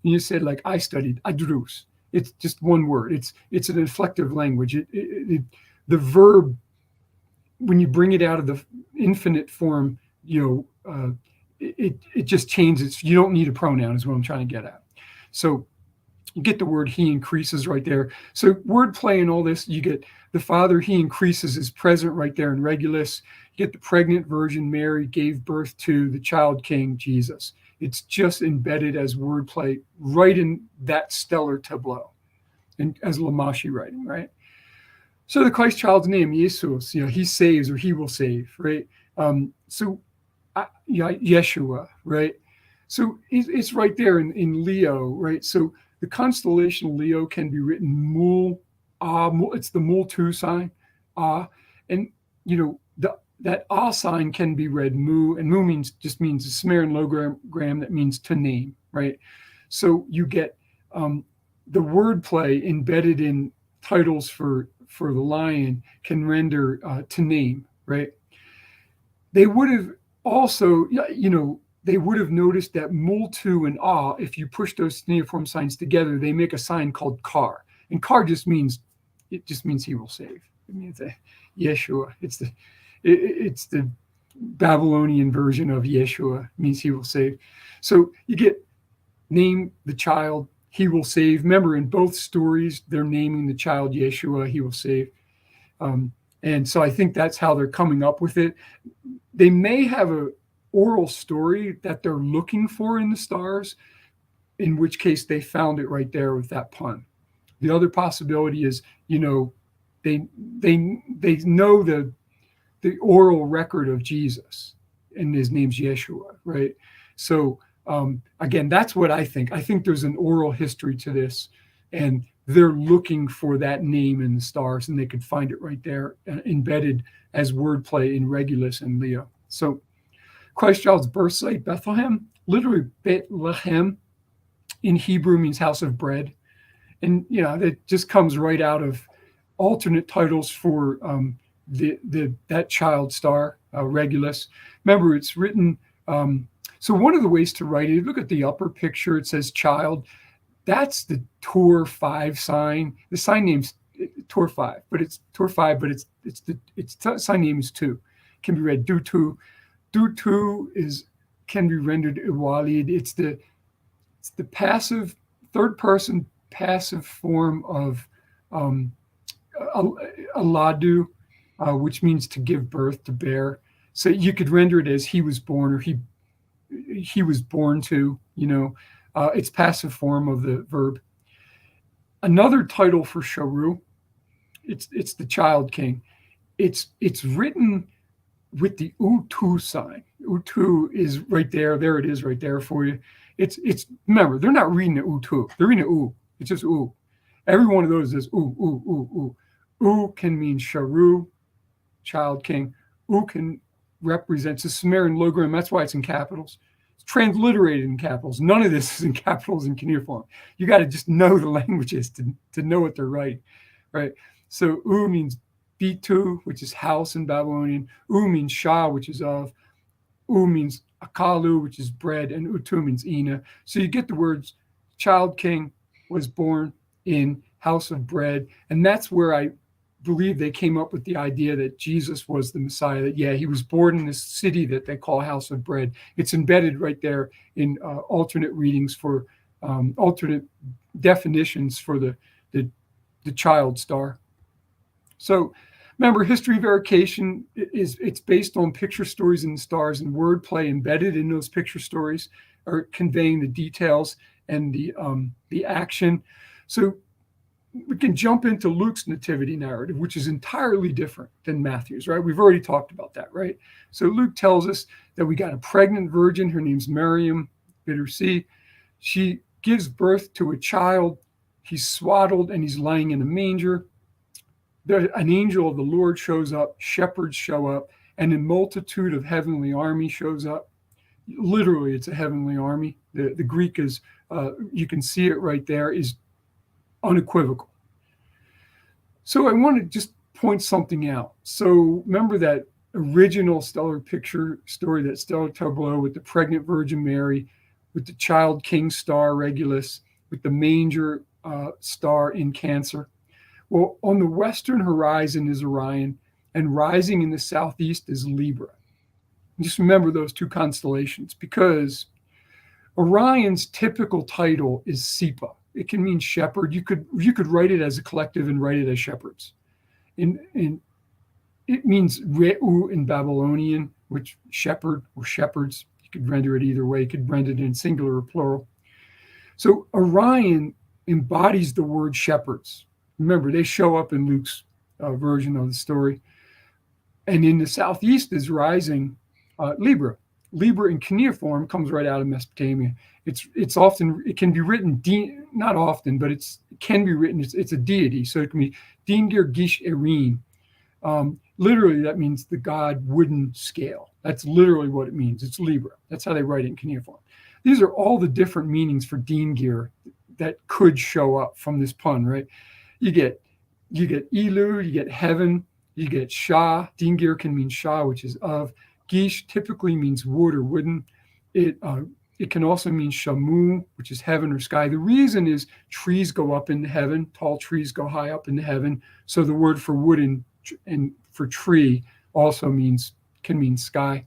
Speaker 2: And you said, like, I studied adrus. It's just one word. It's an inflective language. The verb, when you bring it out of the infinite form, it just changes. You don't need a pronoun, is what I'm trying to get at. So you get the word he increases right there. So wordplay and all this, you get the father, he increases, is present right there in Regulus. You get the pregnant Virgin Mary gave birth to the child king, Jesus. It's just embedded as wordplay right in that stellar tableau, and as Lamashi writing, right? So the Christ child's name, Jesus, he saves, or he will save, right? Yeshua, right? So it's right there in Leo, right? So the constellation Leo can be written Mul, it's the Mul-2 sign, and that sign can be read Mu, and Mu just means a Sumerian logogram that means to name, right? So you get the wordplay embedded in titles for the lion can render to name, right? They would have also, they would have noticed that Mul-2 and if you push those cuneiform signs together, they make a sign called Kar. And Kar just means he will save. It means Yeshua. It's the Babylonian version of Yeshua, means he will save. So you get name the child, he will save. Remember, in both stories, they're naming the child Yeshua, he will save. And so I think that's how they're coming up with it. They may have a oral story that they're looking for in the stars, in which case they found it right there with that pun. The other possibility is, they know the oral record of Jesus, and his name's Yeshua, right? So again, that's what I think. I think there's an oral history to this, and they're looking for that name in the stars, and they could find it right there, embedded as wordplay in Regulus and Leo. So Christ child's birth site, Bethlehem, literally Bethlehem in Hebrew means house of bread. And, that just comes right out of alternate titles for that child star, Regulus. Remember, it's written. So one of the ways to write it, look at the upper picture. It says child. That's the Tor 5 sign. The sign name's Tor 5, but it's Tor 5, but its sign name is 2. It can be read Dutu. Dutu can be rendered Iwalid. It's the passive, third person passive form of Aladu, which means to give birth, to bear. So you could render it as he was born, or he was born to, it's passive form of the verb. Another title for Sharu, it's the child king. It's written with the Utu sign. Utu is right there. There it is right there for you. It's remember, they're not reading the Utu. They're reading the U. It's just U. Every one of those is U. U can mean Sharu, child king. U can represents a Sumerian logogram. That's why it's in capitals. It's transliterated in capitals. None of this is in capitals and cuneiform. You got to just know the languages to know what they're writing, right? So U means Bitu, which is house in Babylonian. U means Shah, which is of. U means Akalu, which is bread, and Utu means Ina. So you get the words child king was born in house of bread. And that's where I believe they came up with the idea that Jesus was the Messiah, that, yeah, he was born in this city that they call house of bread. It's embedded right there in alternate readings for alternate definitions for the child star. So remember, history verification it's based on picture stories in the stars, and wordplay embedded in those picture stories are conveying the details and the action. So we can jump into Luke's nativity narrative, which is entirely different than Matthew's, right? We've already talked about that, right? So Luke tells us that we got a pregnant virgin. Her name's Miriam, bitter C. She gives birth to a child. He's swaddled and he's lying in a manger. An angel of the Lord shows up, shepherds show up, and a multitude of heavenly army shows up. Literally, it's a heavenly army. The Greek is, you can see it right there, is unequivocal. So I want to just point something out. So remember that original stellar picture story, that stellar tableau with the pregnant Virgin Mary, with the child king star Regulus, with the manger star in Cancer. Well, on the western horizon is Orion, and rising in the southeast is Libra. Just remember those two constellations, because Orion's typical title is Sipa. It can mean shepherd. You could write it as a collective and write it as shepherds. It means Re'u in Babylonian, which shepherd or shepherds. You could render it either way. You could render it in singular or plural. So Orion embodies the word shepherds. Remember, they show up in Luke's version of the story. And in the southeast is rising Libra. Libra in cuneiform comes right out of Mesopotamia. It can be written, not often, but it can be written, it's a deity. So it can be Dingir Gish Erin. Literally, that means the god wooden scale. That's literally what it means. It's Libra. That's how they write it in cuneiform. These are all the different meanings for Dingir that could show up from this pun, right? You get Ilu, you get heaven, you get Shah. Dingir can mean Shah, which is of. Gish typically means wood or wooden. It can also mean Shamu, which is heaven or sky. The reason is trees go up into heaven. Tall trees go high up into heaven. So the word for wood and for tree also can mean sky.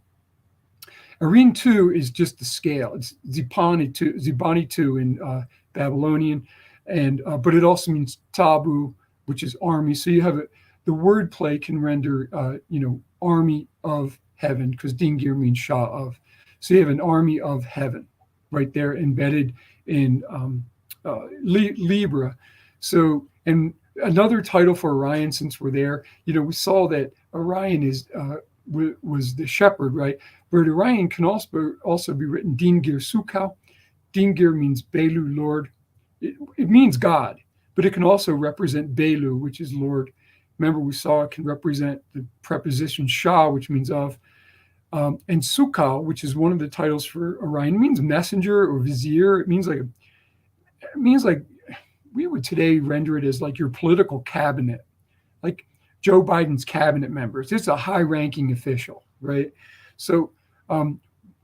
Speaker 2: Arin 2 is just the scale. It's Zibani 2 in Babylonian, but it also means tabu, which is army. So you have the wordplay can render army of heaven, because Dingir means Shah of. So you have an army of heaven right there embedded in Libra. So, and another title for Orion, since we're there, we saw that Orion was the shepherd, right? But Orion can also be written Dingir Sukau. Dingir means Belu, Lord. It means God, but it can also represent Belu, which is Lord. Remember, we saw it can represent the preposition Shah, which means of. And Sukal, which is one of the titles for Orion, means messenger or vizier. It means like we would today render it as like your political cabinet, like Joe Biden's cabinet members. It's a high-ranking official, right? So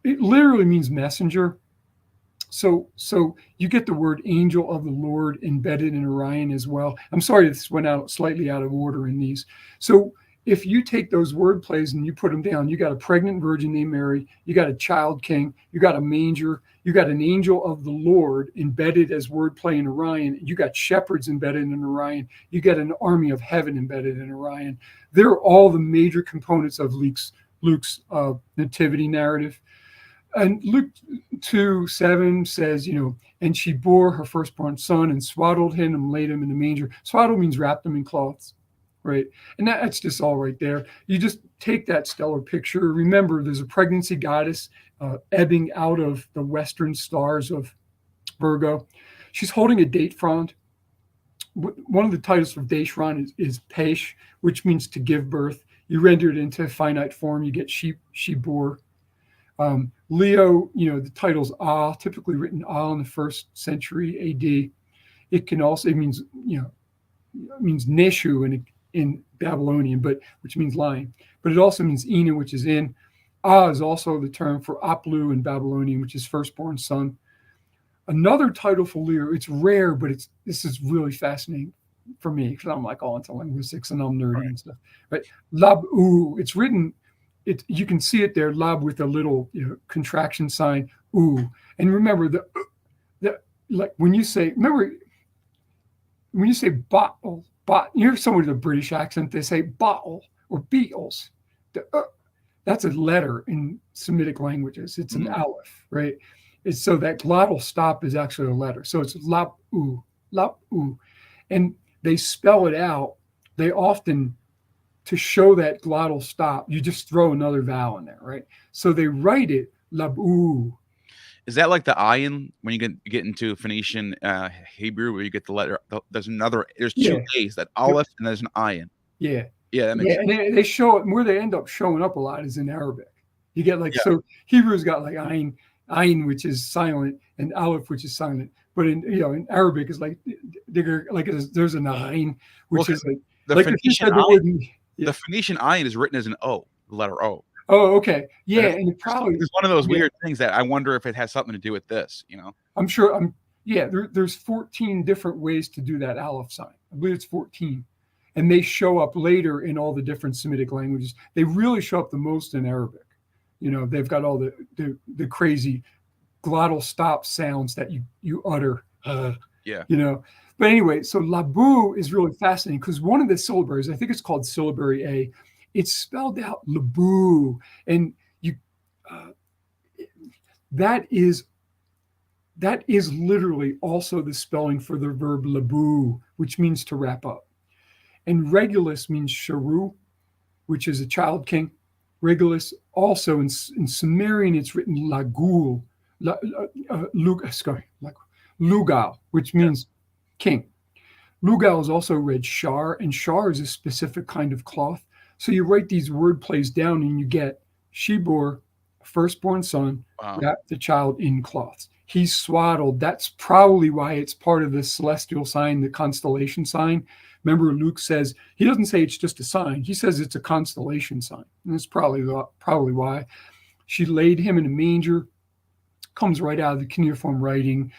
Speaker 2: it literally means messenger. So you get the word angel of the Lord embedded in Orion as well. I'm sorry, this went slightly out of order in these. So if you take those word plays and you put them down, you got a pregnant virgin named Mary, you got a child king, you got a manger, you got an angel of the Lord embedded as wordplay in Orion, you got shepherds embedded in Orion, you got an army of heaven embedded in Orion. They're all the major components of Luke's nativity narrative. And Luke 2:7 says, and she bore her firstborn son and swaddled him and laid him in the manger. Swaddle means wrapped him in cloths. Right. And that's just all right there. You just take that stellar picture. Remember, there's a pregnancy goddess ebbing out of the western stars of Virgo. She's holding a date frond. One of the titles for Deshron is Pesh, which means to give birth. You render it into finite form, you get she bore. Leo, the title's Ah, typically written Ah in the 1st century AD. It can also, it means Neshu in Babylonian, which means lion. But it also means Ina, which is in. Ah is also the term for Aplu in Babylonian, which is firstborn son. Another title for Leo, it's rare, but this is really fascinating for me because I'm like all into linguistics and I'm nerdy and stuff. But Lab-U, it's written, you can see it there, Lab with a little contraction sign, U. And remember like when you say bottle, you hear someone with a British accent, they say bottle or beetles. That's a letter in Semitic languages. It's an aleph, right? So that glottal stop is actually a letter. So it's lap-u, lap-u. And they spell it out. They often, to show that glottal stop, you just throw another vowel in there, right? So they write it lab-u.
Speaker 1: Is that like the ayin when you get into Phoenician Hebrew where you get the letter? There's two A's, that aleph, and there's an ayin.
Speaker 2: Yeah.
Speaker 1: Yeah, that makes sense.
Speaker 2: And they show it where they end up showing up a lot is in Arabic. You get so Hebrew's got like ayin, which is silent, and aleph, which is silent. But in Arabic is like there's an ayin, which is like
Speaker 1: the Phoenician ayin. The Phoenician ayin is written as an O, the letter O.
Speaker 2: Oh, okay. Yeah, and it probably
Speaker 1: is one of those weird things that I wonder if it has something to do with this,
Speaker 2: I'm sure. There's 14 different ways to do that aleph sign. I believe it's 14. And they show up later in all the different Semitic languages. They really show up the most in Arabic. They've got all the crazy glottal stop sounds that you utter. But anyway, so Labu is really fascinating because one of the syllabaries, I think it's called syllabary A, it's spelled out Labu, and that is literally also the spelling for the verb Labu, which means to wrap up. And Regulus means Sharu, which is a child king. Regulus also in Sumerian, it's written Lagul, Lugal, which means king. Lugal is also read Shar, and Shar is a specific kind of cloth. So you write these word plays down and you get Shibor, firstborn son, wrapped the child in cloths. He's swaddled. That's probably why it's part of the celestial sign, the constellation sign. Remember, Luke says, he doesn't say it's just a sign. He says it's a constellation sign. And that's probably why. She laid him in a manger. Comes right out of the cuneiform writing.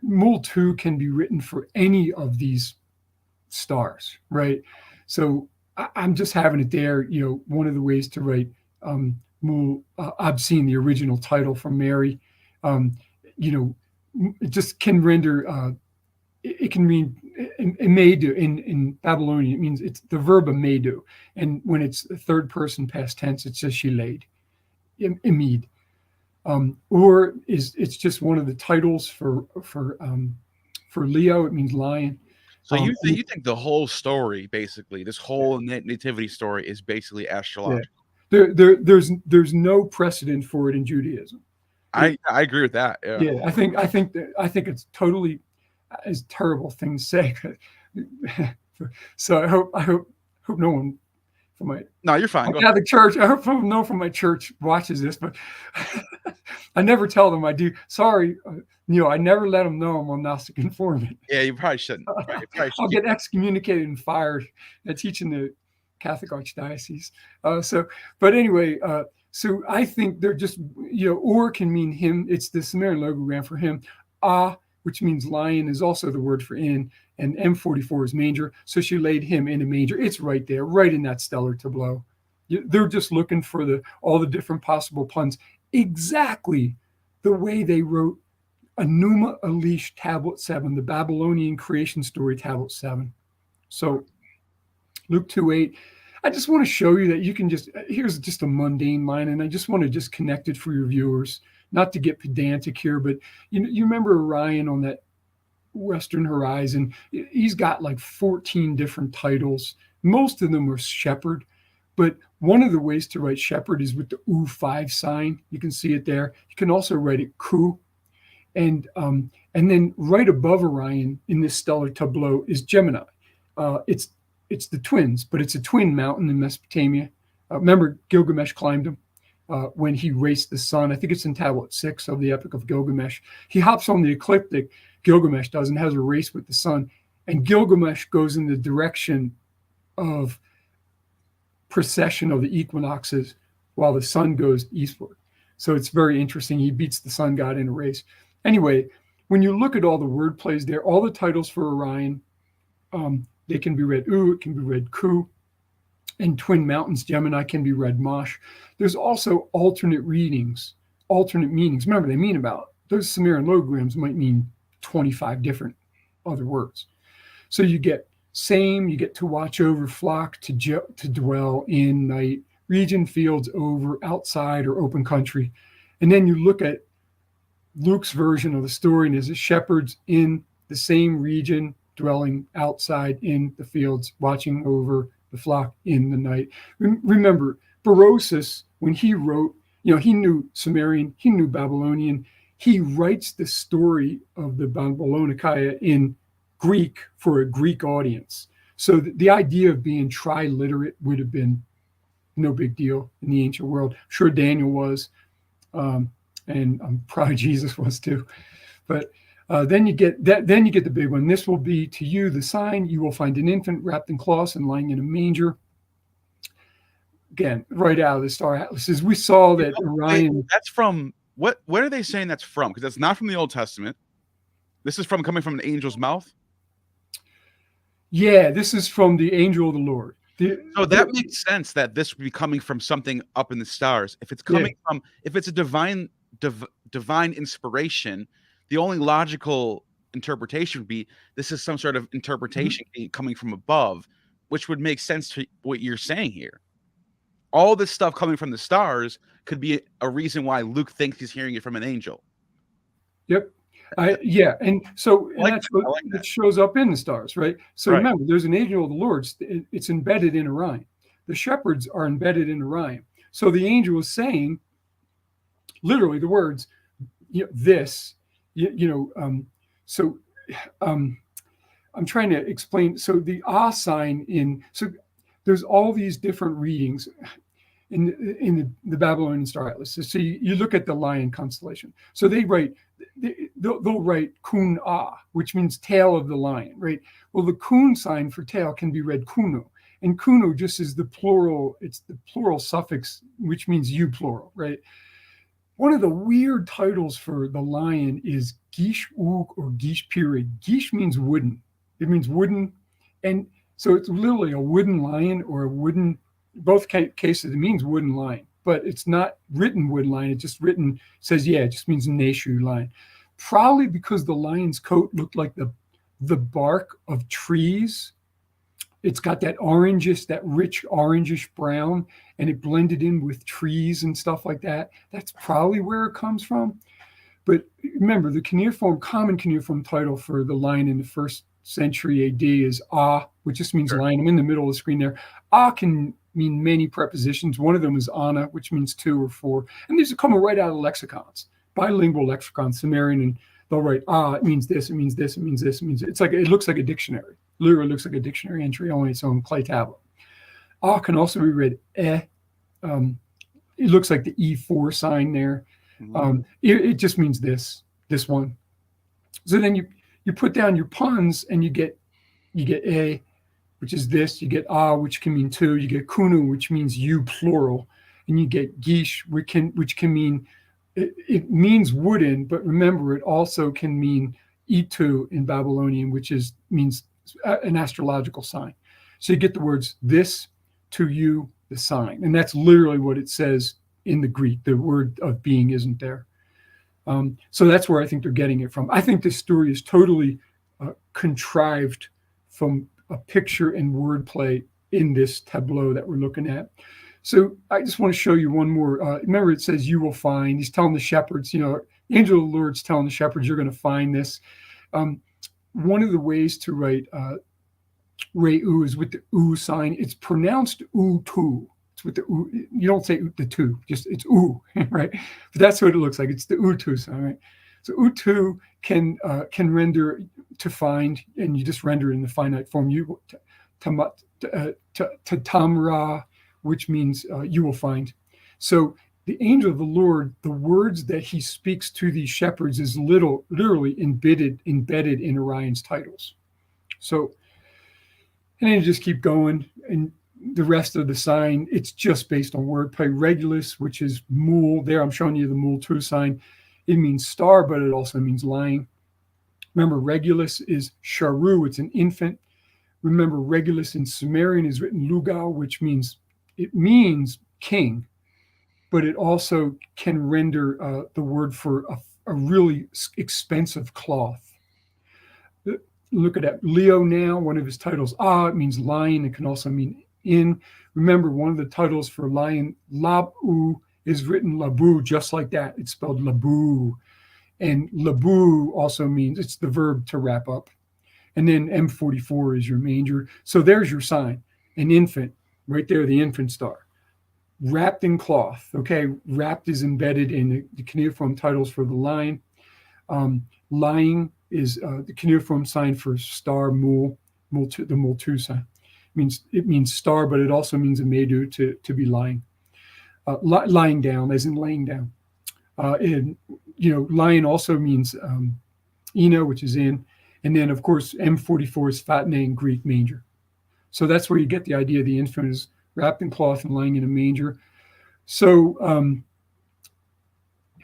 Speaker 2: Mul 2 can be written for any of these stars, right? So I'm just having it there. One of the ways to write Mul Absin, the original title from Mary, it just can render, it can mean Imedu in Babylonian. It means it's the verb Imedu. And when it's the third person past tense, it says she laid, Imed. Or it's just one of the titles for Leo. It means lion.
Speaker 1: So you think the whole story, basically, this whole nativity story, is basically astrological?
Speaker 2: Yeah. There's no precedent for it in Judaism.
Speaker 1: I agree with that.
Speaker 2: Yeah, I think it's totally a terrible thing to say. So I hope no one from my
Speaker 1: you're fine.
Speaker 2: Catholic church. I hope no one from my church watches this, but I never tell them I do. Sorry, I never let them know I'm a Gnostic informant.
Speaker 1: Yeah, you probably shouldn't.
Speaker 2: I'll get excommunicated and fired at teaching the Catholic Archdiocese. But anyway, so I think they're just, or can mean him. It's the Sumerian logogram for him. Which means lion, is also the word for in, and M44 is manger. So she laid him in a manger. It's right there, right in that stellar tableau. They're just looking for all the different possible puns. Exactly the way they wrote Enuma Elish Tablet 7, the Babylonian creation story Tablet 7. So Luke 2:8. I just want to show you that you can here's just a mundane line, and I just want to just connect it for your viewers. Not to get pedantic here, but you remember Orion on that western horizon? He's got like 14 different titles. Most of them are shepherd, but one of the ways to write shepherd is with the U5 sign. You can see it there. You can also write it Ku. And then right above Orion in this stellar tableau is Gemini. It's the twins, but it's a twin mountain in Mesopotamia. Remember, Gilgamesh climbed them. when he raced the sun. I think it's in Tablet 6 of the Epic of Gilgamesh. He hops on the ecliptic, Gilgamesh does, and has a race with the sun. And Gilgamesh goes in the direction of precession of the equinoxes while the sun goes eastward. So it's very interesting. He beats the sun god in a race. Anyway, when you look at all the word plays there, all the titles for Orion, they can be read U, it can be read Ku, and Twin Mountains, Gemini, can be read Mosh. There's also alternate readings, alternate meanings. Remember, they mean about, those Sumerian logograms might mean 25 different other words. So you get same, you get to watch over, flock, to dwell in, night, region, fields, over, outside, or open country. And then you look at Luke's version of the story, and there's shepherds in the same region, dwelling outside in the fields, watching over the flock in the night. Remember, Berosus, when he wrote, he knew Sumerian, he knew Babylonian. He writes the story of the Babylonica in Greek for a Greek audience. So the idea of being triliterate would have been no big deal in the ancient world. I'm sure Daniel was, and probably Jesus was too. But then you get that. Then you get the big one. This will be to you the sign. You will find an infant wrapped in cloths and lying in a manger. Again, right out of the Star Atlases, we saw that Orion.
Speaker 1: That's from what? What are they saying that's from? Because that's not from the Old Testament. This is coming from an angel's mouth.
Speaker 2: Yeah, this is from the angel of the Lord.
Speaker 1: So that makes sense that this would be coming from something up in the stars. If it's coming from, if it's a divine inspiration, the only logical interpretation would be this is some sort of interpretation coming from above, which would make sense to what you're saying here. All this stuff coming from the stars could be a reason why Luke thinks he's hearing it from an angel.
Speaker 2: Yep. And so that's what it shows up in the stars, right? So remember, there's an angel of the Lord. It's embedded in Orion. The shepherds are embedded in Orion. So the angel is saying, literally, the words, this, So I'm trying to explain. So the sign so there's all these different readings in the Babylonian star atlas. So you look at the lion constellation. So they'll write kun which means tail of the lion, right? Well, the kun sign for tail can be read kuno, and kuno just is the plural. It's the plural suffix, which means you plural, right? One of the weird titles for the lion is Gish Ug or Gish period. Gish means wooden. It means wooden, and so it's literally a wooden lion or a wooden. Both cases it means wooden lion, but it's not written wooden lion. It's just written, says, it just means Neshu lion. Probably because the lion's coat looked like the bark of trees. It's got that rich orangish brown, and it blended in with trees and stuff like that. That's probably where it comes from. But remember, the common cuneiform title for the lion in the 1st century AD is which just means lion. I'm in the middle of the screen there. Can mean many prepositions. One of them is ana, which means 2 or 4. And these are coming right out of lexicons, bilingual lexicons, Sumerian, and they'll write, it means this, it means this, it means this, it means it's like, it looks like a dictionary. Literally looks like a dictionary entry, only its own clay tablet. Can also be read it looks like the E4 sign there. It just means this one. So then you put down your puns and you get a, which is this, you get which can mean 2, you get kunu, which means you plural, and you get gish, which can mean, it means wooden, but remember it also can mean itu in Babylonian, which means an astrological sign. So you get the words this, to you, the sign, and that's literally what it says in the Greek. The word of being isn't there. So that's where I think they're getting it from. I think this story is totally contrived from a picture and wordplay in this tableau that we're looking at. So I just want to show you one more. Remember, it says you will find. He's telling the shepherds, the angel of the Lord's telling the shepherds, you're going to find this. One of the ways to write Reu is with the U sign. It's pronounced U2. It's with the U. You don't say the 2, just it's U, right? But that's what it looks like. It's the U2 sign, right? So U2 can render to find, and you just render it in the finite form. You to tamra, which means you will find. So the angel of the Lord, the words that he speaks to these shepherds is literally embedded in Orion's titles. So, and then you just keep going, and the rest of the sign, it's just based on wordplay. Regulus, which is mule, there I'm showing you the mule 2 sign. It means star, but it also means lion. Remember, Regulus is Sharu, it's an infant. Remember, Regulus in Sumerian is written Lugal, which means king, but it also can render the word for a really expensive cloth. Look at that. Leo now, one of his titles, it means lion. It can also mean in. Remember, one of the titles for lion, Labu, is written Labu, just like that. It's spelled Labu. And Labu also means, it's the verb to wrap up. And then M44 is your manger. So there's your sign, an infant, right there, the infant star. Wrapped in cloth. Okay, wrapped is embedded in the cuneiform titles for the lion. Lying is the cuneiform sign for star, mule, the mule 2 sign. It means star, but it also means amedu, to be lying. Lying down, as in laying down. And lion also means eno, which is in. And then, of course, M44 is fatne in Greek, manger. So that's where you get the idea. The infant is wrapped in cloth and lying in a manger. So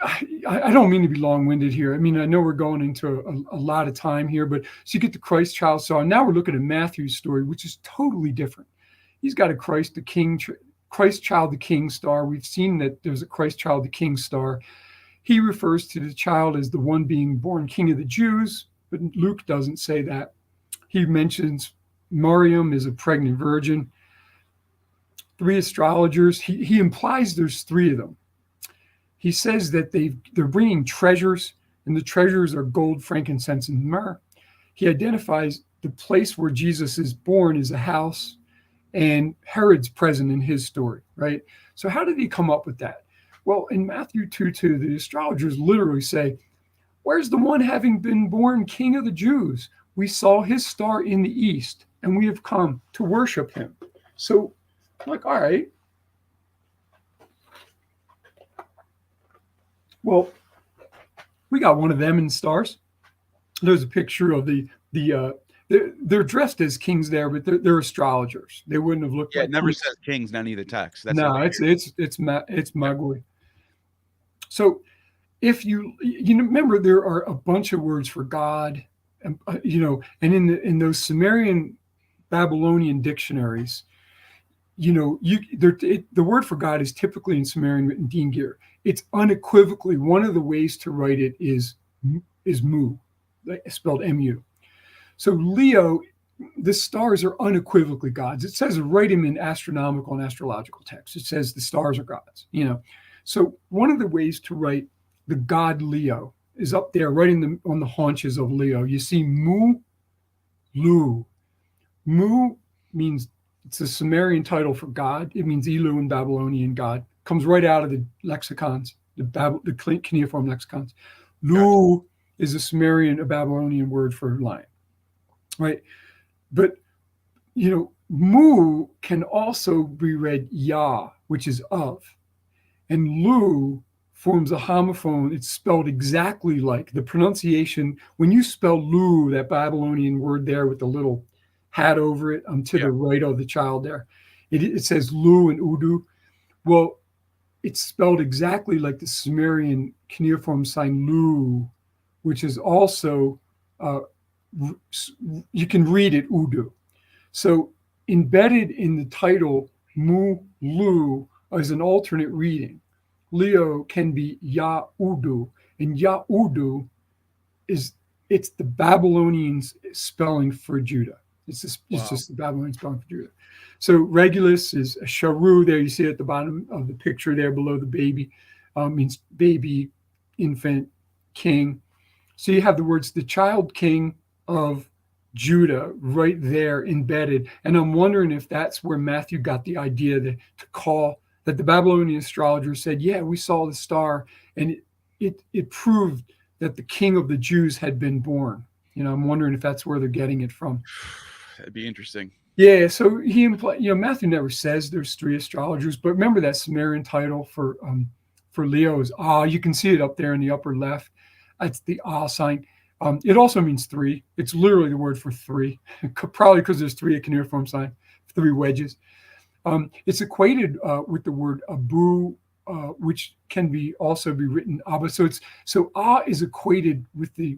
Speaker 2: I don't mean to be long-winded here. I mean, I know we're going into a lot of time here, but so you get the Christ child star. Now we're looking at Matthew's story, which is totally different. He's got a Christ child, the king star. We've seen that there's a Christ child, the king star. He refers to the child as the one being born king of the Jews, but Luke doesn't say that. He mentions Mariam is a pregnant virgin. 3 astrologers. He implies there's 3 of them. He says that they're bringing treasures, and the treasures are gold, frankincense, and myrrh. He identifies the place where Jesus is born as a house, and Herod's present in his story, right? So how did he come up with that? Well, in Matthew 2:2, the astrologers literally say, "Where's the one having been born king of the Jews? We saw his star in the east, and we have come to worship him." So I'm like, all right. Well, we got one of them in stars. There's a picture of they're dressed as kings there, but they're astrologers. They wouldn't have looked.
Speaker 1: Yeah,
Speaker 2: like
Speaker 1: it never
Speaker 2: kings.
Speaker 1: says kings in any of the text. That's
Speaker 2: No, it's Magui. So if you remember, there are a bunch of words for God, and and in those Sumerian Babylonian dictionaries, the word for God is typically in Sumerian written dingir. It's unequivocally, one of the ways to write it is mu, spelled mu. So Leo, the stars are unequivocally gods. It says right in astronomical and astrological texts. It says the stars are gods. So one of the ways to write the god Leo is up there, right on the haunches of Leo. You see mu, lu. Mu means, it's a Sumerian title for God. It means Elu in Babylonian God. Comes right out of the lexicons, the cuneiform lexicons. Lu is a Babylonian word for lion, right? But, mu can also be read ya, which is of. And lu forms a homophone. It's spelled exactly like the pronunciation. When you spell lu, that Babylonian word there with the little hat over it, to the right of the child there, it says lu and udu. Well, it's spelled exactly like the Sumerian cuneiform sign lu, which is also, you can read it udu. So embedded in the title mu, lu, as an alternate reading, Leo can be ya udu, and ya udu it's the Babylonian spelling for Judah. It's just the Babylonian spelling for Judah. So Regulus is a sharu. There you see it at the bottom of the picture there below the baby. Means baby, infant, king. So you have the words the child king of Judah right there embedded. And I'm wondering if that's where Matthew got the idea that the Babylonian astrologers said, yeah, we saw the star, and it proved that the king of the Jews had been born. I'm wondering if that's where they're getting it from.
Speaker 1: That'd be interesting.
Speaker 2: Yeah, so he implied, Matthew never says there's 3 astrologers, but remember that Sumerian title for for Leo is Ah. You can see it up there in the upper left. That's the Ah sign. It also means three. It's literally the word for three, probably because there's three, a cuneiform sign, three wedges. It's equated with the word Abu, which can also be written Abba. So Ah is equated with the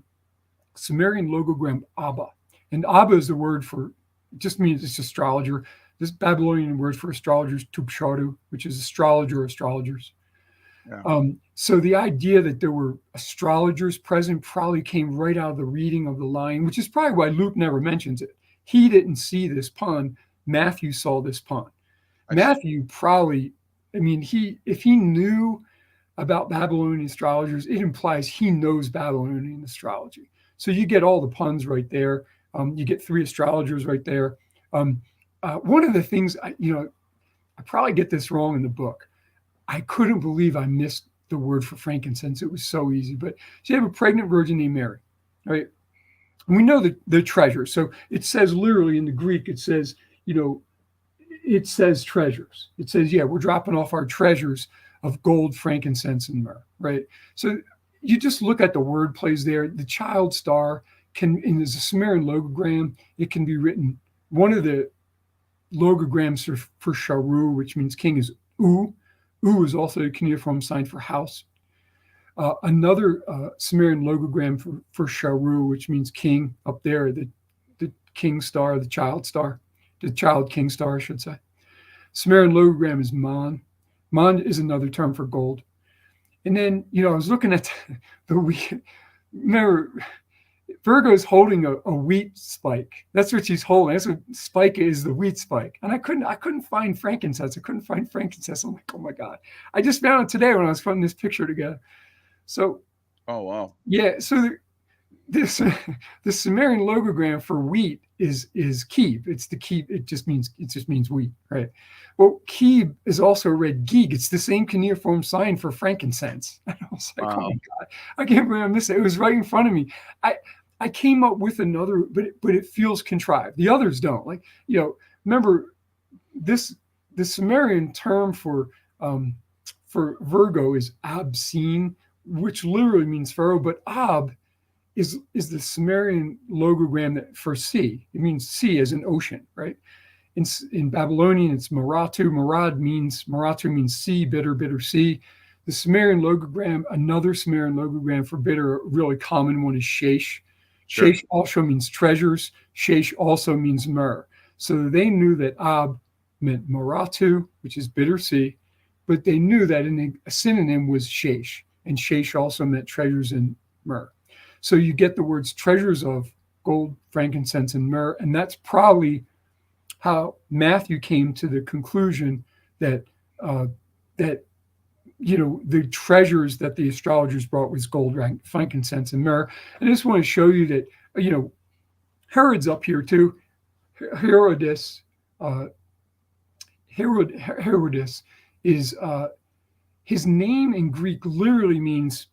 Speaker 2: Sumerian logogram Abba. And Abba is the word for, it just means it's astrologer. This Babylonian word for astrologer is Tupsharu, which is astrologer, astrologers. Yeah. So the idea that there were astrologers present probably came right out of the reading of the line, which is probably why Luke never mentions it. He didn't see this pun. Matthew saw this pun. Matthew probably, if he knew about Babylonian astrologers, it implies he knows Babylonian astrology. So you get all the puns right there. You get three astrologers right there. One of the things, I probably get this wrong in the book. I couldn't believe I missed the word for frankincense. It was so easy. But so you have a pregnant virgin named Mary, right? And we know that they're treasures. So it says literally in the Greek, it says, it says treasures. It says, yeah, we're dropping off our treasures of gold, frankincense, and myrrh, right? So you just look at the word plays there. The child star in the Sumerian logogram, it can be written. One of the logograms for Sharu, which means king, is U. U is also a cuneiform sign for house. Another Sumerian logogram for Sharu, which means king, up there, the king star, the child king star, I should say. Sumerian logogram is Mon. Mon is another term for gold. And then, I was looking at the wheat. Remember, Virgo's holding a wheat spike. That's what she's holding. That's what spike is, the wheat spike. And I couldn't find frankincense. I'm like, oh my God. I just found it today when I was putting this picture together. So,
Speaker 1: oh wow.
Speaker 2: Yeah. So the Sumerian logogram for wheat is Kib. It's the Kib. It just means wheat, right? Well, Kib is also read Gig. It's the same cuneiform sign for frankincense. And I was like, wow. Oh my God, I can't believe I missed it. It was right in front of me. I came up with another, but it feels contrived. The others don't. Like, remember the Sumerian term for Virgo is Absine, which literally means Pharaoh, but Ab is the Sumerian logogram for sea. It means sea as an ocean, right? In Babylonian, it's Maratu. Maratu means sea, bitter sea. The Sumerian logogram, another Sumerian logogram for bitter, a really common one is Shesh. Sure. Shesh also means treasures. Shesh also means myrrh. So they knew that Ab meant Maratu, which is bitter sea, but they knew that a synonym was Shesh, and Shesh also meant treasures and myrrh. So you get the words treasures of gold, frankincense, and myrrh, and that's probably how Matthew came to the conclusion that the treasures that the astrologers brought was gold, frankincense, and myrrh. And I just want to show you that, Herod's up here too. Herodotus is his name in Greek literally means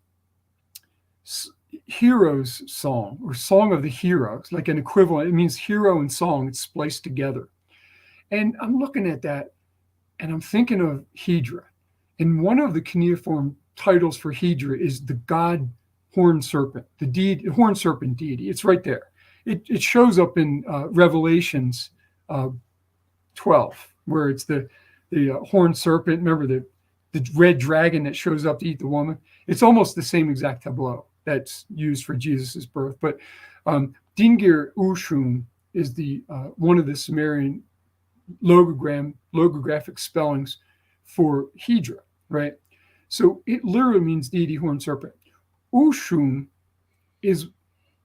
Speaker 2: hero's song or song of the heroes, like an equivalent. It means hero and song. It's spliced together. And I'm looking at that and I'm thinking of Hydra. And one of the cuneiform titles for Hydra is the god horned serpent, the horned serpent deity. It's right there. It shows up in Revelations 12, where it's the horned serpent. Remember the red dragon that shows up to eat the woman? It's almost the same exact tableau that's used for Jesus's birth. But Dingir Ushum is one of the Sumerian logographic spellings for Hydra, right? So it literally means deity horned serpent. Ushum is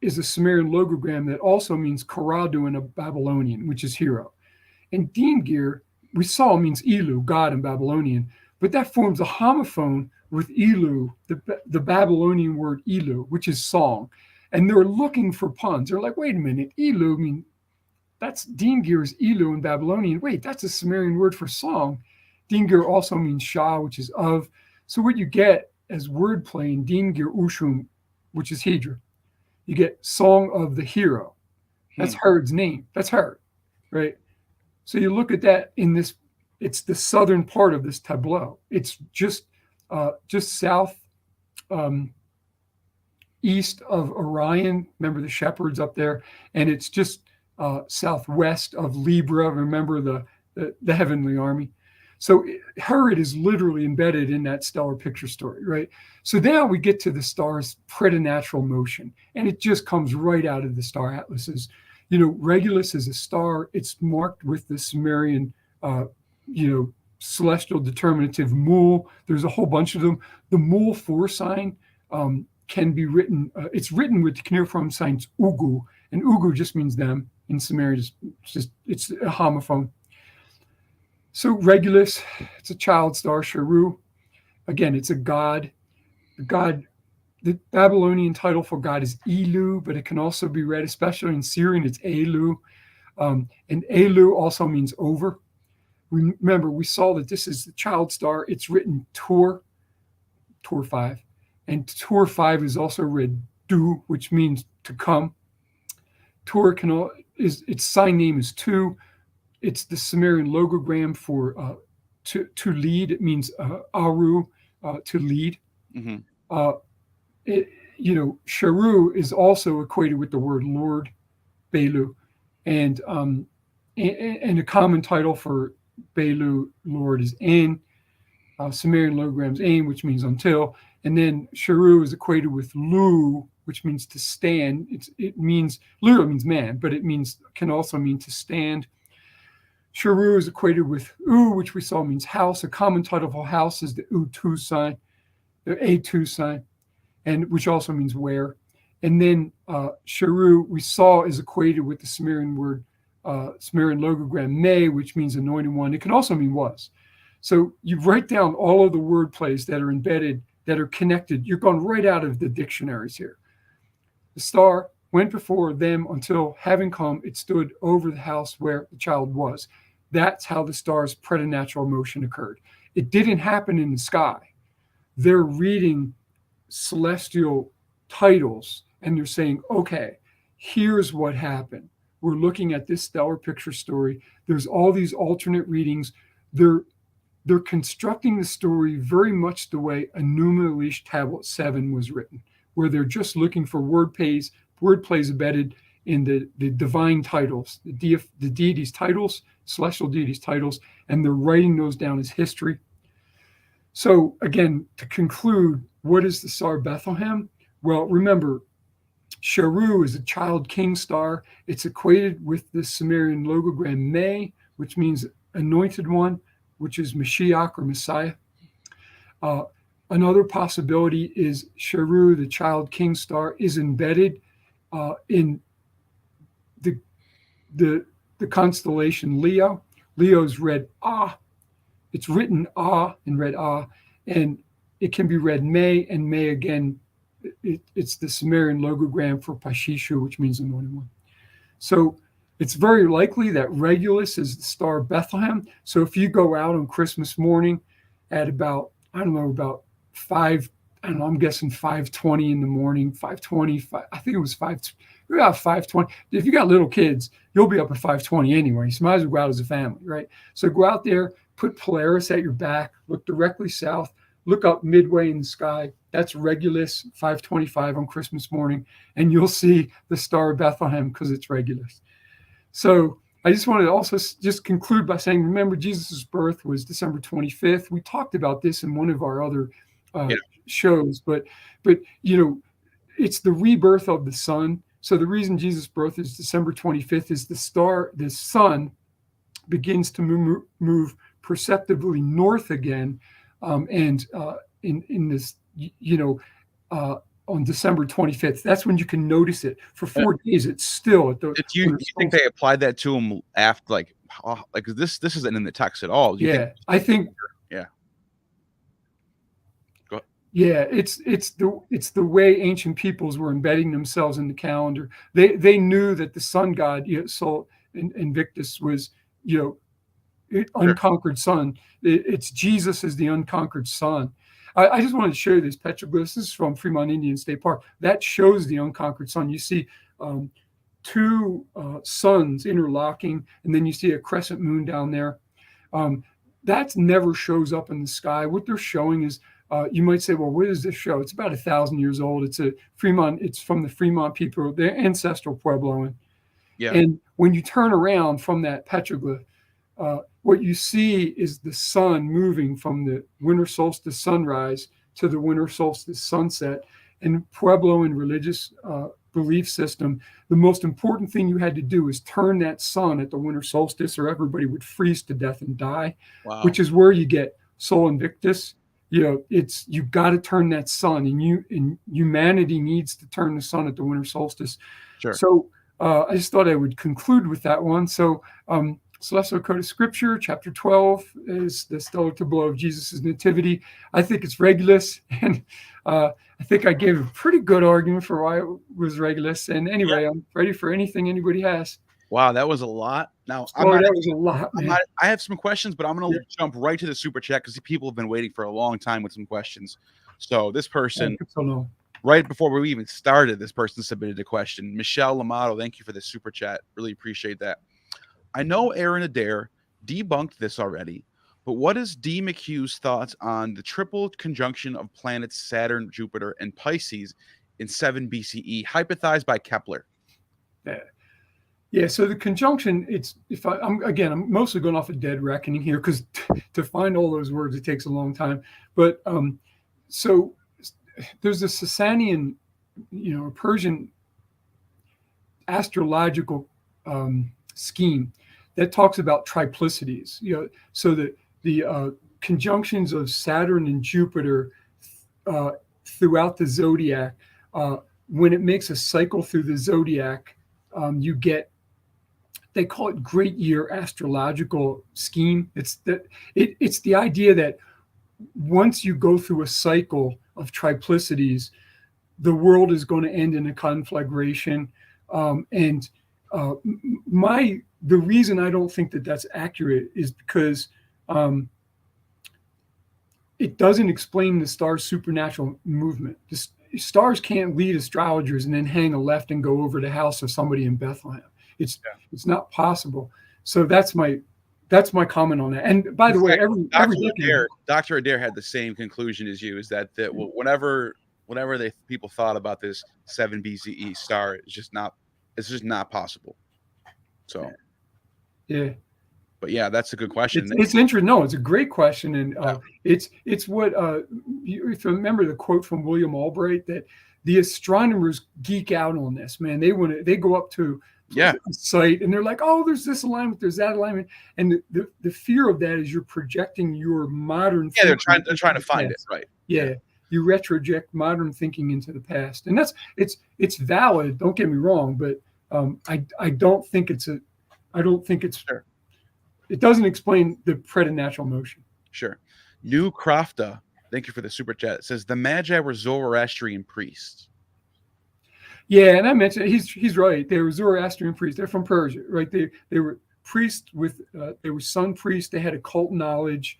Speaker 2: a Sumerian logogram that also means Karadu in a Babylonian, which is hero. And Dingir, we saw, means Elu, god in Babylonian, but that forms a homophone with Elu, the Babylonian word Elu, which is song. And they're looking for puns. They're like, wait a minute, Elu, that's Dingir is Elu in Babylonian. Wait, that's a Sumerian word for song. Dingir also means Shah, which is of. So what you get as wordplay in Dingir Ushum, which is Hydra, you get song of the hero. That's Herod's name. That's Herod, right? So you look at that in this, it's the southern part of this tableau. It's just just south east of Orion. Remember the shepherds up there, and it's just southwest of Libra. Remember the heavenly army. So Herod is literally embedded in that stellar picture story, right? So now we get to the star's preternatural motion, and it just comes right out of the star atlases. Regulus is a star. It's marked with the Sumerian, celestial determinative mul. There's a whole bunch of them. The mul 4 sign can be written. It's written with the cuneiform signs ugu, and ugu just means them. In Sumerian, it's a homophone. So Regulus, it's a child star. Sharu, again, it's a god. The Babylonian title for God is Elu, but it can also be read, especially in Syrian, it's Elu. And Elu also means over. Remember, we saw that this is the child star. It's written Tur 5. And Tur 5 is also read Du, which means to come. Tur its sign name is Tu. It's the Sumerian logogram for to lead. It means Aru, to lead.
Speaker 1: Mm-hmm.
Speaker 2: Sharu is also equated with the word Lord, Belu, and a common title for Belu, Lord, is An. Sumerian logograms An, which means until, and then Sharu is equated with Lu, which means to stand. It means literally means man, but it can also mean to stand. Sharu is equated with U, which we saw means house. A common title for house is the U2 sign, the A2 sign, and which also means where. And then Sharu we saw is equated with the Sumerian word, Sumerian logogram Me, which means anointed one. It can also mean was. So you write down all of the word plays that are embedded, that are connected. You're going right out of the dictionaries here. The star went before them until, having come, it stood over the house where the child was. That's how the star's preternatural motion occurred. It didn't happen in the sky. They're reading celestial titles and they're saying, okay, here's what happened. We're looking at this stellar picture story. There's all these alternate readings. They're constructing the story very much the way Enuma Elish Tablet 7 was written, where they're just looking for word plays embedded in the divine titles, the deities' titles, celestial deities' titles, and they're writing those down as history. So again, to conclude, what is the star Bethlehem? Well, remember, Sharu is a child king star. It's equated with the Sumerian logogram Me, which means anointed one, which is Mashiach or Messiah. Another possibility is Sharu, the child king star, is embedded in the constellation Leo. Leo's read Ah. It's written Ah and read Ah, and it can be read May, and May again, it's the Sumerian logogram for Pashishu, which means anointed one. So it's very likely that Regulus is the star of Bethlehem. So if you go out on Christmas morning at about 5, I'm guessing 5:20 in the morning, 5:20, I think it was 5:20. If you got little kids, you'll be up at 5:20 anyway. So might as well go out as a family, right? So go out there, put Polaris at your back, look directly south, look up midway in the sky. That's Regulus, 5:25 on Christmas morning, and you'll see the star of Bethlehem because it's Regulus. So I just wanted to also just conclude by saying, remember, Jesus' birth was December 25th. We talked about this in one of our other shows, but it's the rebirth of the sun. So the reason Jesus' birth is December 25th is the sun begins to move perceptibly north again, and in this, on December 25th, that's when you can notice it. For 4 days, it's still at the.
Speaker 1: Do you think they applied that to him after, like this isn't in the text at all?
Speaker 2: I think.
Speaker 1: Yeah. Go ahead.
Speaker 2: Yeah, it's the way ancient peoples were embedding themselves in the calendar. They knew that the sun god, Sol Invictus, was unconquered sun. It's Jesus is the unconquered sun. I just wanted to show you this petroglyph. This is from Fremont Indian State Park. That shows the unconquered sun. You see two suns interlocking, and then you see a crescent moon down there. That never shows up in the sky. What they're showing is you might say, well, where does this show? It's about 1,000 years old. It's from the Fremont people, they're ancestral Puebloan.
Speaker 1: Yeah.
Speaker 2: And when you turn around from that petroglyph, what you see is the sun moving from the winter solstice sunrise to the winter solstice sunset. And Puebloan religious belief system, the most important thing you had to do is turn that sun at the winter solstice, or everybody would freeze to death and die.
Speaker 1: Wow.
Speaker 2: Which is where you get Sol Invictus. You got to turn that sun, and humanity needs to turn the sun at the winter solstice.
Speaker 1: Sure.
Speaker 2: So I just thought I would conclude with that one. So Celestial Code of Scripture, chapter 12, is the stellar tableau of Jesus' nativity. I think it's Regulus, and I think I gave a pretty good argument for why it was Regulus. And anyway, I'm ready for anything anybody has.
Speaker 1: Wow, that was a lot. Now,
Speaker 2: that was a lot, man.
Speaker 1: I have some questions, but I'm going to jump right to the super chat because people have been waiting for a long time with some questions. So this person, right before we even started, this person submitted a question. Michelle Lamato, thank you for the super chat. Really appreciate that. I know Aaron Adair debunked this already, but what is D. McHugh's thoughts on the triple conjunction of planets Saturn, Jupiter, and Pisces in 7 BCE, hypothesized by Kepler?
Speaker 2: Yeah, so the conjunction, I'm mostly going off a dead reckoning here, because to find all those words, it takes a long time. But so there's a Sasanian, Persian astrological scheme that talks about triplicities. So that the conjunctions of Saturn and Jupiter throughout the zodiac, when it makes a cycle through the zodiac, you get, they call it great year astrological scheme. It's the idea that once you go through a cycle of triplicities, the world is going to end in a conflagration. The reason I don't think that that's accurate is because it doesn't explain the star's supernatural movement. The stars can't lead astrologers and then hang a left and go over the house of somebody in Bethlehem. It's not possible. So that's my comment on that. And by the way,
Speaker 1: Dr. Adair had the same conclusion as you, is that whenever people thought about this 7 BCE star, it's just not possible. So
Speaker 2: yeah.
Speaker 1: But yeah, that's a good question.
Speaker 2: It's interesting. No, it's a great question, and it's what if you remember the quote from William Albright, that the astronomers geek out on this. Man, they go up to a site and they're like, oh, there's this alignment, there's that alignment, and the fear of that is you're projecting your modern.
Speaker 1: Yeah, they're trying to find it, right?
Speaker 2: Yeah, you retroject modern thinking into the past, and it's valid. Don't get me wrong, but I don't think it's
Speaker 1: Sure.
Speaker 2: It doesn't explain the preternatural motion.
Speaker 1: Sure. New Crofta, thank you for the super chat. It says the Magi were Zoroastrian priests.
Speaker 2: Yeah, and I mentioned he's right. They were Zoroastrian priests. They're from Persia, right? They were priests they were sun priests. They had occult knowledge.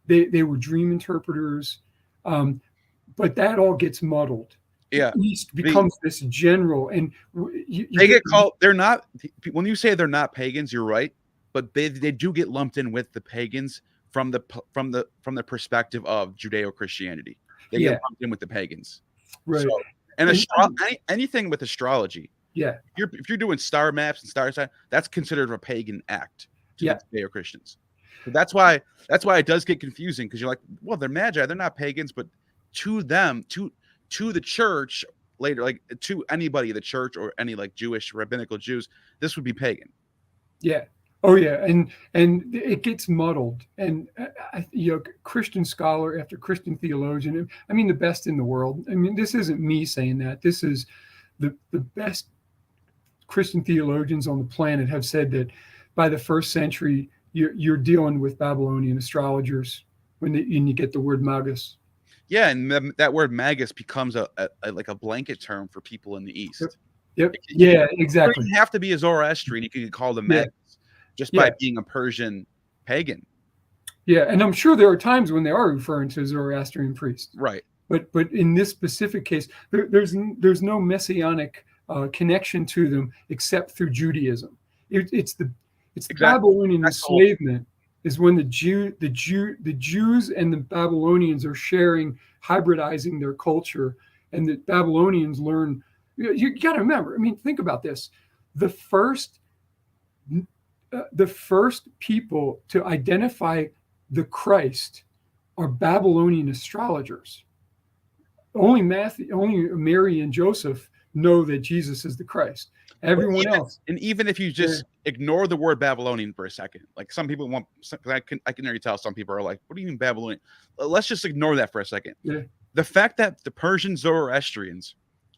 Speaker 2: They were dream interpreters. But that all gets muddled.
Speaker 1: Yeah,
Speaker 2: the East becomes this general, and
Speaker 1: they get called. They're not. When you say they're not pagans, you're right. But they do get lumped in with the pagans from the perspective of Judeo-Christianity. They get lumped in with the pagans,
Speaker 2: right?
Speaker 1: So, and anything with astrology, if you're doing star maps and star sign, that's considered a pagan act to the Judeo-Christians. So that's why it does get confusing, because you're like, well, they're magi, they're not pagans, but to them, to the church later, like to anybody, the church or any like Jewish rabbinical Jews, this would be pagan.
Speaker 2: Yeah. Oh yeah, and it gets muddled, and Christian scholar after Christian theologian, I mean the best in the world. I mean, this isn't me saying that. This is the best Christian theologians on the planet have said that by the 1st century you're dealing with Babylonian astrologers when you get the word magus.
Speaker 1: Yeah, and that word magus becomes a blanket term for people in the East.
Speaker 2: Yep. Yeah, exactly.
Speaker 1: You have to be a Zoroastrian. You could call them magus. Just by being a Persian pagan.
Speaker 2: Yeah, and I'm sure there are times when they are referring to Zoroastrian priests.
Speaker 1: Right.
Speaker 2: But in this specific case, there's no messianic connection to them except through Judaism. It's the Babylonian enslavement is when the Jews and the Babylonians are hybridizing their culture, and the Babylonians learn. You got to remember. I mean, think about this: the first people to identify the Christ are Babylonian astrologers. Only Mary and Joseph know that Jesus is the Christ. Everyone else.
Speaker 1: And even if you just ignore the word Babylonian for a second, like some people want, I can already tell some people are like, what do you mean Babylonian? Let's just ignore that for a second.
Speaker 2: Yeah.
Speaker 1: The fact that the Persian Zoroastrians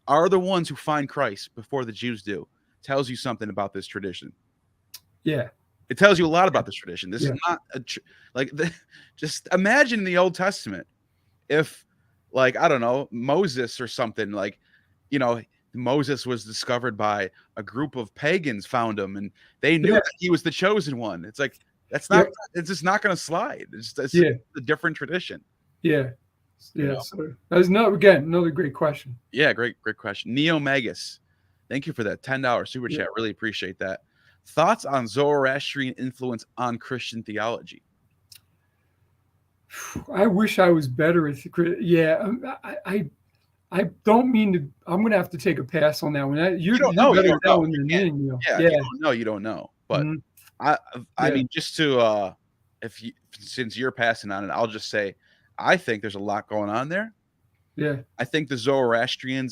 Speaker 1: are the ones who find Christ before the Jews do tells you something about this tradition.
Speaker 2: Yeah.
Speaker 1: It tells you a lot about this tradition. This is not just imagine in the Old Testament if, like, I don't know, Moses or something, like, you know, Moses was discovered by a group of pagans, found him, and they knew that he was the chosen one. It's like, that's not, it's just not going to slide. It's a different tradition.
Speaker 2: Yeah. Yeah. So that's another great question.
Speaker 1: Yeah. Great question. Neo Magus. Thank you for that $10 super chat. Really appreciate that. Thoughts on Zoroastrian influence on Christian theology?
Speaker 2: I wish I was better at I don't mean to. I'm going to have to take a pass on that one. You don't know. You
Speaker 1: don't know. But I mean, just to since you're passing on it, I'll just say I think there's a lot going on there.
Speaker 2: Yeah.
Speaker 1: I think Zoroastrian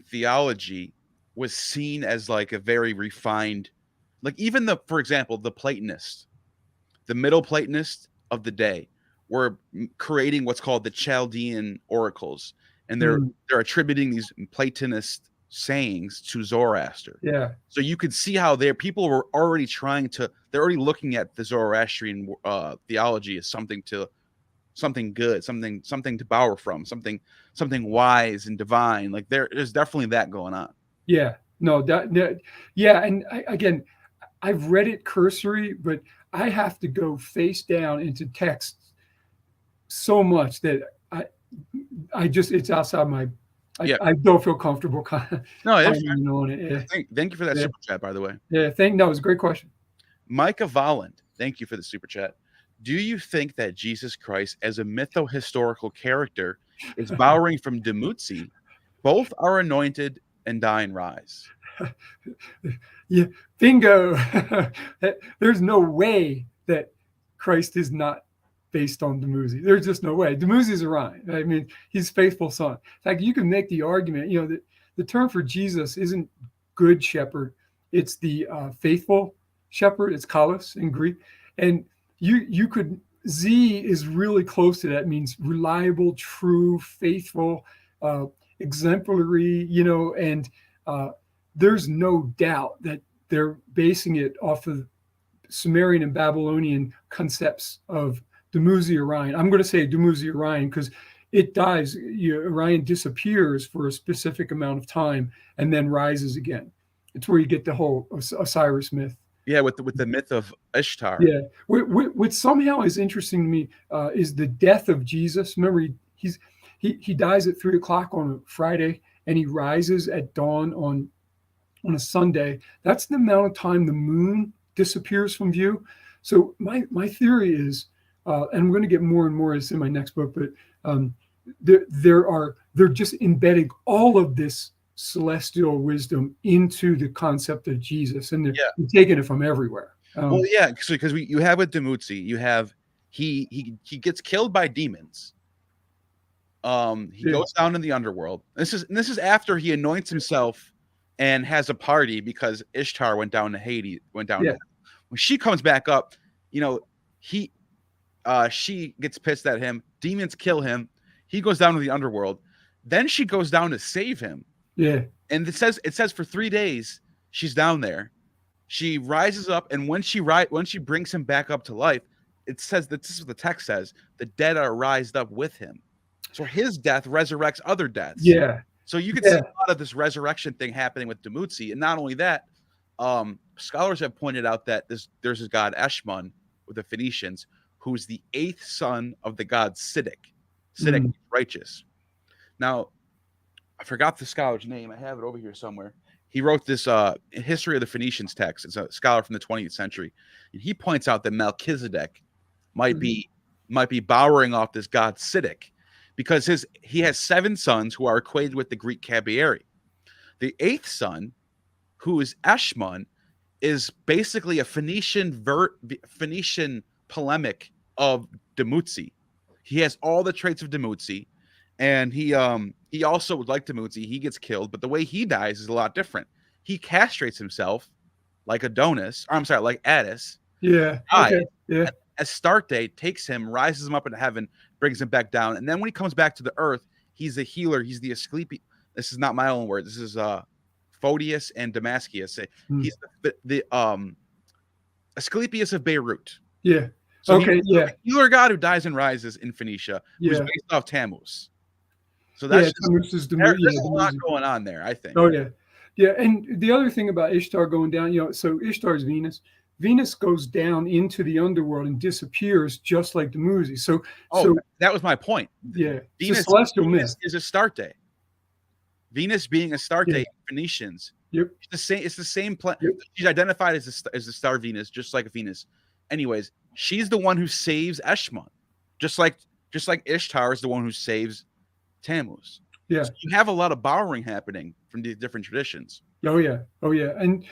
Speaker 1: theology was seen as like a very refined, like even for example, the Platonists, the Middle Platonists of the day were creating what's called the Chaldean oracles, and they're attributing these Platonist sayings to Zoroaster.
Speaker 2: Yeah.
Speaker 1: So you could see how people were already they're already looking at the Zoroastrian theology as something good, something to borrow from, something wise and divine. Like there's definitely that going on.
Speaker 2: Yeah. No, and again, I've read it cursory, but I have to go face down into text so much that it's outside my. I don't feel comfortable.
Speaker 1: No,
Speaker 2: on it. Yeah.
Speaker 1: Thank you for that super chat, by the way.
Speaker 2: Yeah, it was a great question.
Speaker 1: Micah Volland, thank you for the super chat. Do you think that Jesus Christ, as a mytho-historical character, is borrowing from Dumuzi? Both are anointed and die and rise.
Speaker 2: Yeah, bingo. There's no way that Christ is not based on Dumuzi. There's just no way. Dumuzi's Orion. I mean, he's faithful son. In fact, you can make the argument, that the term for Jesus isn't good shepherd. It's the faithful shepherd. It's kalos in Greek. And you could, Z is really close to that. It means reliable, true, faithful, exemplary, and there's no doubt that they're basing it off of Sumerian and Babylonian concepts of Dumuzi Orion. I'm going to say Dumuzi Orion because it dies. Orion disappears for a specific amount of time and then rises again. It's where you get the whole Osiris myth.
Speaker 1: Yeah, with the myth of Ishtar.
Speaker 2: Yeah, what somehow is interesting to me is the death of Jesus. Remember, he dies at 3:00 on a Friday and he rises at dawn on a Sunday. That's the amount of time the moon disappears from view. So my theory is, and I'm going to get more and more as in my next book, but they're just embedding all of this celestial wisdom into the concept of Jesus, and they're taking it from everywhere.
Speaker 1: Because you have with Dumuzi, you have he gets killed by demons. He goes down in the underworld. This is after he anoints himself and has a party because Ishtar went down to Hades. To when she comes back up, she gets pissed at him. Demons kill him. He goes down to the underworld. Then she goes down to save him.
Speaker 2: Yeah.
Speaker 1: And it says for 3 days she's down there. She rises up, and when she brings him back up to life, it says that this is what the text says: the dead are raised up with him. So his death resurrects other deaths.
Speaker 2: Yeah.
Speaker 1: So you can see a lot of this resurrection thing happening with Dumuzi. And not only that, scholars have pointed out that there's a god Eshmun with the Phoenicians, who's the 8th son of the god Siddiq. Siddiq righteous. Now, I forgot the scholar's name. I have it over here somewhere. he wrote this History of the Phoenicians text. It's a scholar from the 20th century, and he points out that Melchizedek might be borrowing off this god Siddiq, because he has 7 sons who are equated with the Greek Cabiri. The 8th son, who is Eshmun, is basically a Phoenician polemic of Dumuzi. He has all the traits of Dumuzi, and he also would like Dumuzi. He gets killed, but the way he dies is a lot different. He castrates himself like Adonis. Or I'm sorry, like Attis.
Speaker 2: Yeah.
Speaker 1: Dies,
Speaker 2: Okay. Yeah.
Speaker 1: Astarte takes him, rises him up into heaven, brings him back down, and then when he comes back to the earth, he's the healer. He's the Asclepius. This is not my own word. This is Photius and Damascus. He's the Asclepius of Beirut.
Speaker 2: Yeah.
Speaker 1: So
Speaker 2: okay.
Speaker 1: he's the healer god who dies and rises in Phoenicia, who's based off Tammuz. So that's there's a lot going on there, I think.
Speaker 2: Oh yeah. Yeah. And the other thing about Ishtar going down, so Ishtar's Venus. Venus goes down into the underworld and disappears just like the Dumuzi. So
Speaker 1: that was my point.
Speaker 2: Yeah.
Speaker 1: Venus is Astarte. Venus being Astarte in Phoenicians.
Speaker 2: Yep.
Speaker 1: It's the same planet. Yep. She's identified as the star Venus, just like Venus. Anyways, she's the one who saves Eshmun, just like Ishtar is the one who saves Tammuz.
Speaker 2: Yeah.
Speaker 1: So you have a lot of borrowing happening from these different traditions.
Speaker 2: Oh yeah. And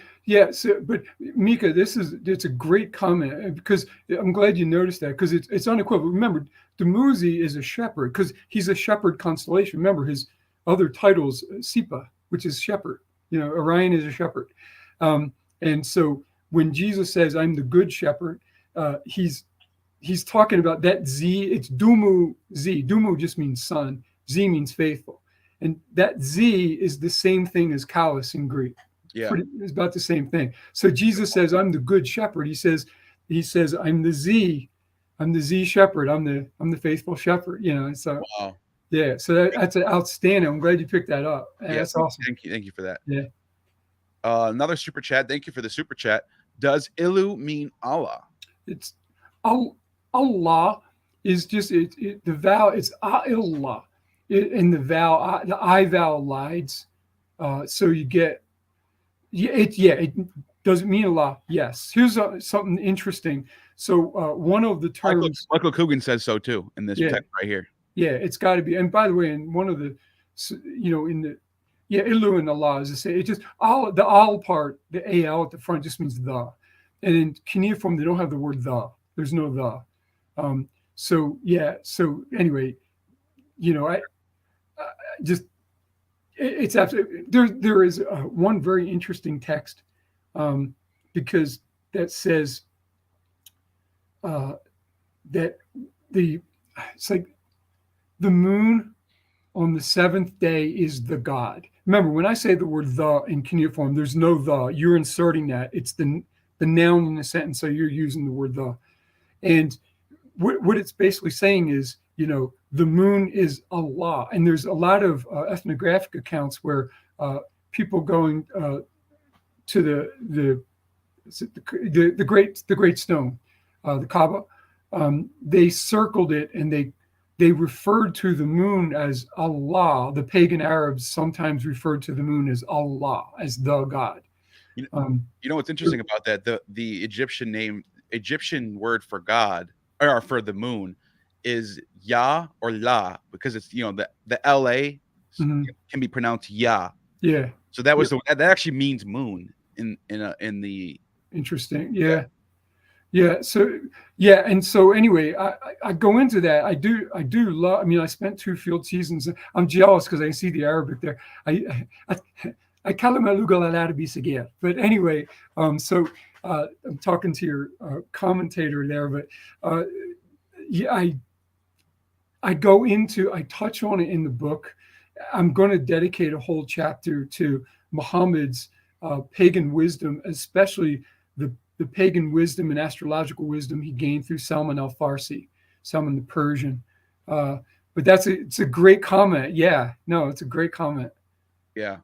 Speaker 2: so, but Mika, it's a great comment, because I'm glad you noticed that, because it's unequivocal. Remember, Dumuzi is a shepherd because he's a shepherd constellation. Remember his other titles, Sipa, which is shepherd. Orion is a shepherd. And so when Jesus says, "I'm the good shepherd," he's talking about that Z. It's Dumu Z. Dumu just means son. Z means faithful. And that Z is the same thing as Kalos in Greek.
Speaker 1: Yeah.
Speaker 2: It's about the same thing. So Jesus says, "I'm the good shepherd." He says, "I'm the Z. I'm the Z shepherd. I'm the faithful shepherd." So
Speaker 1: wow.
Speaker 2: Yeah. So that's outstanding. I'm glad you picked that up. That's awesome.
Speaker 1: Thank you for that.
Speaker 2: Yeah.
Speaker 1: Another super chat. Thank you for the super chat. Does Ilu mean Allah?
Speaker 2: It's Allah is just the vowel. It's Allah. In the vowel, the I vowel lides, so you get, it doesn't mean Allah. Yes. Here's something interesting. So one of the terms,
Speaker 1: Michael Coogan says so too in this text right here.
Speaker 2: Yeah, it's got to be. And by the way, in one of the, Ilu and Allah is the same. It just the al part, the al at the front just means the, and in cuneiform they don't have the word the. There's no the. So anyway, it's absolutely there is one very interesting text, because that says that it's like the moon on the 7th day is the god. Remember, when I say the word the in cuneiform, there's no the. You're inserting that. It's the noun in the sentence, so you're using the word the. And what it's basically saying is, the moon is Allah. And there's a lot of ethnographic accounts where people going to the great stone, the Kaaba, they circled it and they referred to the moon as Allah. The pagan Arabs sometimes referred to the moon as Allah, as the god.
Speaker 1: What's interesting about that? The Egyptian word for God, or for the moon, is Ya or La, because it's the LA can be pronounced Ya.
Speaker 2: Yeah.
Speaker 1: So that was that actually means moon in the
Speaker 2: interesting. Yeah. Yeah. So and so anyway, I go into that. I do love. I mean, I spent 2 field seasons. I'm jealous because I see the Arabic there. I call him a lugal al-Arabi Sagir. But anyway, so I'm talking to your commentator there, but I touch on it in the book. I'm going to dedicate a whole chapter to Muhammad's pagan wisdom, especially the pagan wisdom and astrological wisdom he gained through Salman al-Farsi, Salman the Persian. But it's a great comment. Yeah, no, it's a great comment.
Speaker 1: Yeah.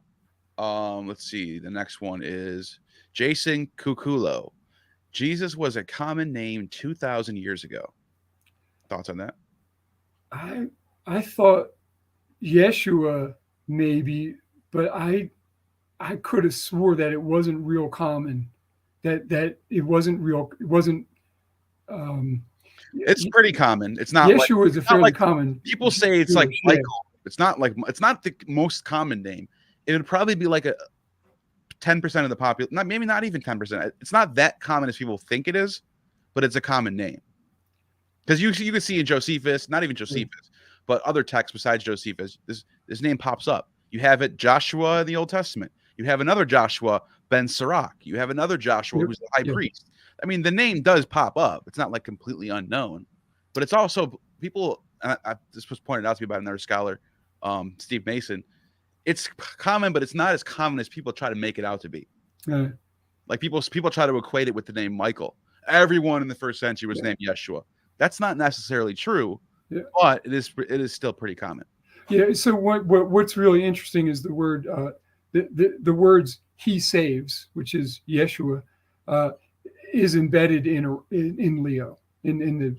Speaker 1: Let's see. The next one is Jason Kukulo. Jesus was a common name 2,000 years ago. Thoughts on that?
Speaker 2: I thought Yeshua maybe, but I I could have swore that it wasn't real common, that it wasn't real. It wasn't. Um,
Speaker 1: It's pretty common. It's not like
Speaker 2: Yeshua is a fairly common.
Speaker 1: people say it's like Michael. It's not the most common name. It would probably be like a 10% of the population, maybe not even 10%. It's not that common as people think it is, but it's a common name. Because you can see in Josephus, not even Josephus, but other texts besides Josephus, this name pops up. You have it Joshua in the Old Testament. You have another Joshua ben Sirach. You have another Joshua who's the high priest. I mean, the name does pop up. It's not like completely unknown, but it's also people. This was pointed out to me by another scholar, Steve Mason. It's common, but it's not as common as people try to make it out to be. Like people try to equate it with the name Michael. Everyone in the first century was named Yeshua. That's not necessarily true, but it is still pretty common.
Speaker 2: Yeah. So what's really interesting is the word the words "he saves," which is Yeshua, is embedded in Leo in the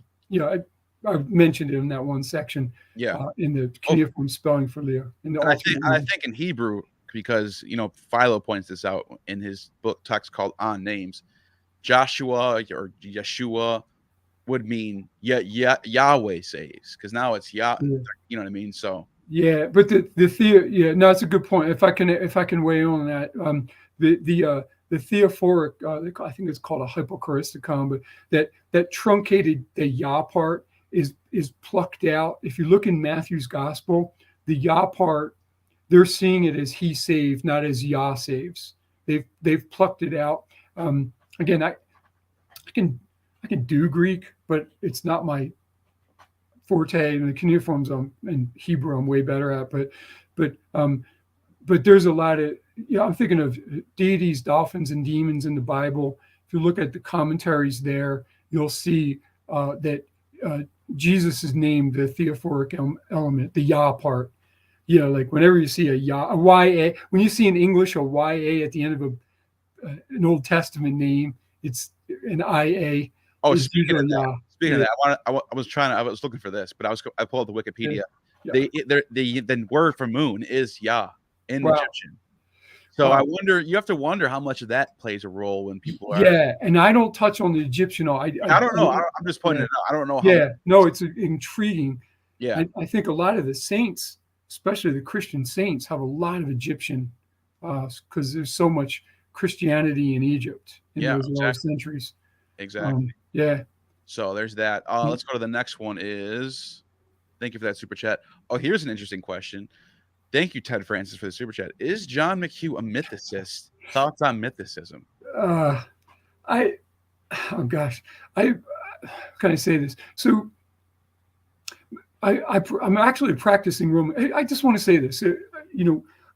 Speaker 2: I've mentioned it in that one section. In the cuneiform spelling for Leo.
Speaker 1: I think in Hebrew, because Philo points this out in his book text called On Names, Joshua or Yeshua would mean Yahweh saves, because now it's Yah. You know what I mean? So
Speaker 2: but the no, that's a good point. If I can weigh in on that, the theophoric, I think it's called a hypochoristicon, but that truncated the Yah part is plucked out. If you look in Matthew's gospel, the Yah part, they're seeing it as he saved, not as Yah saves. They've plucked it out. Again, I can do Greek, but it's not my forte. And the cuneiforms and Hebrew I'm way better at. But there's a lot of I'm thinking of deities, dolphins, and demons in the Bible. If you look at the commentaries there, you'll see that Jesus is named the theophoric element, the Yah part. Like whenever you see a YA, when you see in English a YA at the end of an Old Testament name, it's an IA.
Speaker 1: Oh, speaking of that, I was looking for this, but I pulled up the Wikipedia. The word for moon is Yah in Egyptian. So I wonder, you have to wonder how much of that plays a role when people are.
Speaker 2: Yeah, and I don't touch on the Egyptian. I
Speaker 1: don't know. I'm just pointing it out. I don't know
Speaker 2: how. No, it's intriguing.
Speaker 1: Yeah.
Speaker 2: I think a lot of the saints, especially the Christian saints, have a lot of Egyptian because there's so much Christianity in Egypt in those early centuries.
Speaker 1: Exactly. So there's that. Let's go to the next one. Thank you for that super chat. Oh, here's an interesting question. Thank you, Ted Francis, for the super chat. Is John McHugh a mythicist? Thoughts on mythicism?
Speaker 2: How can I say this? So I'm actually practicing Roman. I just want to say this.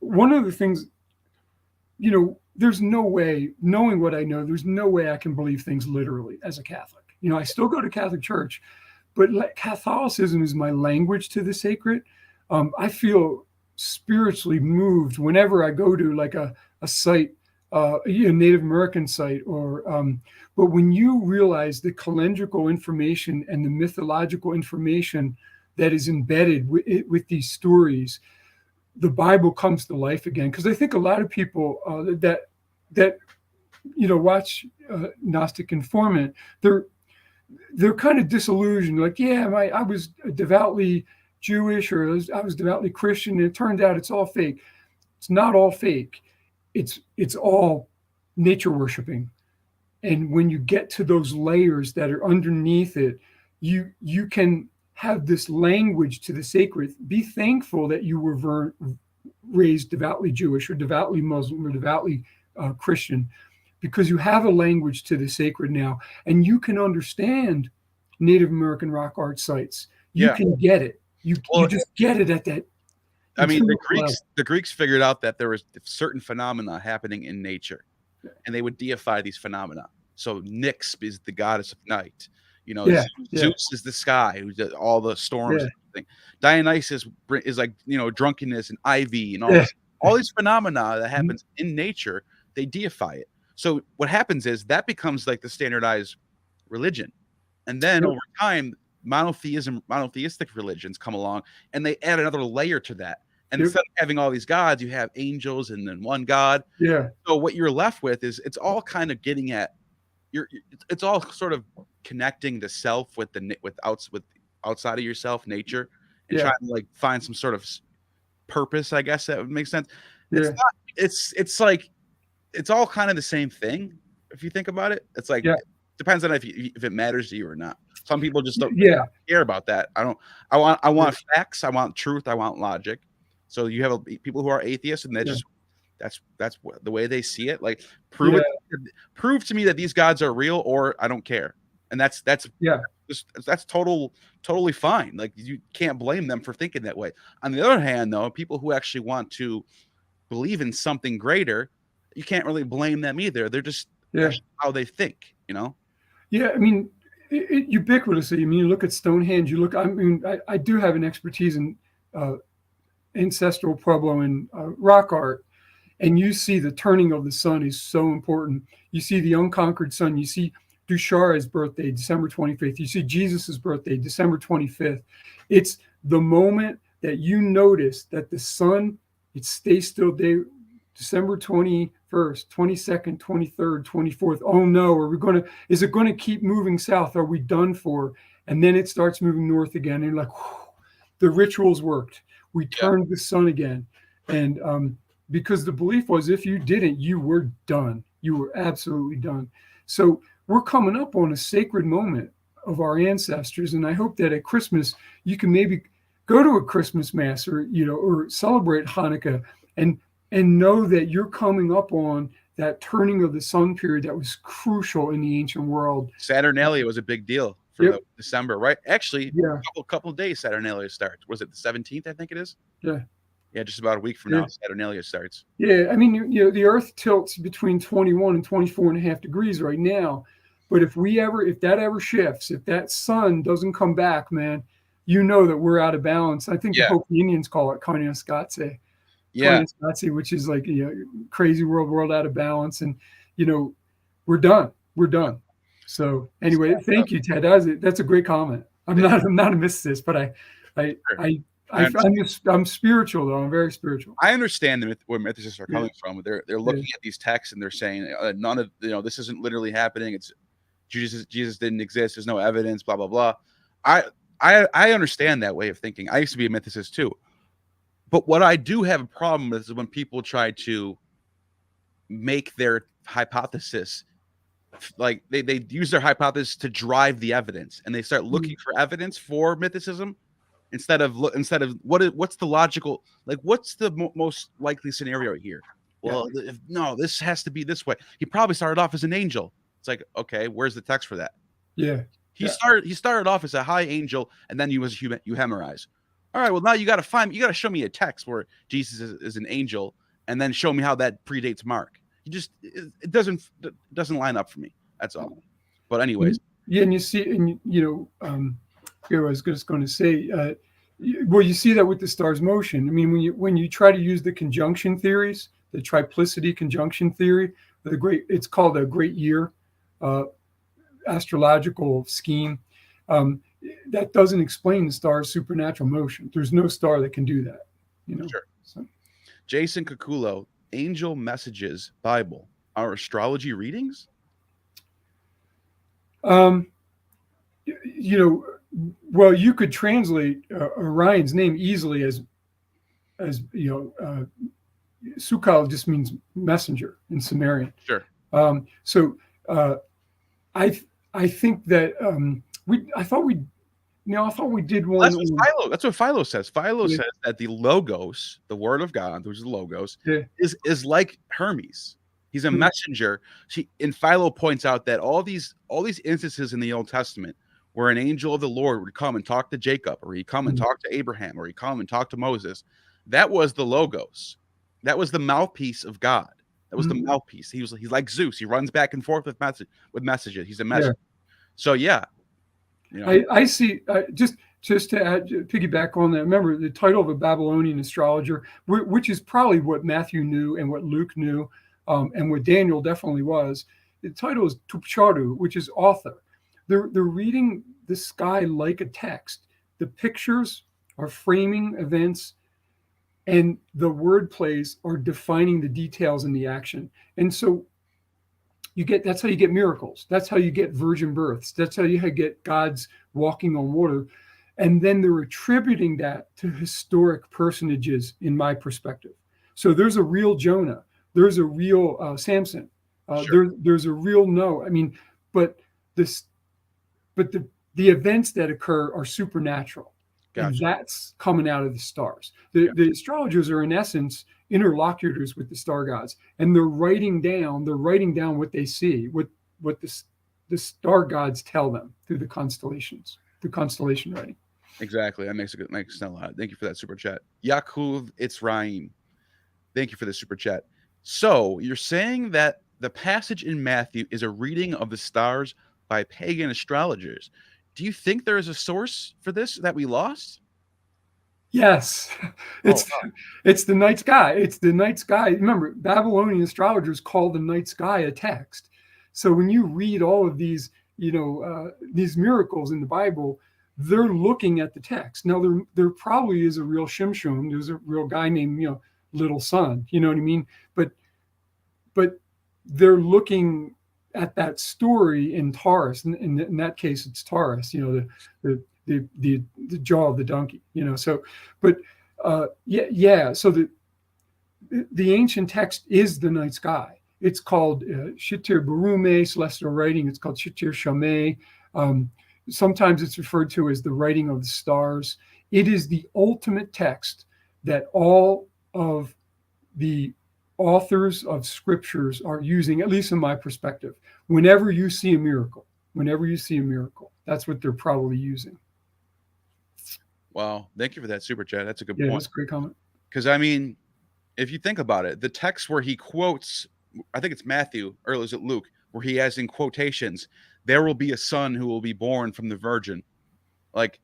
Speaker 2: One of the things, there's no way, knowing what I know, there's no way I can believe things literally as a Catholic. I still go to Catholic church, but Catholicism is my language to the sacred. I feel spiritually moved whenever I go to like a site, a Native American site, but when you realize the calendrical information and the mythological information that is embedded with these stories, the Bible comes to life again. Because I think a lot of people that watch Gnostic Informant, they're kind of disillusioned. Like, I was devoutly Jewish or I was devoutly Christian, and it turned out it's all fake. It's not all fake. It's all nature worshiping. And when you get to those layers that are underneath it, you can have this language to the sacred. Be thankful that you were raised devoutly Jewish or devoutly Muslim or devoutly Christian, because you have a language to the sacred now, and you can understand Native American rock art sites. You can get it. You just get it at that.
Speaker 1: I mean, the Greeks figured out that there was certain phenomena happening in nature, and they would deify these phenomena. So Nyx is the goddess of night. Zeus is the sky, who does all the storms. And everything. Dionysus is like drunkenness and ivy and all these phenomena that happens in nature. They deify it. So what happens is that becomes like the standardized religion, and then over time, monotheistic religions come along and they add another layer to that, And instead of having all these gods, you have angels and then one god.
Speaker 2: Yeah.
Speaker 1: So what you're left with is it's all kind of getting at it's all sort of connecting the self with outside of yourself, nature, and trying to like find some sort of purpose. I guess that would make sense. It's not. It's like it's all kind of the same thing if you think about it. It's like it depends on if it matters to you or not. Some people just don't care about that. I want facts. I want truth. I want logic. So you have people who are atheists, and that's the way they see it. Like prove to me that these gods are real, or I don't care. And that's totally fine. Like you can't blame them for thinking that way. On the other hand, though, people who actually want to believe in something greater, you can't really blame them either. They're just how they think, you know?
Speaker 2: Yeah, I mean, ubiquitously. I mean, you look at Stonehenge. You look. I mean, I do have an expertise in ancestral Pueblo and rock art, and you see the turning of the sun is so important. You see the unconquered sun. You see Dushara's birthday, December 25th. You see Jesus's birthday, December 25th. It's the moment that you notice that the sun, it stays still day, December 21st, 22nd, 23rd, 24th. Oh no, is it going to keep moving south? Are we done for? And then it starts moving north again. And like, whew, the rituals worked. We turned the sun again. And because the belief was if you didn't, you were done. You were absolutely done. So we're coming up on a sacred moment of our ancestors. And I hope that at Christmas, you can maybe go to a Christmas mass or celebrate Hanukkah and know that you're coming up on that turning of the sun period that was crucial in the ancient world.
Speaker 1: Saturnalia was a big deal for December, right? Actually, a couple of days Saturnalia starts. Was it the 17th? I think it is.
Speaker 2: Yeah.
Speaker 1: Yeah, just about a week from now, Saturnalia starts.
Speaker 2: Yeah, I mean, the Earth tilts between 21 and 24 and a half degrees right now. But if that ever shifts, if that sun doesn't come back, man, you know that we're out of balance. I think the Hopi Indians call it Carniascatse.
Speaker 1: Yeah,
Speaker 2: which is like crazy world out of balance, and we're done. So anyway, thank you, Ted. That's a great comment. I'm not a mysticist, but I'm spiritual though. I'm very spiritual.
Speaker 1: I understand where mythicists are coming from. They're looking at these texts and they're saying none of this isn't literally happening. It's Jesus didn't exist. There's no evidence. Blah blah blah. I understand that way of thinking. I used to be a mythicist too. But what I do have a problem with is when people try to make their hypothesis, like they use their hypothesis to drive the evidence, and they start looking for evidence for mythicism instead of what's the logical, like what's the most likely scenario here? Well, no, this has to be this way. He probably started off as an angel. It's like, okay, where's the text for that?
Speaker 2: Yeah,
Speaker 1: he started off as a high angel, and then you hemorize. All right, well now you got to show me a text where Jesus is an angel, and then show me how that predates Mark. It doesn't line up for me. That's all. But anyways,
Speaker 2: and you see, and I was just going to say, well, you see that with the star's motion. I mean, when you try to use the conjunction theories, the triplicity conjunction theory, it's called a great year astrological scheme. That doesn't explain the star's supernatural motion. There's no star that can do that.
Speaker 1: Sure. So. Jason Kakulo, Angel Messages Bible, are astrology readings?
Speaker 2: Well, you could translate Orion's name easily as Sukal just means messenger in Sumerian.
Speaker 1: Sure.
Speaker 2: So I think that I thought we did one.
Speaker 1: That's what Philo says. Philo says that the logos, the word of God, which is the logos, is like Hermes. He's a messenger. And Philo points out that all these instances in the Old Testament where an angel of the Lord would come and talk to Jacob, or he'd come and talk to Abraham, or he'd come and talk to Moses, that was the logos. That was the mouthpiece of God. That was the mouthpiece. He's like Zeus. He runs back and forth with messages. He's a messenger. So
Speaker 2: I see. Just to add, piggyback on that. Remember the title of a Babylonian astrologer, which is probably what Matthew knew and what Luke knew, and what Daniel definitely was. The title is Tupcharu, which is author. They're reading the sky like a text. The pictures are framing events and the word plays are defining the details in the action. And so that's how you get miracles. That's how you get virgin births. That's how you get God's walking on water. And then they're attributing that to historic personages, in my perspective. So there's a real Jonah. There's a real Samson.
Speaker 1: Sure.
Speaker 2: There's a real Noah. I mean, but the events that occur are supernatural.
Speaker 1: Gotcha.
Speaker 2: And that's coming out of the stars. The astrologers are, in essence, interlocutors with the star gods, and they're writing down what they see, what the star gods tell them through the constellations, through constellation writing.
Speaker 1: Exactly. That makes sense a lot. Thank you for that super chat. Yaakov Itzraim. Thank you for the super chat. So you're saying that the passage in Matthew is a reading of the stars by pagan astrologers. Do you think there is a source for this that we lost?
Speaker 2: Yes, it's the night sky. It's the night sky. Remember, Babylonian astrologers call the night sky a text. So when you read all of these, these miracles in the Bible, they're looking at the text. Now, there probably is a real Shimshon. There's a real guy named, Little Sun. You know what I mean? But they're looking at that story in Taurus. In that case, it's Taurus. The jaw of the donkey. So, but So the ancient text is the night sky. It's called Shitir Barume, celestial writing. It's called Shitir Shameh. Sometimes it's referred to as the writing of the stars. It is the ultimate text that all of the authors of scriptures are using, at least in my perspective. Whenever you see a miracle, that's what they're probably using.
Speaker 1: Wow. Thank you for that super chat. That's a good
Speaker 2: point.
Speaker 1: That's
Speaker 2: a great comment.
Speaker 1: Because, I mean, if you think about it, the text where he quotes, I think it's Matthew, or is it Luke, where he has in quotations, there will be a son who will be born from the virgin. Like,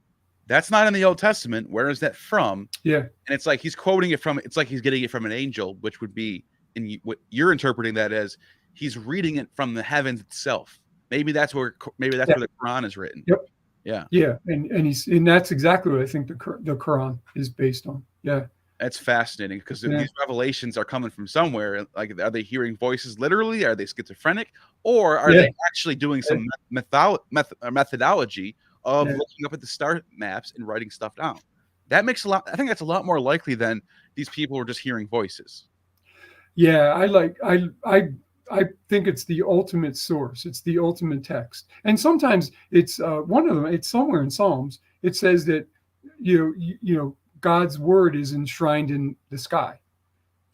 Speaker 1: that's not in the Old Testament. Where is that from?
Speaker 2: Yeah.
Speaker 1: And it's like he's quoting it from, it's like he's getting it from an angel, which would be, in what you're interpreting that as, he's reading it from the heavens itself. Maybe that's where the Qur'an is written.
Speaker 2: Yep.
Speaker 1: Yeah.
Speaker 2: Yeah. And that's exactly what I think the Qur'an is based on. Yeah.
Speaker 1: That's fascinating because these revelations are coming from somewhere. Like, are they hearing voices literally? Are they schizophrenic? Or are they actually doing some methodology of looking up at the star maps and writing stuff down? That makes I think that's a lot more likely than these people were just hearing voices.
Speaker 2: Yeah, I think it's the ultimate source. It's the ultimate text. And sometimes it's one of them. It's somewhere in Psalms. It says that, God's word is enshrined in the sky.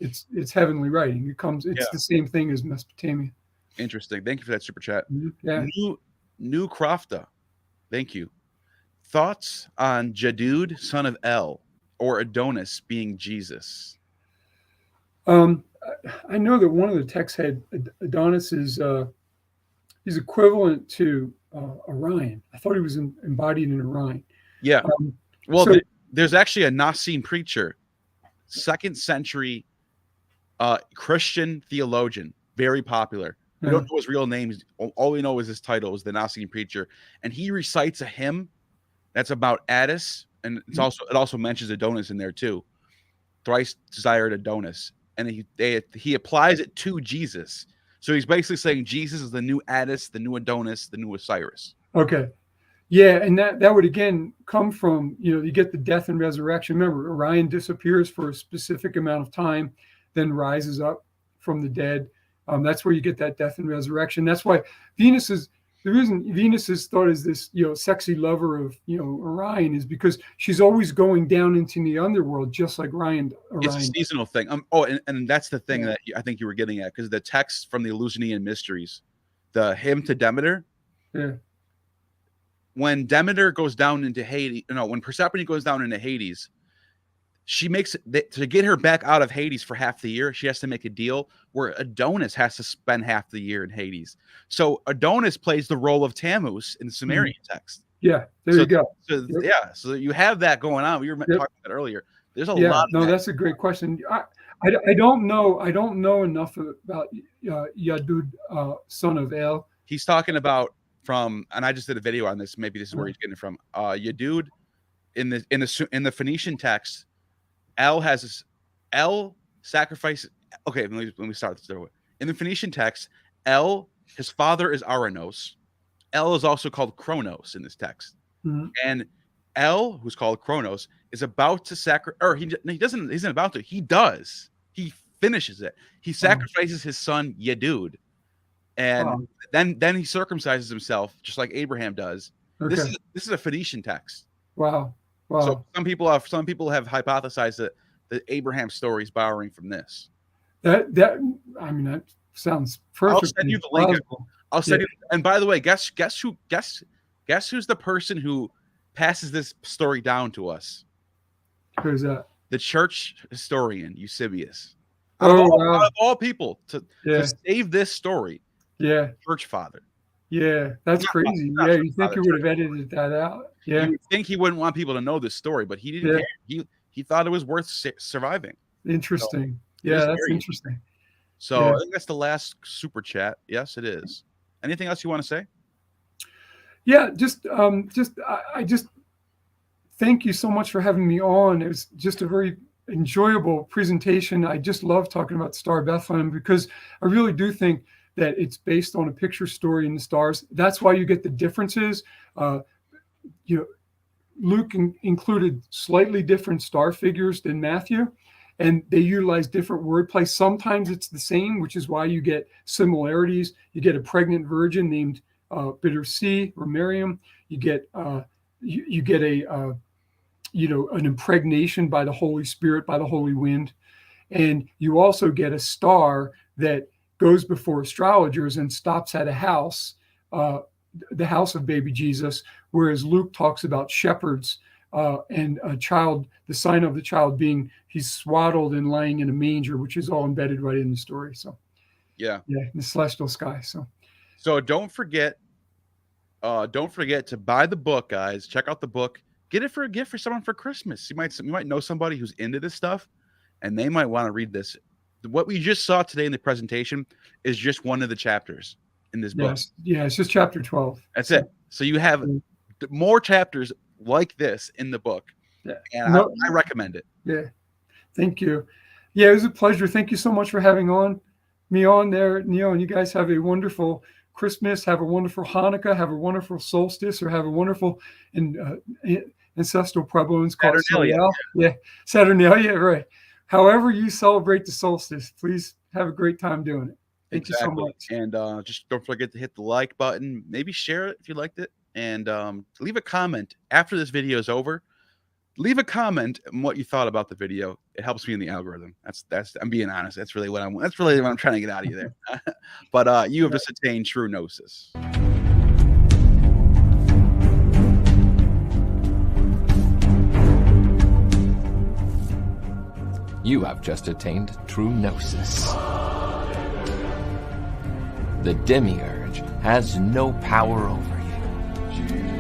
Speaker 2: It's heavenly writing. It's the same thing as Mesopotamia.
Speaker 1: Interesting. Thank you for that super chat.
Speaker 2: Yeah.
Speaker 1: New Crofta. Thank you. Thoughts on Jadud, son of El, or Adonis being Jesus?
Speaker 2: I know that one of the texts had Adonis is he's equivalent to Orion. I thought he was embodied in Orion.
Speaker 1: Yeah. There's actually a Nicene preacher, 2nd century Christian theologian, very popular. We don't know his real name. All we know is his title is the Nicene preacher, and he recites a hymn that's about Attis, and it also mentions Adonis in there too. Thrice desired Adonis, and he applies it to Jesus. So he's basically saying Jesus is the new Attis, the new Adonis, the new Osiris.
Speaker 2: Okay. Yeah, and that would again come from, you get the death and resurrection. Remember, Orion disappears for a specific amount of time, then rises up from the dead. That's where you get that death and resurrection. That's why the reason Venus is thought as this, sexy lover of, Orion is because she's always going down into the underworld, just like Orion.
Speaker 1: It's a seasonal thing. And that's the thing that I think you were getting at, because the text from the Eleusinian Mysteries, the hymn to Demeter.
Speaker 2: Yeah.
Speaker 1: When Demeter goes down into Hades, when Persephone goes down into Hades, she makes to get her back out of Hades for half the year. She has to make a deal where Adonis has to spend half the year in Hades. So Adonis plays the role of Tammuz in the Sumerian text.
Speaker 2: Yeah, you go.
Speaker 1: So you have that going on. We were talking about that earlier. There's a lot.
Speaker 2: No, that's a great question. I don't know. I don't know enough about Yadud, son of El.
Speaker 1: He's talking about and I just did a video on this. Maybe this is where he's getting it from. Yadud in the Phoenician text, El has El sacrifices. Okay, let me start this way. In the Phoenician text, his father is Aranos. El is also called Kronos in this text.
Speaker 2: Mhm.
Speaker 1: And El, who's called Kronos, is about to sacrifice, or he isn't about to, he does. He finishes it. He sacrifices his son Yedud. And then he circumcises himself, just like Abraham does.
Speaker 2: Okay.
Speaker 1: This is a Phoenician text.
Speaker 2: Wow.
Speaker 1: So some people have hypothesized that Abraham's story is borrowing from this.
Speaker 2: That sounds perfect.
Speaker 1: I'll send you the link. I'll send you. And by the way, guess who's the person who passes this story down to us?
Speaker 2: Who's that?
Speaker 1: The church historian Eusebius.
Speaker 2: Out
Speaker 1: of all people to save this story.
Speaker 2: Yeah.
Speaker 1: Church father.
Speaker 2: Yeah, that's crazy. Yeah, you think he would have edited that out? Yeah.
Speaker 1: You would think he wouldn't want people to know this story, but he didn't care. He thought it was worth surviving.
Speaker 2: Interesting. So, that's interesting.
Speaker 1: So I think that's the last super chat. Yes, it is. Anything else you want to say?
Speaker 2: Yeah, I just thank you so much for having me on. It was just a very enjoyable presentation. I just love talking about the Star of Bethlehem because I really do think that it's based on a picture story in the stars. That's why you get the differences. Luke included slightly different star figures than Matthew, and they utilize different wordplay. Sometimes it's the same, which is why you get similarities. You get a pregnant virgin named Bitter C or Miriam. You get an impregnation by the Holy Spirit, by the Holy Wind, and you also get a star that goes before astrologers and stops at a house, the house of baby Jesus, whereas Luke talks about shepherds and a child, the sign of the child being he's swaddled and lying in a manger, which is all embedded right in the story. So in the celestial sky. So
Speaker 1: don't forget to buy the book, guys. Check out the book. Get it for a gift for someone for Christmas. You might know somebody who's into this stuff, and they might want to read this. What we just saw today in the presentation is just one of the chapters in this book.
Speaker 2: Yeah, it's just chapter 12.
Speaker 1: That's it. So you have more chapters like this in the book. Yeah. And I recommend it.
Speaker 2: Yeah. Thank you. Yeah, it was a pleasure. Thank you so much for having me on there, Neil. And you guys have a wonderful Christmas, have a wonderful Hanukkah, have a wonderful solstice, or have a wonderful ancestral Puebloans called Saturnalia. Yeah, Saturnalia, right. However you celebrate the solstice, please have a great time doing it. Thank you so much. And
Speaker 1: just don't forget to hit the like button. Maybe share it if you liked it. And leave a comment after this video is over. Leave a comment on what you thought about the video. It helps me in the algorithm. That's I'm being honest. That's really what I'm trying to get out of you there. But you have just attained true gnosis.
Speaker 3: You have just attained true gnosis. The demiurge has no power over you.